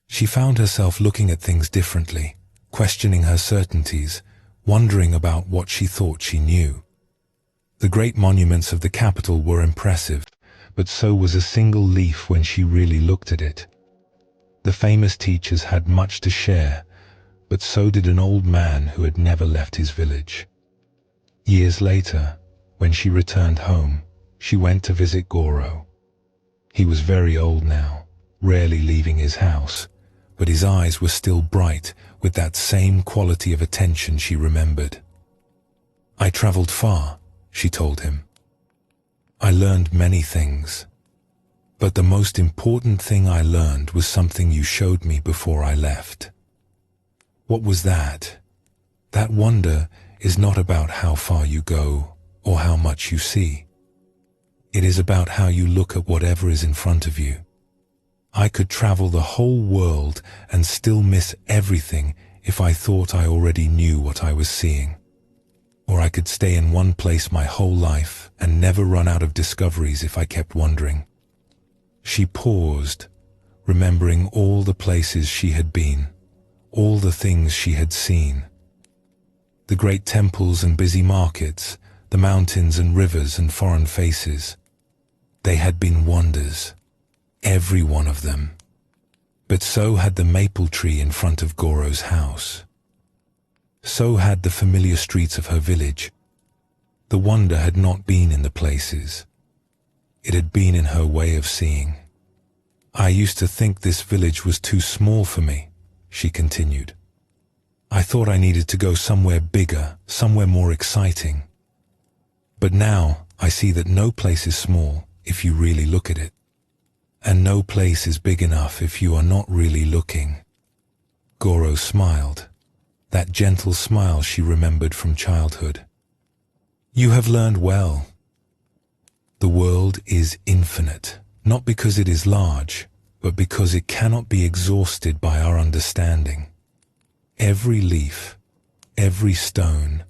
She found herself looking at things differently, questioning her certainties, wondering about what she thought she knew. The great monuments of the capital were impressive, but so was a single leaf when she really looked at it. The famous teachers had much to share, but so did an old man who had never left his village. Years later, when she returned home, she went to visit Goro. He was very old now, rarely leaving his house, but his eyes were still bright with that same quality of attention she remembered. "I traveled far," she told him. "I learned many things, but the most important thing I learned was something you showed me before I left." "What was that?" "That wonder is not about how far you go or how much you see. It is about how you look at whatever is in front of you. I could travel the whole world and still miss everything if I thought I already knew what I was seeing. Or I could stay in one place my whole life and never run out of discoveries if I kept wondering." She paused, remembering all the places she had been, all the things she had seen. The great temples and busy markets, the mountains and rivers and foreign faces. They had been wonders, every one of them. But so had the maple tree in front of Goro's house. So had the familiar streets of her village. The wonder had not been in the places. It had been in her way of seeing. "I used to think this village was too small for me," she continued. "I thought I needed to go somewhere bigger, somewhere more exciting. But now I see that no place is small if you really look at it. And no place is big enough if you are not really looking." Goro smiled, that gentle smile she remembered from childhood. "You have learned well. The world is infinite, not because it is large, but because it cannot be exhausted by our understanding. Every leaf, every stone,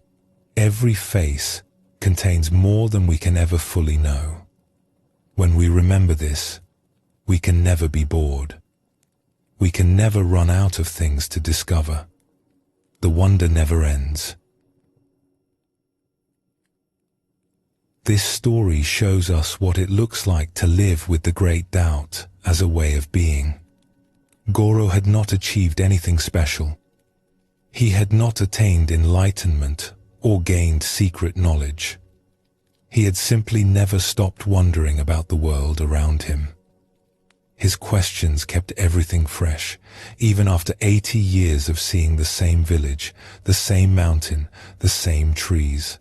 every face contains more than we can ever fully know. When we remember this, we can never be bored. We can never run out of things to discover. The wonder never ends." This story shows us what it looks like to live with the great doubt as a way of being. Goro had not achieved anything special. He had not attained enlightenment or gained secret knowledge. He had simply never stopped wondering about the world around him. His questions kept everything fresh, even after 80 years of seeing the same village, the same mountain, the same trees.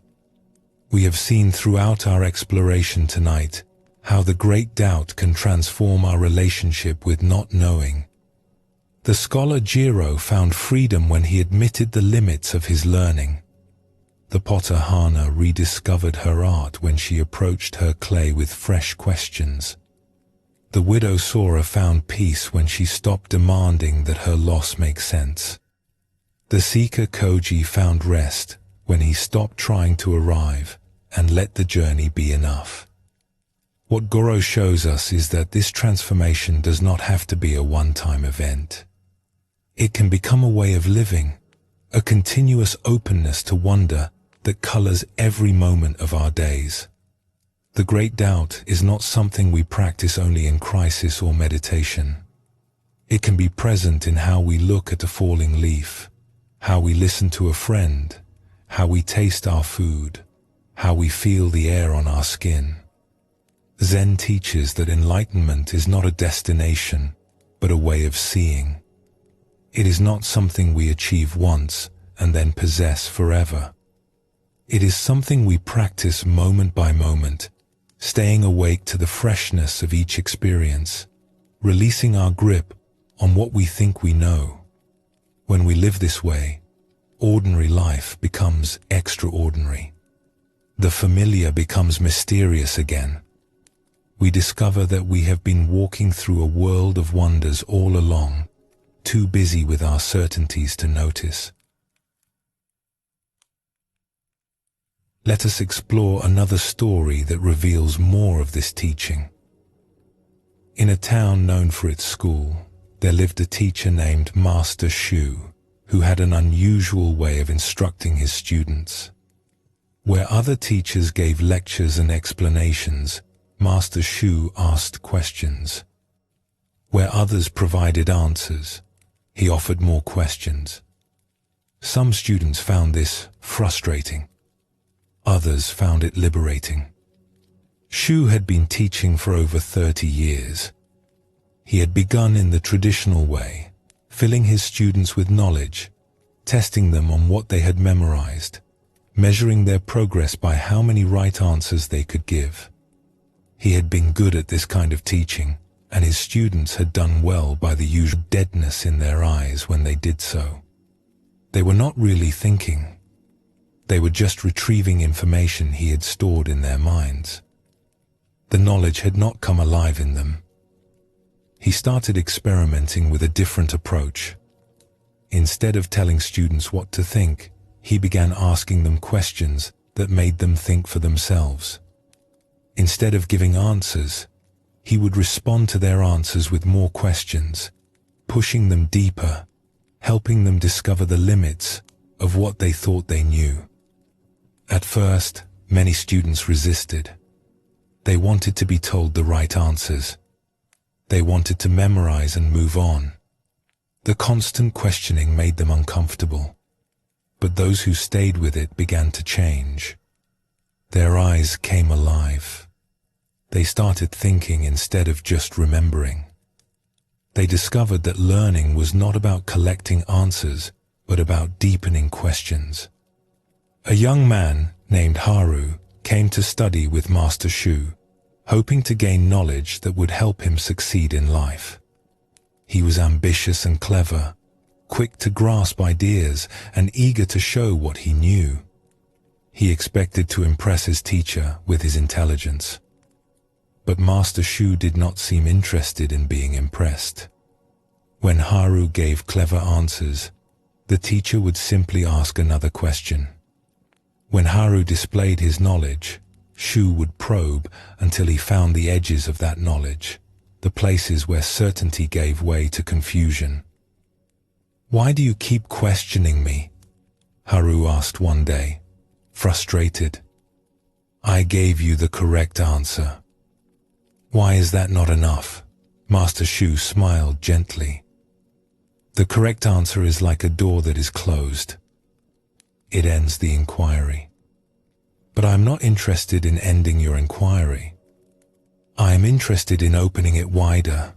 We have seen throughout our exploration tonight how the great doubt can transform our relationship with not knowing. The scholar Jiro found freedom when he admitted the limits of his learning. The potter Hana rediscovered her art when she approached her clay with fresh questions. The widow Sora found peace when she stopped demanding that her loss make sense. The seeker Koji found rest when he stopped trying to arrive and let the journey be enough. What Goro shows us is that this transformation does not have to be a one-time event. It can become a way of living, a continuous openness to wonder that colors every moment of our days. The great doubt is not something we practice only in crisis or meditation. It can be present in how we look at a falling leaf, how we listen to a friend, how we taste our food, how we feel the air on our skin. Zen teaches that enlightenment is not a destination, but a way of seeing. It is not something we achieve once and then possess forever. It is something we practice moment by moment, staying awake to the freshness of each experience, releasing our grip on what we think we know. When we live this way, ordinary life becomes extraordinary. The familiar becomes mysterious again. We discover that we have been walking through a world of wonders all along, too busy with our certainties to notice. Let us explore another story that reveals more of this teaching. In a town known for its school, there lived a teacher named Master Shu, who had an unusual way of instructing his students. Where other teachers gave lectures and explanations, Master Shu asked questions. Where others provided answers, he offered more questions. Some students found this frustrating. Others found it liberating. Shu had been teaching for over 30 years. He had begun in the traditional way, filling his students with knowledge, testing them on what they had memorized, measuring their progress by how many right answers they could give. He had been good at this kind of teaching, and his students had done well by the usual deadness in their eyes when they did so. They were not really thinking. They were just retrieving information he had stored in their minds. The knowledge had not come alive in them. He started experimenting with a different approach. Instead of telling students what to think, he began asking them questions that made them think for themselves. Instead of giving answers, he would respond to their answers with more questions, pushing them deeper, helping them discover the limits of what they thought they knew. At first, many students resisted. They wanted to be told the right answers. They wanted to memorize and move on. The constant questioning made them uncomfortable. But those who stayed with it began to change. Their eyes came alive. They started thinking instead of just remembering. They discovered that learning was not about collecting answers, but about deepening questions. A young man named Haru came to study with Master Shu, hoping to gain knowledge that would help him succeed in life. He was ambitious and clever, quick to grasp ideas and eager to show what he knew. He expected to impress his teacher with his intelligence. But Master Shu did not seem interested in being impressed. When Haru gave clever answers, the teacher would simply ask another question. When Haru displayed his knowledge, Shu would probe until he found the edges of that knowledge, the places where certainty gave way to confusion. "Why do you keep questioning me?" Haru asked one day, frustrated. "I gave you the correct answer." "Why is that not enough?" Master Shu smiled gently. "The correct answer is like a door that is closed. It ends the inquiry. But I am not interested in ending your inquiry. I am interested in opening it wider.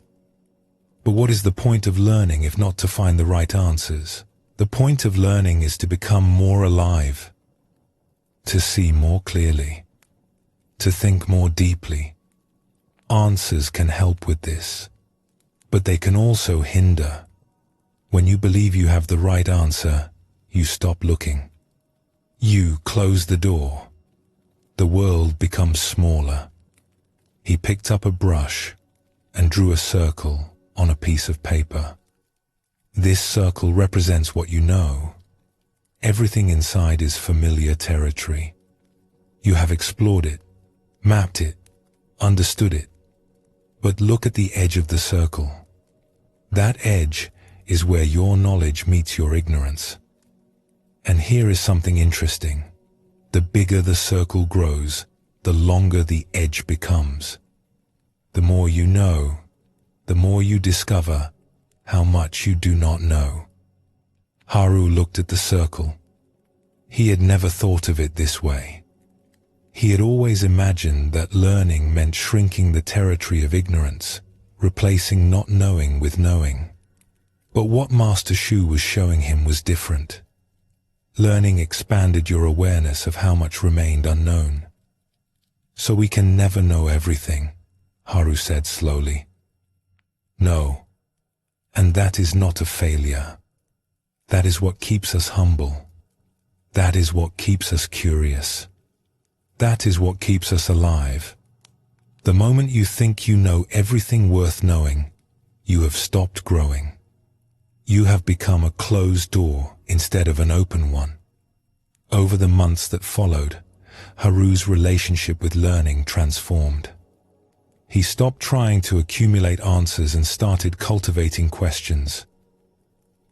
But what is the point of learning if not to find the right answers? The point of learning is to become more alive, to see more clearly, to think more deeply. Answers can help with this, but they can also hinder. When you believe you have the right answer, you stop looking. You close the door. The world becomes smaller. He picked up a brush and drew a circle on a piece of paper. This circle represents what you know. Everything inside is familiar territory. You have explored it, mapped it, understood it. But look at the edge of the circle. That edge is where your knowledge meets your ignorance. And here is something interesting. The bigger the circle grows, the longer the edge becomes. The more you know, the more you discover how much you do not know. Haru looked at the circle. He had never thought of it this way. He had always imagined that learning meant shrinking the territory of ignorance, replacing not knowing with knowing. But what Master Shu was showing him was different. Learning expanded your awareness of how much remained unknown. So we can never know everything, Haru said slowly. No, and that is not a failure. That is what keeps us humble. That is what keeps us curious. That is what keeps us alive. The moment you think you know everything worth knowing, you have stopped growing. You have become a closed door instead of an open one. Over the months that followed, Haru's relationship with learning transformed. He stopped trying to accumulate answers and started cultivating questions.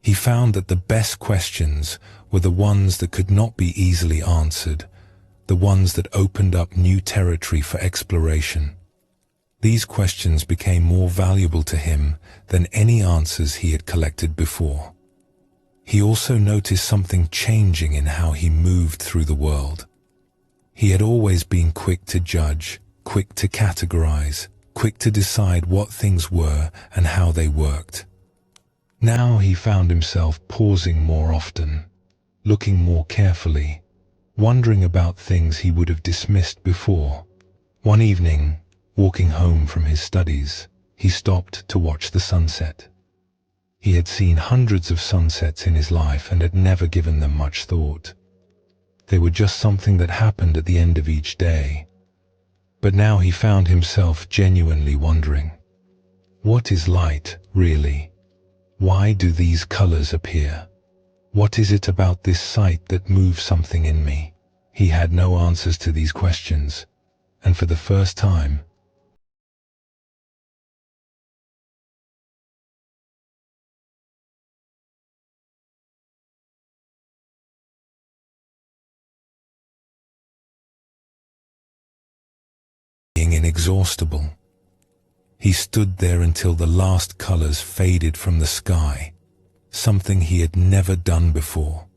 He found that the best questions were the ones that could not be easily answered, the ones that opened up new territory for exploration. These questions became more valuable to him than any answers he had collected before. He also noticed something changing in how he moved through the world. He had always been quick to judge, quick to categorize, quick to decide what things were and how they worked. Now he found himself pausing more often, looking more carefully, wondering about things he would have dismissed before. One evening, walking home from his studies, he stopped to watch the sunset. He had seen hundreds of sunsets in his life and had never given them much thought. They were just something that happened at the end of each day. But now he found himself genuinely wondering, what is light, really? Why do these colors appear? What is it about this sight that moves something in me? He had no answers to these questions, and for the first time, being inexhaustible. He stood there until the last colors faded from the sky, something he had never done before.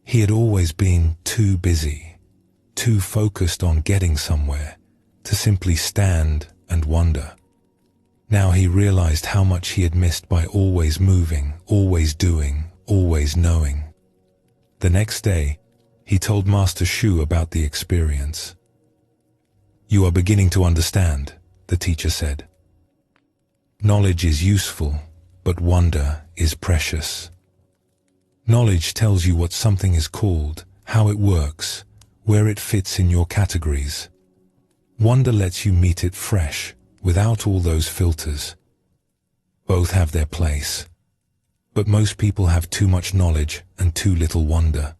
He had always been too busy, too focused on getting somewhere, to simply stand and wonder. Now he realized how much he had missed by always moving, always doing, always knowing. The next day, he told Master Shu about the experience. "You are beginning to understand," the teacher said. "Knowledge is useful, but wonder is precious. Knowledge tells you what something is called, how it works, where it fits in your categories. Wonder lets you meet it fresh, without all those filters. Both have their place. But most people have too much knowledge and too little wonder.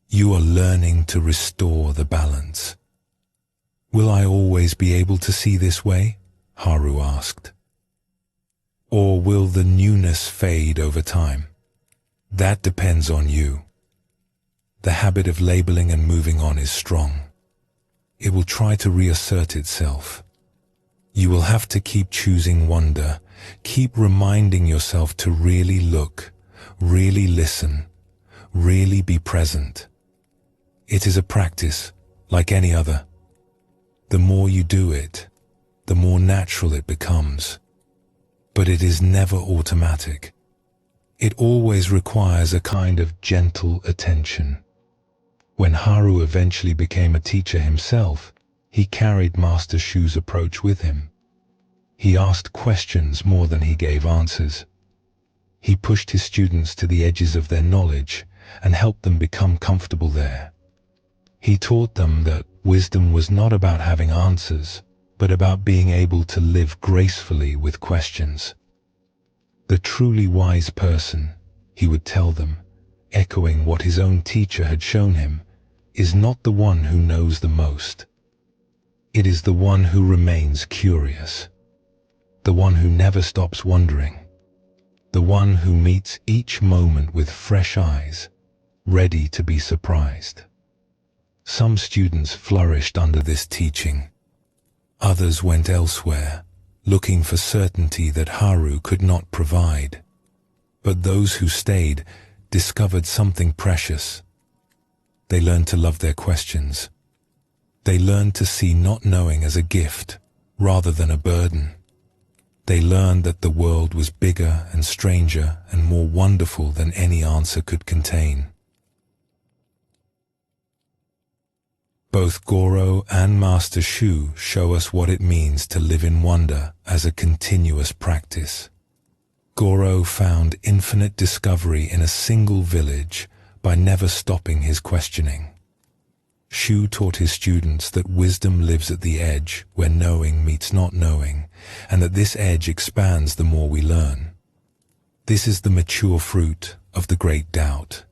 You are learning to restore the balance." "Will I always be able to see this way?" Haru asked. "Or will the newness fade over time? That depends on you." The habit of labeling and moving on is strong. It will try to reassert itself. You will have to keep choosing wonder, keep reminding yourself to really look, really listen, really be present. It is a practice, like any other. The more you do it, the more natural it becomes. But it is never automatic. It always requires a kind of gentle attention. When Haru eventually became a teacher himself, he carried Master Shu's approach with him. He asked questions more than he gave answers. He pushed his students to the edges of their knowledge and helped them become comfortable there. He taught them that wisdom was not about having answers, but about being able to live gracefully with questions. The truly wise person, he would tell them, echoing what his own teacher had shown him, is not the one who knows the most. It is the one who remains curious, the one who never stops wondering, the one who meets each moment with fresh eyes, ready to be surprised. Some students flourished under this teaching. Others went elsewhere, looking for certainty that Haru could not provide. But those who stayed discovered something precious. They learned to love their questions. They learned to see not knowing as a gift rather than a burden. They learned that the world was bigger and stranger and more wonderful than any answer could contain. Both Goro and Master Shu show us what it means to live in wonder as a continuous practice. Goro found infinite discovery in a single village by never stopping his questioning. Shu taught his students that wisdom lives at the edge where knowing meets not knowing, and that this edge expands the more we learn. This is the mature fruit of the great doubt.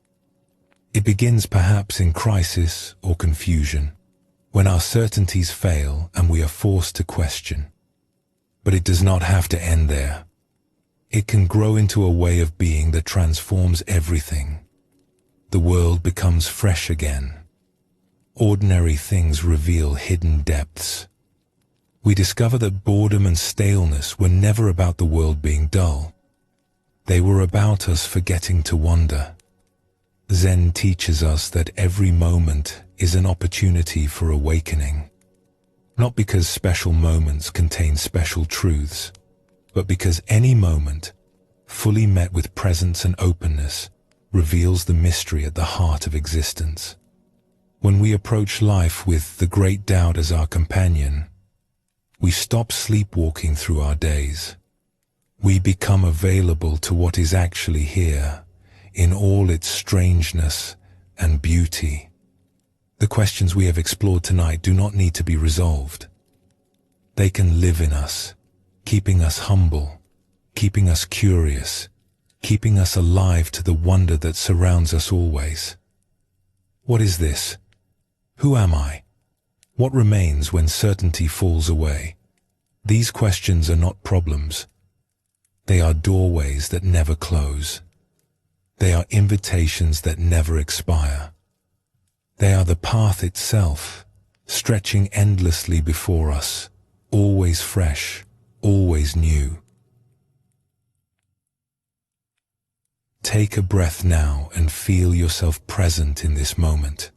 It begins perhaps in crisis or confusion, when our certainties fail and we are forced to question. But it does not have to end there. It can grow into a way of being that transforms everything. The world becomes fresh again. Ordinary things reveal hidden depths. We discover that boredom and staleness were never about the world being dull. They were about us forgetting to wonder. Zen teaches us that every moment is an opportunity for awakening. Not because special moments contain special truths, but because any moment, fully met with presence and openness, reveals the mystery at the heart of existence. When we approach life with the great doubt as our companion, we stop sleepwalking through our days. We become available to what is actually here, in all its strangeness and beauty. The questions we have explored tonight do not need to be resolved. They can live in us, keeping us humble, keeping us curious, keeping us alive to the wonder that surrounds us always. What is this? Who am I? What remains when certainty falls away? These questions are not problems. They are doorways that never close. They are invitations that never expire. They are the path itself, stretching endlessly before us, always fresh, always new. Take a breath now and feel yourself present in this moment.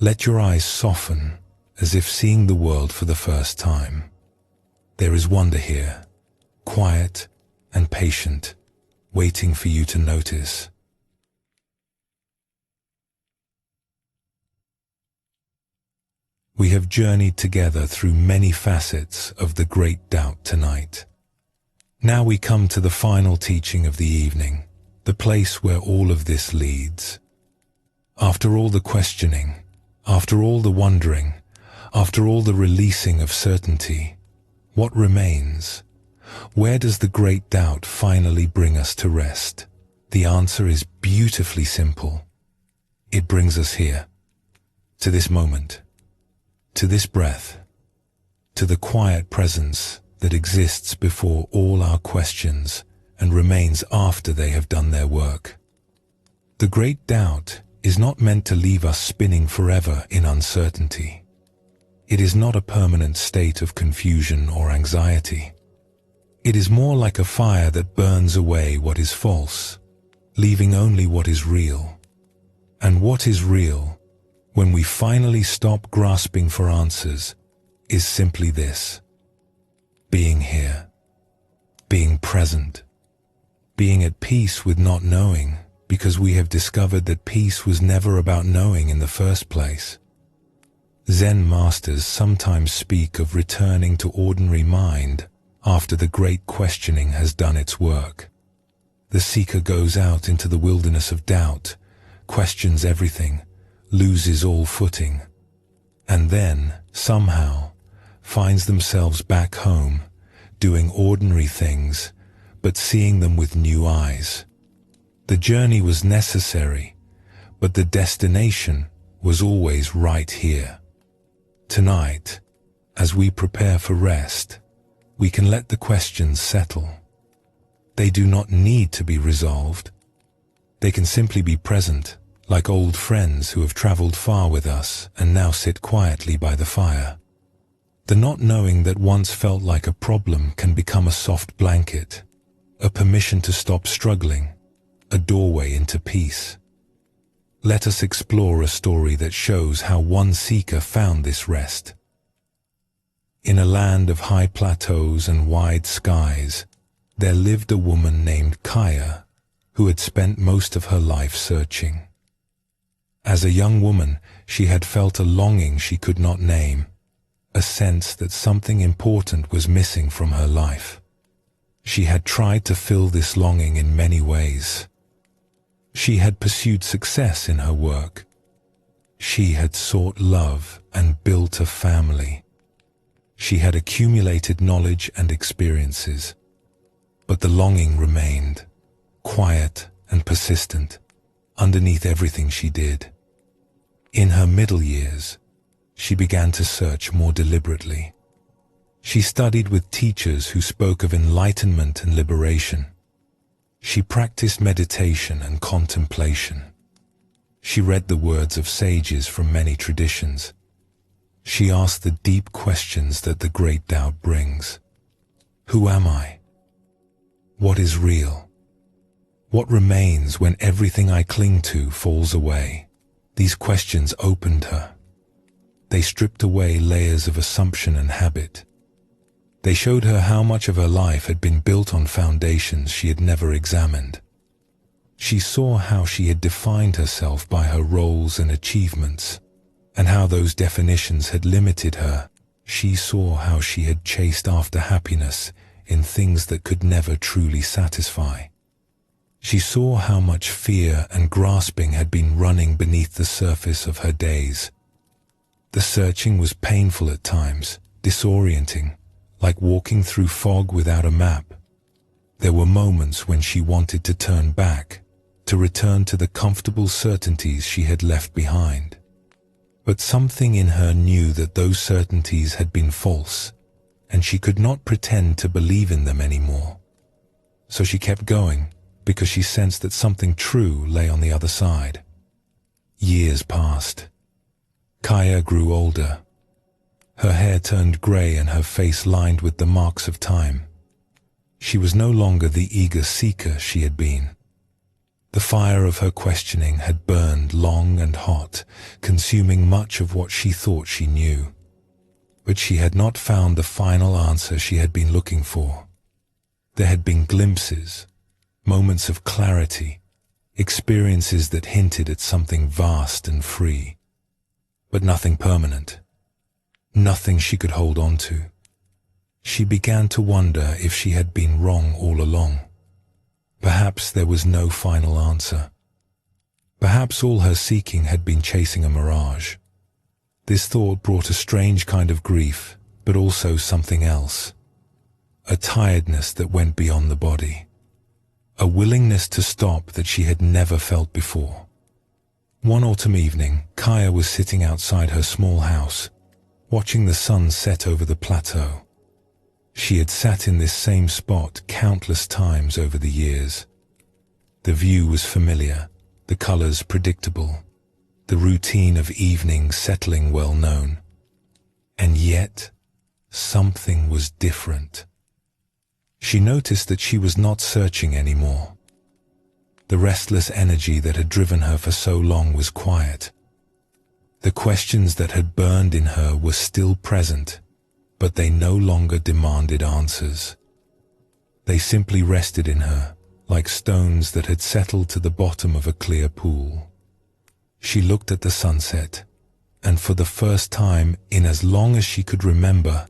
Let your eyes soften as if seeing the world for the first time. There is wonder here, quiet and patient, waiting for you to notice. We have journeyed together through many facets of the great doubt tonight. Now we come to the final teaching of the evening, the place where all of this leads. After all the questioning, after all the wondering, after all the releasing of certainty, what remains? Where does the great doubt finally bring us to rest? The answer is beautifully simple. It brings us here, to this moment, to this breath, to the quiet presence that exists before all our questions and remains after they have done their work. The great doubt is not meant to leave us spinning forever in uncertainty. It is not a permanent state of confusion or anxiety. It is more like a fire that burns away what is false, leaving only what is real. And what is real, when we finally stop grasping for answers, is simply this: being here, being present, being at peace with not knowing, because we have discovered that peace was never about knowing in the first place. Zen masters sometimes speak of returning to ordinary mind after the great questioning has done its work. The seeker goes out into the wilderness of doubt, questions everything, loses all footing, and then, somehow, finds themselves back home, doing ordinary things, but seeing them with new eyes. The journey was necessary, but the destination was always right here. Tonight, as we prepare for rest, we can let the questions settle. They do not need to be resolved. They can simply be present, like old friends who have traveled far with us and now sit quietly by the fire. The not knowing that once felt like a problem can become a soft blanket, a permission to stop struggling, a doorway into peace. Let us explore a story that shows how one seeker found this rest. In a land of high plateaus and wide skies, there lived a woman named Kaya, who had spent most of her life searching. As a young woman, she had felt a longing she could not name, a sense that something important was missing from her life. She had tried to fill this longing in many ways. She had pursued success in her work. She had sought love and built a family. She had accumulated knowledge and experiences. But the longing remained, quiet and persistent, underneath everything she did. In her middle years, she began to search more deliberately. She studied with teachers who spoke of enlightenment and liberation. She practiced meditation and contemplation. She read the words of sages from many traditions. She asked the deep questions that the great doubt brings. Who am I? What is real? What remains when everything I cling to falls away? These questions opened her. They stripped away layers of assumption and habit. They showed her how much of her life had been built on foundations she had never examined. She saw how she had defined herself by her roles and achievements, and how those definitions had limited her. She saw how she had chased after happiness in things that could never truly satisfy. She saw how much fear and grasping had been running beneath the surface of her days. The searching was painful at times, disorienting, like walking through fog without a map. There were moments when she wanted to turn back, to return to the comfortable certainties she had left behind. But something in her knew that those certainties had been false, and she could not pretend to believe in them anymore. So she kept going, because she sensed that something true lay on the other side. Years passed. Kaya grew older. Her hair turned grey and her face lined with the marks of time. She was no longer the eager seeker she had been. The fire of her questioning had burned long and hot, consuming much of what she thought she knew. But she had not found the final answer she had been looking for. There had been glimpses, moments of clarity, experiences that hinted at something vast and free, but nothing permanent. Nothing she could hold on to. She began to wonder if she had been wrong all along. Perhaps there was no final answer. Perhaps all her seeking had been chasing a mirage. This thought brought a strange kind of grief, but also something else. A tiredness that went beyond the body. A willingness to stop that she had never felt before. One autumn evening, Kaya was sitting outside her small house, watching the sun set over the plateau. She had sat in this same spot countless times over the years. The view was familiar, the colors predictable, the routine of evening settling well known. And yet, something was different. She noticed that she was not searching anymore. The restless energy that had driven her for so long was quiet. The questions that had burned in her were still present, but they no longer demanded answers. They simply rested in her, like stones that had settled to the bottom of a clear pool. She looked at the sunset, and for the first time in as long as she could remember,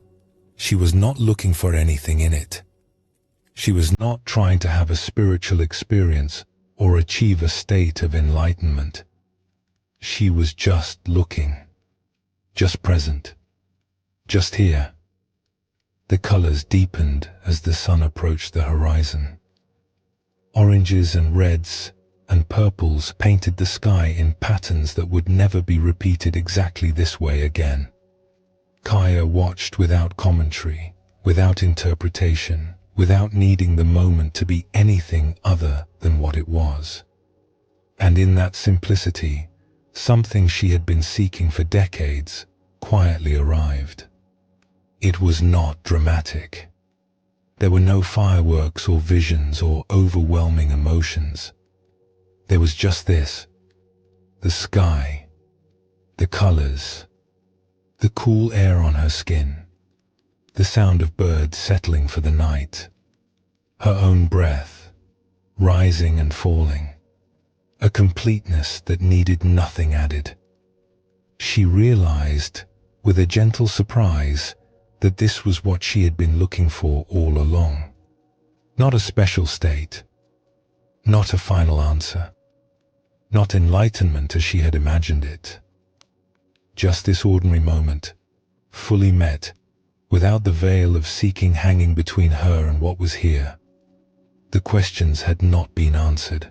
she was not looking for anything in it. She was not trying to have a spiritual experience or achieve a state of enlightenment. She was just looking, just present, just here. The colors deepened as the sun approached the horizon. Oranges and reds and purples painted the sky in patterns that would never be repeated exactly this way again. Kaya watched without commentary, without interpretation, without needing the moment to be anything other than what it was. And in that simplicity, something she had been seeking for decades quietly arrived. It was not dramatic. There were no fireworks or visions or overwhelming emotions. There was just this: the sky, the colors, the cool air on her skin, the sound of birds settling for the night, her own breath, rising and falling, a completeness that needed nothing added. She realized, with a gentle surprise, that this was what she had been looking for all along. Not a special state, not a final answer, not enlightenment as she had imagined it. Just this ordinary moment, fully met, without the veil of seeking hanging between her and what was here. The questions had not been answered.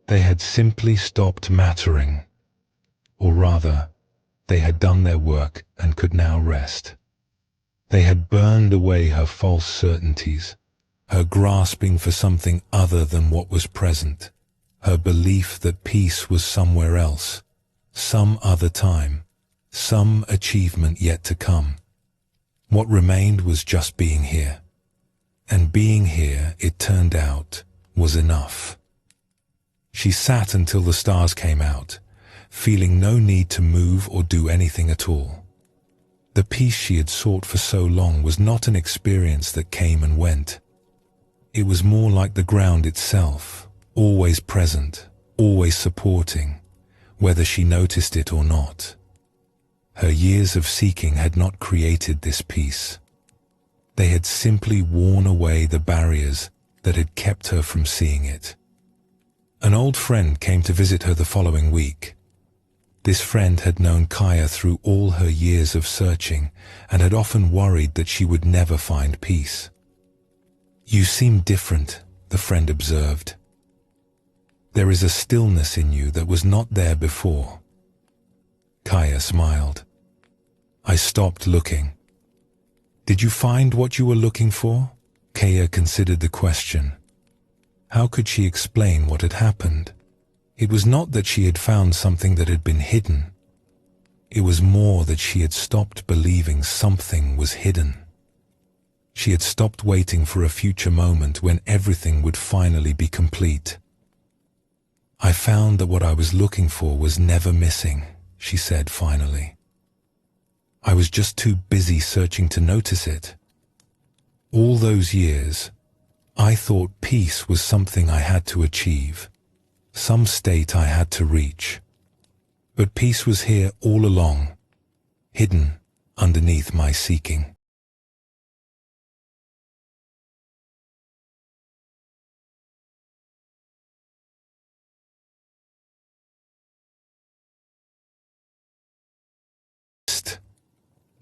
They had simply stopped mattering, or rather, they had done their work and could now rest. They had burned away her false certainties, her grasping for something other than what was present, her belief that peace was somewhere else, some other time, some achievement yet to come. What remained was just being here. And being here, it turned out, was enough. She sat until the stars came out, feeling no need to move or do anything at all. The peace she had sought for so long was not an experience that came and went. It was more like the ground itself, always present, always supporting, whether she noticed it or not. Her years of seeking had not created this peace. They had simply worn away the barriers that had kept her from seeing it. An old friend came to visit her the following week. This friend had known Kaya through all her years of searching and had often worried that she would never find peace. "You seem different," the friend observed. "There is a stillness in you that was not there before." Kaya smiled. "I stopped looking." "Did you find what you were looking for?" Kaya considered the question. How could she explain what had happened? It was not that she had found something that had been hidden. It was more that she had stopped believing something was hidden. She had stopped waiting for a future moment when everything would finally be complete. "I found that what I was looking for was never missing," she said finally. "I was just too busy searching to notice it. All those years, I thought peace was something I had to achieve, some state I had to reach. But peace was here all along, hidden underneath my seeking."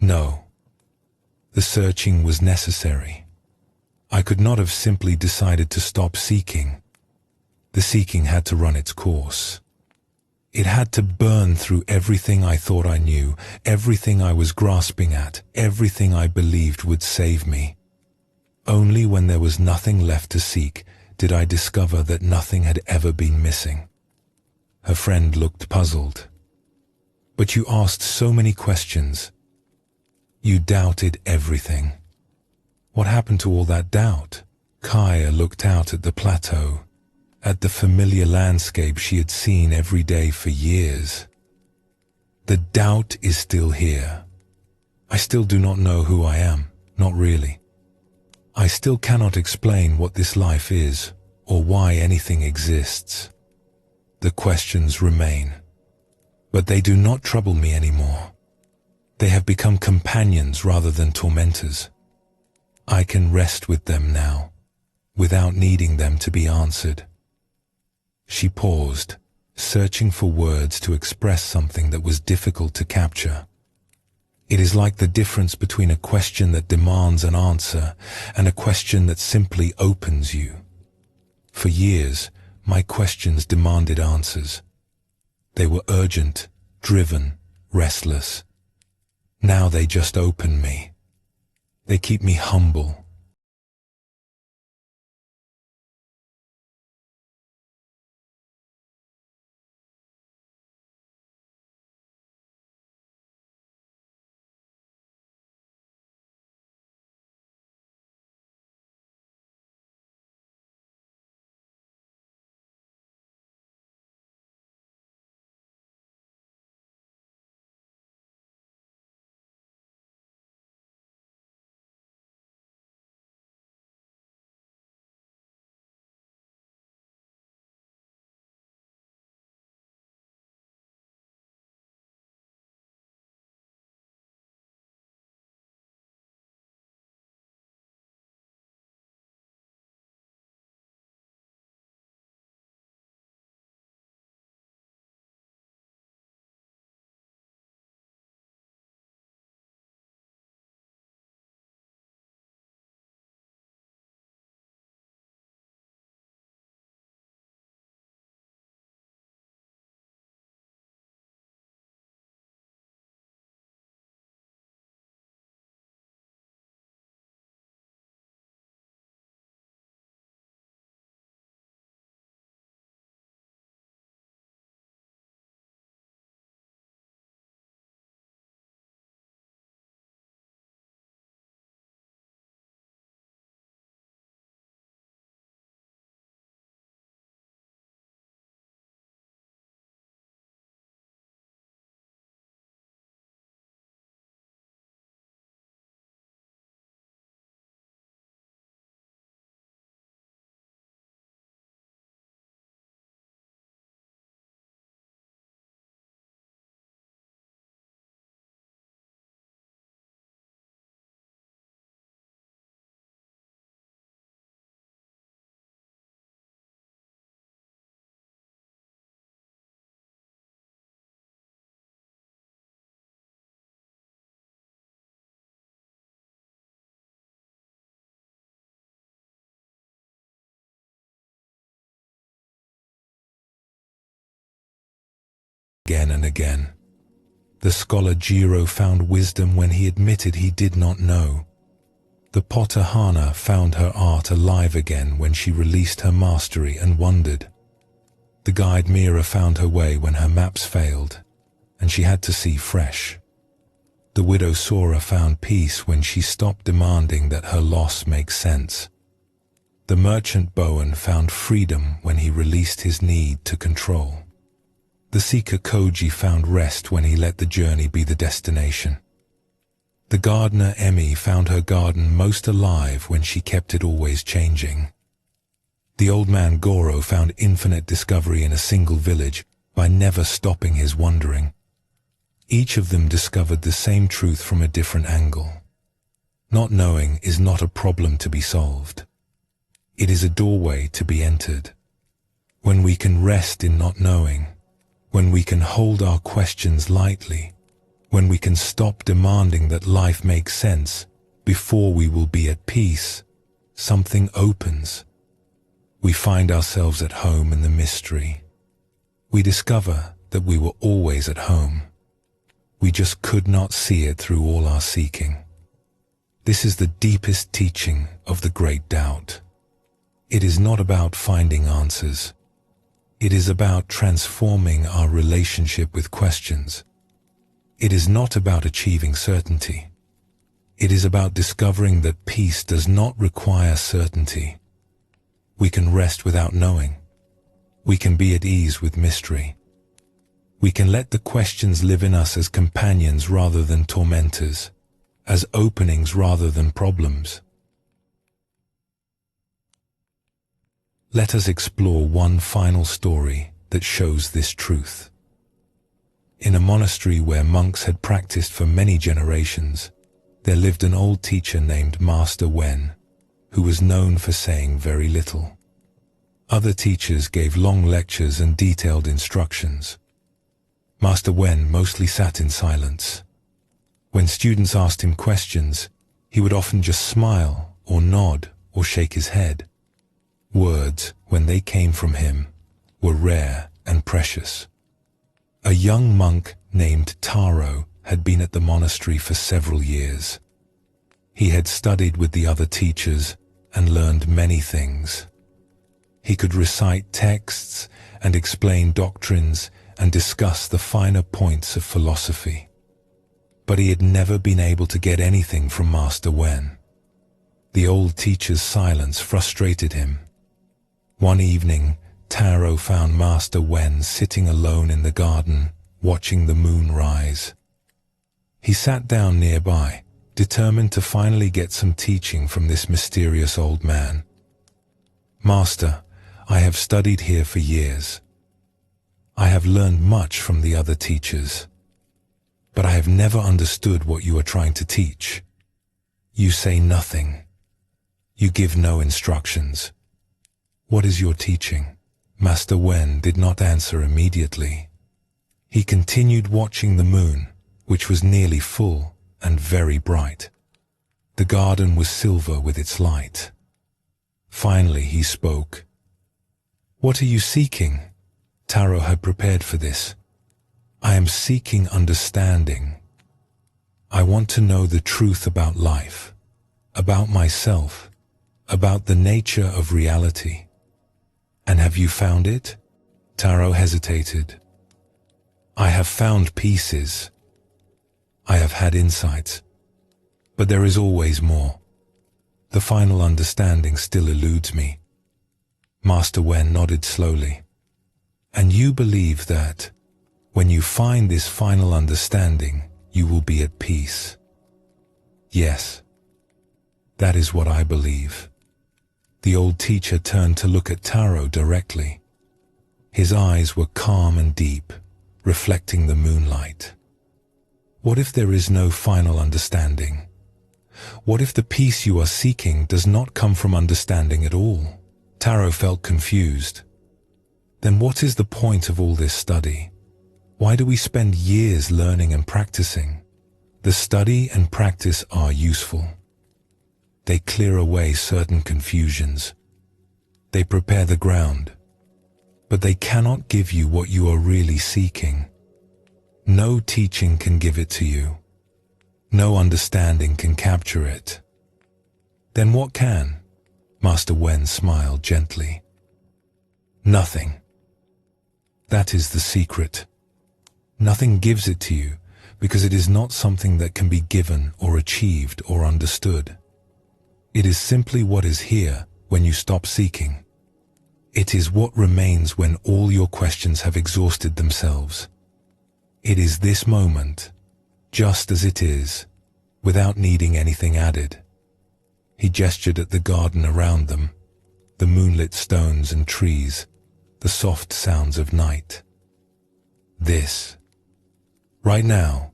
No, the searching was necessary. I could not have simply decided to stop seeking. The seeking had to run its course. It had to burn through everything I thought I knew, everything I was grasping at, everything I believed would save me. Only when there was nothing left to seek did I discover that nothing had ever been missing. Her friend looked puzzled. "But you asked so many questions. You doubted everything. What happened to all that doubt?" Kaya looked out at the plateau, at the familiar landscape she had seen every day for years. "The doubt is still here. I still do not know who I am, not really. I still cannot explain what this life is or why anything exists. The questions remain, but they do not trouble me anymore. They have become companions rather than tormentors. I can rest with them now, without needing them to be answered." She paused, searching for words to express something that was difficult to capture. It is like the difference between a question that demands an answer and a question that simply opens you. For years, my questions demanded answers. They were urgent, driven, restless. Now they just open me. They keep me humble. Again and again. The scholar Jiro found wisdom when he admitted he did not know. The potter Hana found her art alive again when she released her mastery and wondered. The guide Mira found her way when her maps failed, and she had to see fresh. The widow Sora found peace when she stopped demanding that her loss make sense. The merchant Bowen found freedom when he released his need to control. The seeker Koji found rest when he let the journey be the destination. The gardener Emmy found her garden most alive when she kept it always changing. The old man Goro found infinite discovery in a single village by never stopping his wandering. Each of them discovered the same truth from a different angle. Not knowing is not a problem to be solved. It is a doorway to be entered. When we can rest in not knowing, when we can hold our questions lightly, when we can stop demanding that life makes sense before we will be at peace, something opens. We find ourselves at home in the mystery. We discover that we were always at home. We just could not see it through all our seeking. This is the deepest teaching of the Great Doubt. It is not about finding answers. It is about transforming our relationship with questions. It is not about achieving certainty. It is about discovering that peace does not require certainty. We can rest without knowing. We can be at ease with mystery. We can let the questions live in us as companions rather than tormentors, as openings rather than problems. Let us explore one final story that shows this truth. In a monastery where monks had practiced for many generations, there lived an old teacher named Master Wen, who was known for saying very little. Other teachers gave long lectures and detailed instructions. Master Wen mostly sat in silence. When students asked him questions, he would often just smile or nod or shake his head. Words, when they came from him, were rare and precious. A young monk named Taro had been at the monastery for several years. He had studied with the other teachers and learned many things. He could recite texts and explain doctrines and discuss the finer points of philosophy. But he had never been able to get anything from Master Wen. The old teacher's silence frustrated him. One evening, Taro found Master Wen sitting alone in the garden, watching the moon rise. He sat down nearby, determined to finally get some teaching from this mysterious old man. "Master, I have studied here for years. I have learned much from the other teachers, but I have never understood what you are trying to teach. You say nothing. You give no instructions. What is your teaching?" Master Wen did not answer immediately. He continued watching the moon, which was nearly full and very bright. The garden was silver with its light. Finally he spoke. "What are you seeking?" Taro had prepared for this. "I am seeking understanding. I want to know the truth about life, about myself, about the nature of reality." "And have you found it?" Taro hesitated. "I have found pieces. I have had insights. But there is always more. The final understanding still eludes me." Master Wen nodded slowly. "And you believe that when you find this final understanding, you will be at peace?" "Yes, that is what I believe." The old teacher turned to look at Taro directly. His eyes were calm and deep, reflecting the moonlight. "What if there is no final understanding? What if the peace you are seeking does not come from understanding at all?" Taro felt confused. "Then what is the point of all this study? Why do we spend years learning and practicing?" "The study and practice are useful. They clear away certain confusions. They prepare the ground. But they cannot give you what you are really seeking. No teaching can give it to you. No understanding can capture it." "Then what can?" Master Wen smiled gently. "Nothing. That is the secret. Nothing gives it to you because it is not something that can be given or achieved or understood. It is simply what is here when you stop seeking. It is what remains when all your questions have exhausted themselves. It is this moment, just as it is, without needing anything added." He gestured at the garden around them, the moonlit stones and trees, the soft sounds of night. "This, right now,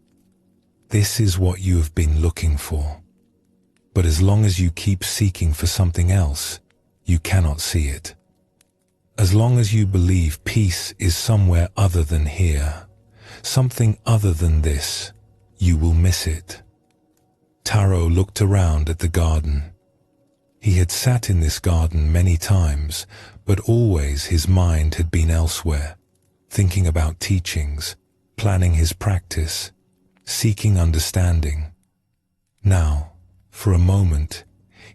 this is what you have been looking for. But as long as you keep seeking for something else, you cannot see it. As long as you believe peace is somewhere other than here, something other than this, you will miss it." Taro looked around at the garden. He had sat in this garden many times, but always his mind had been elsewhere, thinking about teachings, planning his practice, seeking understanding. Now, for a moment,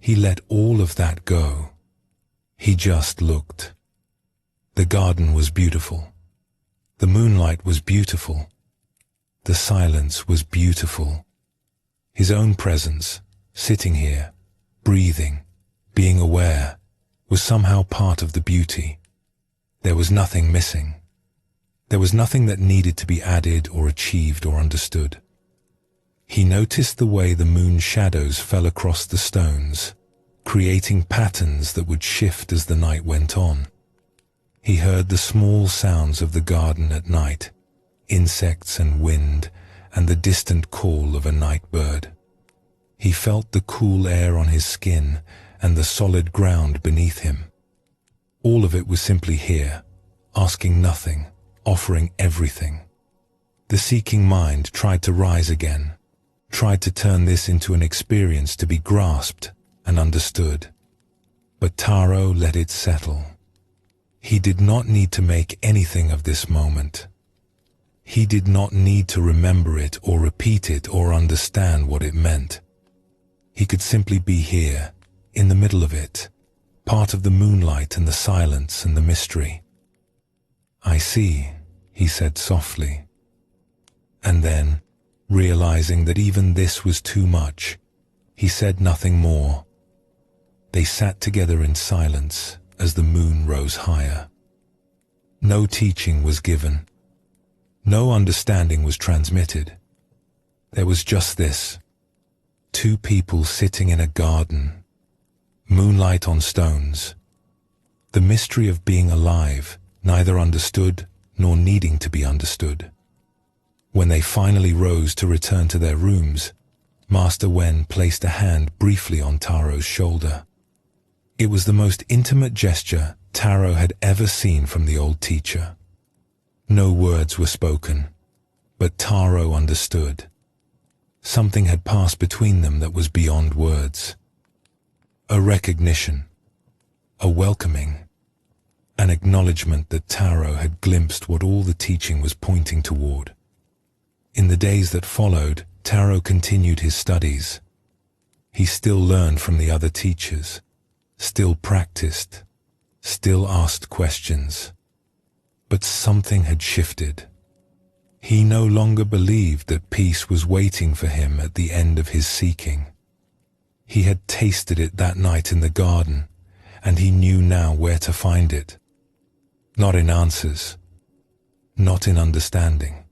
he let all of that go. He just looked. The garden was beautiful. The moonlight was beautiful. The silence was beautiful. His own presence, sitting here, breathing, being aware, was somehow part of the beauty. There was nothing missing. There was nothing that needed to be added or achieved or understood. He noticed the way the moon's shadows fell across the stones, creating patterns that would shift as the night went on. He heard the small sounds of the garden at night, insects and wind, and the distant call of a night bird. He felt the cool air on his skin and the solid ground beneath him. All of it was simply here, asking nothing, offering everything. The seeking mind tried to rise again, tried to turn this into an experience to be grasped and understood. But Taro let it settle. He did not need to make anything of this moment. He did not need to remember it or repeat it or understand what it meant. He could simply be here, in the middle of it, part of the moonlight and the silence and the mystery. "I see," he said softly. And then, realizing that even this was too much, he said nothing more. They sat together in silence as the moon rose higher. No teaching was given. No understanding was transmitted. There was just this: two people sitting in a garden, moonlight on stones. The mystery of being alive, neither understood nor needing to be understood. When they finally rose to return to their rooms, Master Wen placed a hand briefly on Taro's shoulder. It was the most intimate gesture Taro had ever seen from the old teacher. No words were spoken, but Taro understood. Something had passed between them that was beyond words. A recognition, a welcoming, an acknowledgement that Taro had glimpsed what all the teaching was pointing toward. In the days that followed, Taro continued his studies. He still learned from the other teachers, still practiced, still asked questions. But something had shifted. He no longer believed that peace was waiting for him at the end of his seeking. He had tasted it that night in the garden, and he knew now where to find it. Not in answers, not in understanding,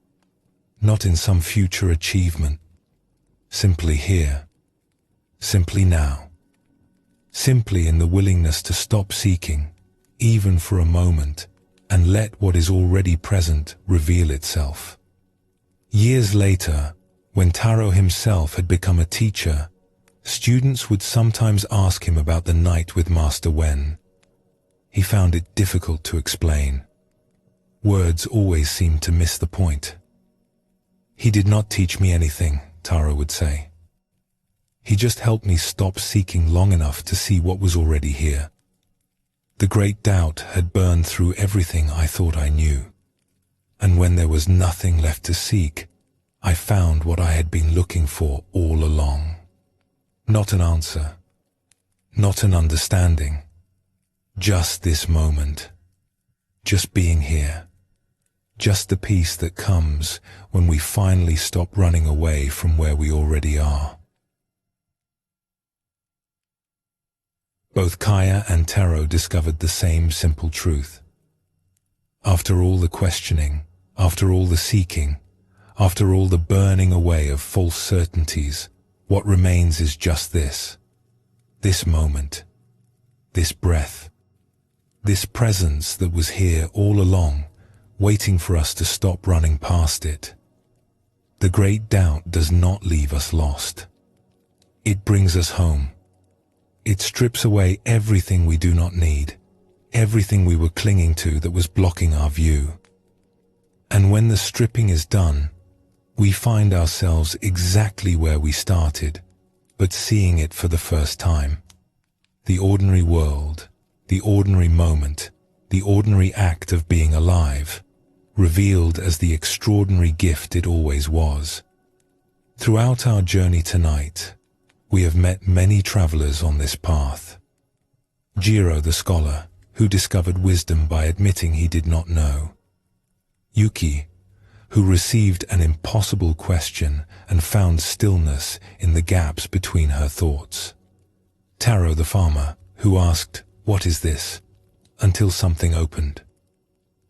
not in some future achievement. Simply here, simply now, simply in the willingness to stop seeking, even for a moment, and let what is already present reveal itself. Years later, when Taro himself had become a teacher, students would sometimes ask him about the night with Master Wen. He found it difficult to explain. Words always seemed to miss the point. "He did not teach me anything," Taro would say. "He just helped me stop seeking long enough to see what was already here. The great doubt had burned through everything I thought I knew. And when there was nothing left to seek, I found what I had been looking for all along. Not an answer, not an understanding, just this moment, just being here, just the peace that comes when we finally stop running away from where we already are." Both Kaya and Taro discovered the same simple truth. After all the questioning, after all the seeking, after all the burning away of false certainties, what remains is just this moment, this breath, this presence that was here all along, waiting for us to stop running past it. The great doubt does not leave us lost. It brings us home. It strips away everything we do not need, everything we were clinging to that was blocking our view. And when the stripping is done, we find ourselves exactly where we started, but seeing it for the first time. The ordinary world, the ordinary moment, the ordinary act of being alive, revealed as the extraordinary gift it always was. Throughout our journey tonight, we have met many travelers on this path. Jiro the scholar, who discovered wisdom by admitting he did not know. Yuki, who received an impossible question and found stillness in the gaps between her thoughts. Taro the farmer, who asked, "What is this?" until something opened.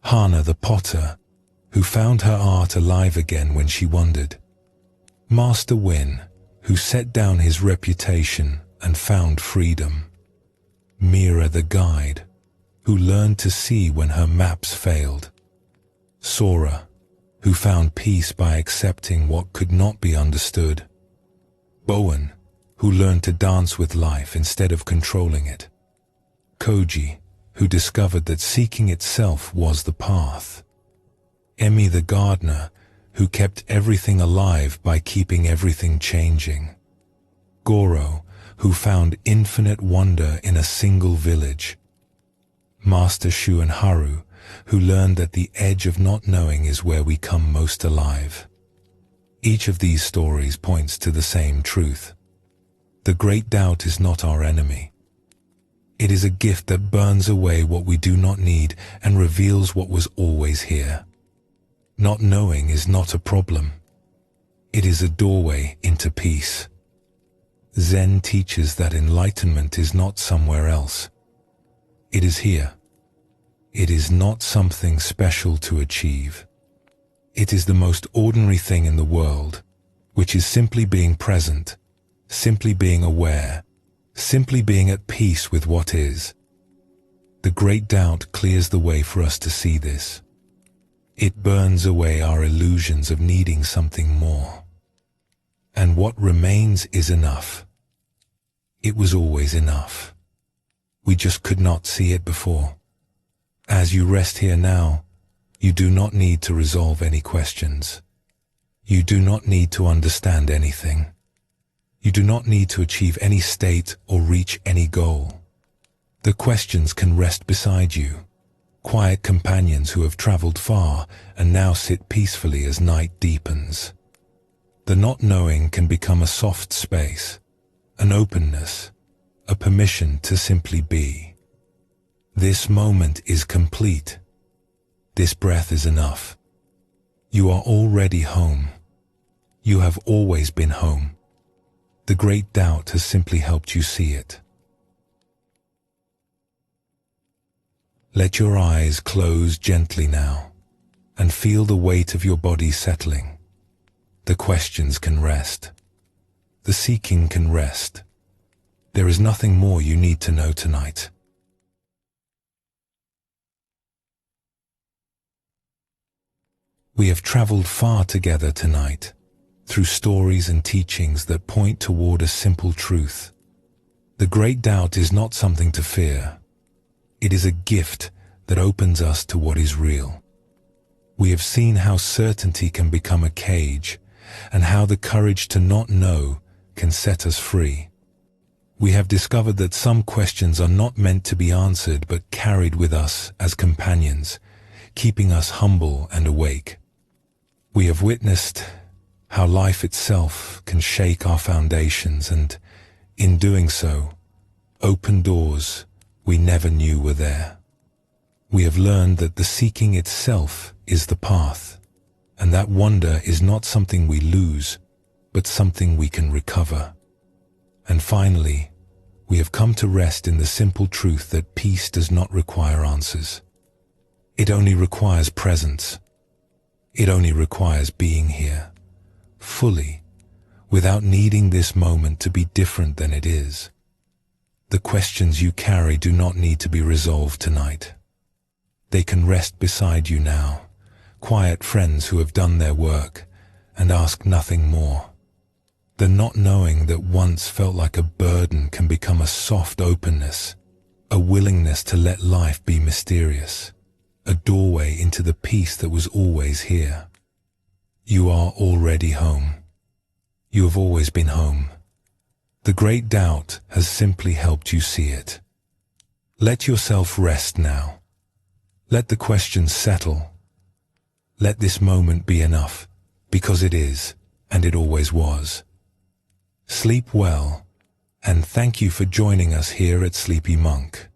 Hana the potter, who found her art alive again when she wondered. Master Wen, who set down his reputation and found freedom. Mira the guide, who learned to see when her maps failed. Sora, who found peace by accepting what could not be understood. Bowen, who learned to dance with life instead of controlling it. Koji, who discovered that seeking itself was the path. Emmy the gardener, who kept everything alive by keeping everything changing. Goro, who found infinite wonder in a single village. Master Shu and Haru, who learned that the edge of not knowing is where we come most alive. Each of these stories points to the same truth. The great doubt is not our enemy. It is a gift that burns away what we do not need and reveals what was always here. Not knowing is not a problem. It is a doorway into peace. Zen teaches that enlightenment is not somewhere else. It is here. It is not something special to achieve. It is the most ordinary thing in the world, which is simply being present, simply being aware, simply being at peace with what is. The great doubt clears the way for us to see this. It burns away our illusions of needing something more. And what remains is enough. It was always enough. We just could not see it before. As you rest here now, you do not need to resolve any questions. You do not need to understand anything. You do not need to achieve any state or reach any goal. The questions can rest beside you, quiet companions who have traveled far and now sit peacefully as night deepens. The not knowing can become a soft space, an openness, a permission to simply be. This moment is complete. This breath is enough. You are already home. You have always been home. The great doubt has simply helped you see it. Let your eyes close gently now and feel the weight of your body settling. The questions can rest. The seeking can rest. There is nothing more you need to know tonight. We have traveled far together tonight, through stories and teachings that point toward a simple truth. The great doubt is not something to fear. It is a gift that opens us to what is real. We have seen how certainty can become a cage, and how the courage to not know can set us free. We have discovered that some questions are not meant to be answered but carried with us as companions, keeping us humble and awake. We have witnessed how life itself can shake our foundations and, in doing so, open doors we never knew were there. We have learned that the seeking itself is the path, and that wonder is not something we lose, but something we can recover. And finally, we have come to rest in the simple truth that peace does not require answers. It only requires presence. It only requires being here, fully, without needing this moment to be different than it is. The questions you carry do not need to be resolved tonight. They can rest beside you now, quiet friends who have done their work and ask nothing more. The not knowing that once felt like a burden can become a soft openness, a willingness to let life be mysterious, a doorway into the peace that was always here. You are already home. You have always been home. The great doubt has simply helped you see it. Let yourself rest now. Let the questions settle. Let this moment be enough, because it is, and it always was. Sleep well, and thank you for joining us here at Sleepy Monk.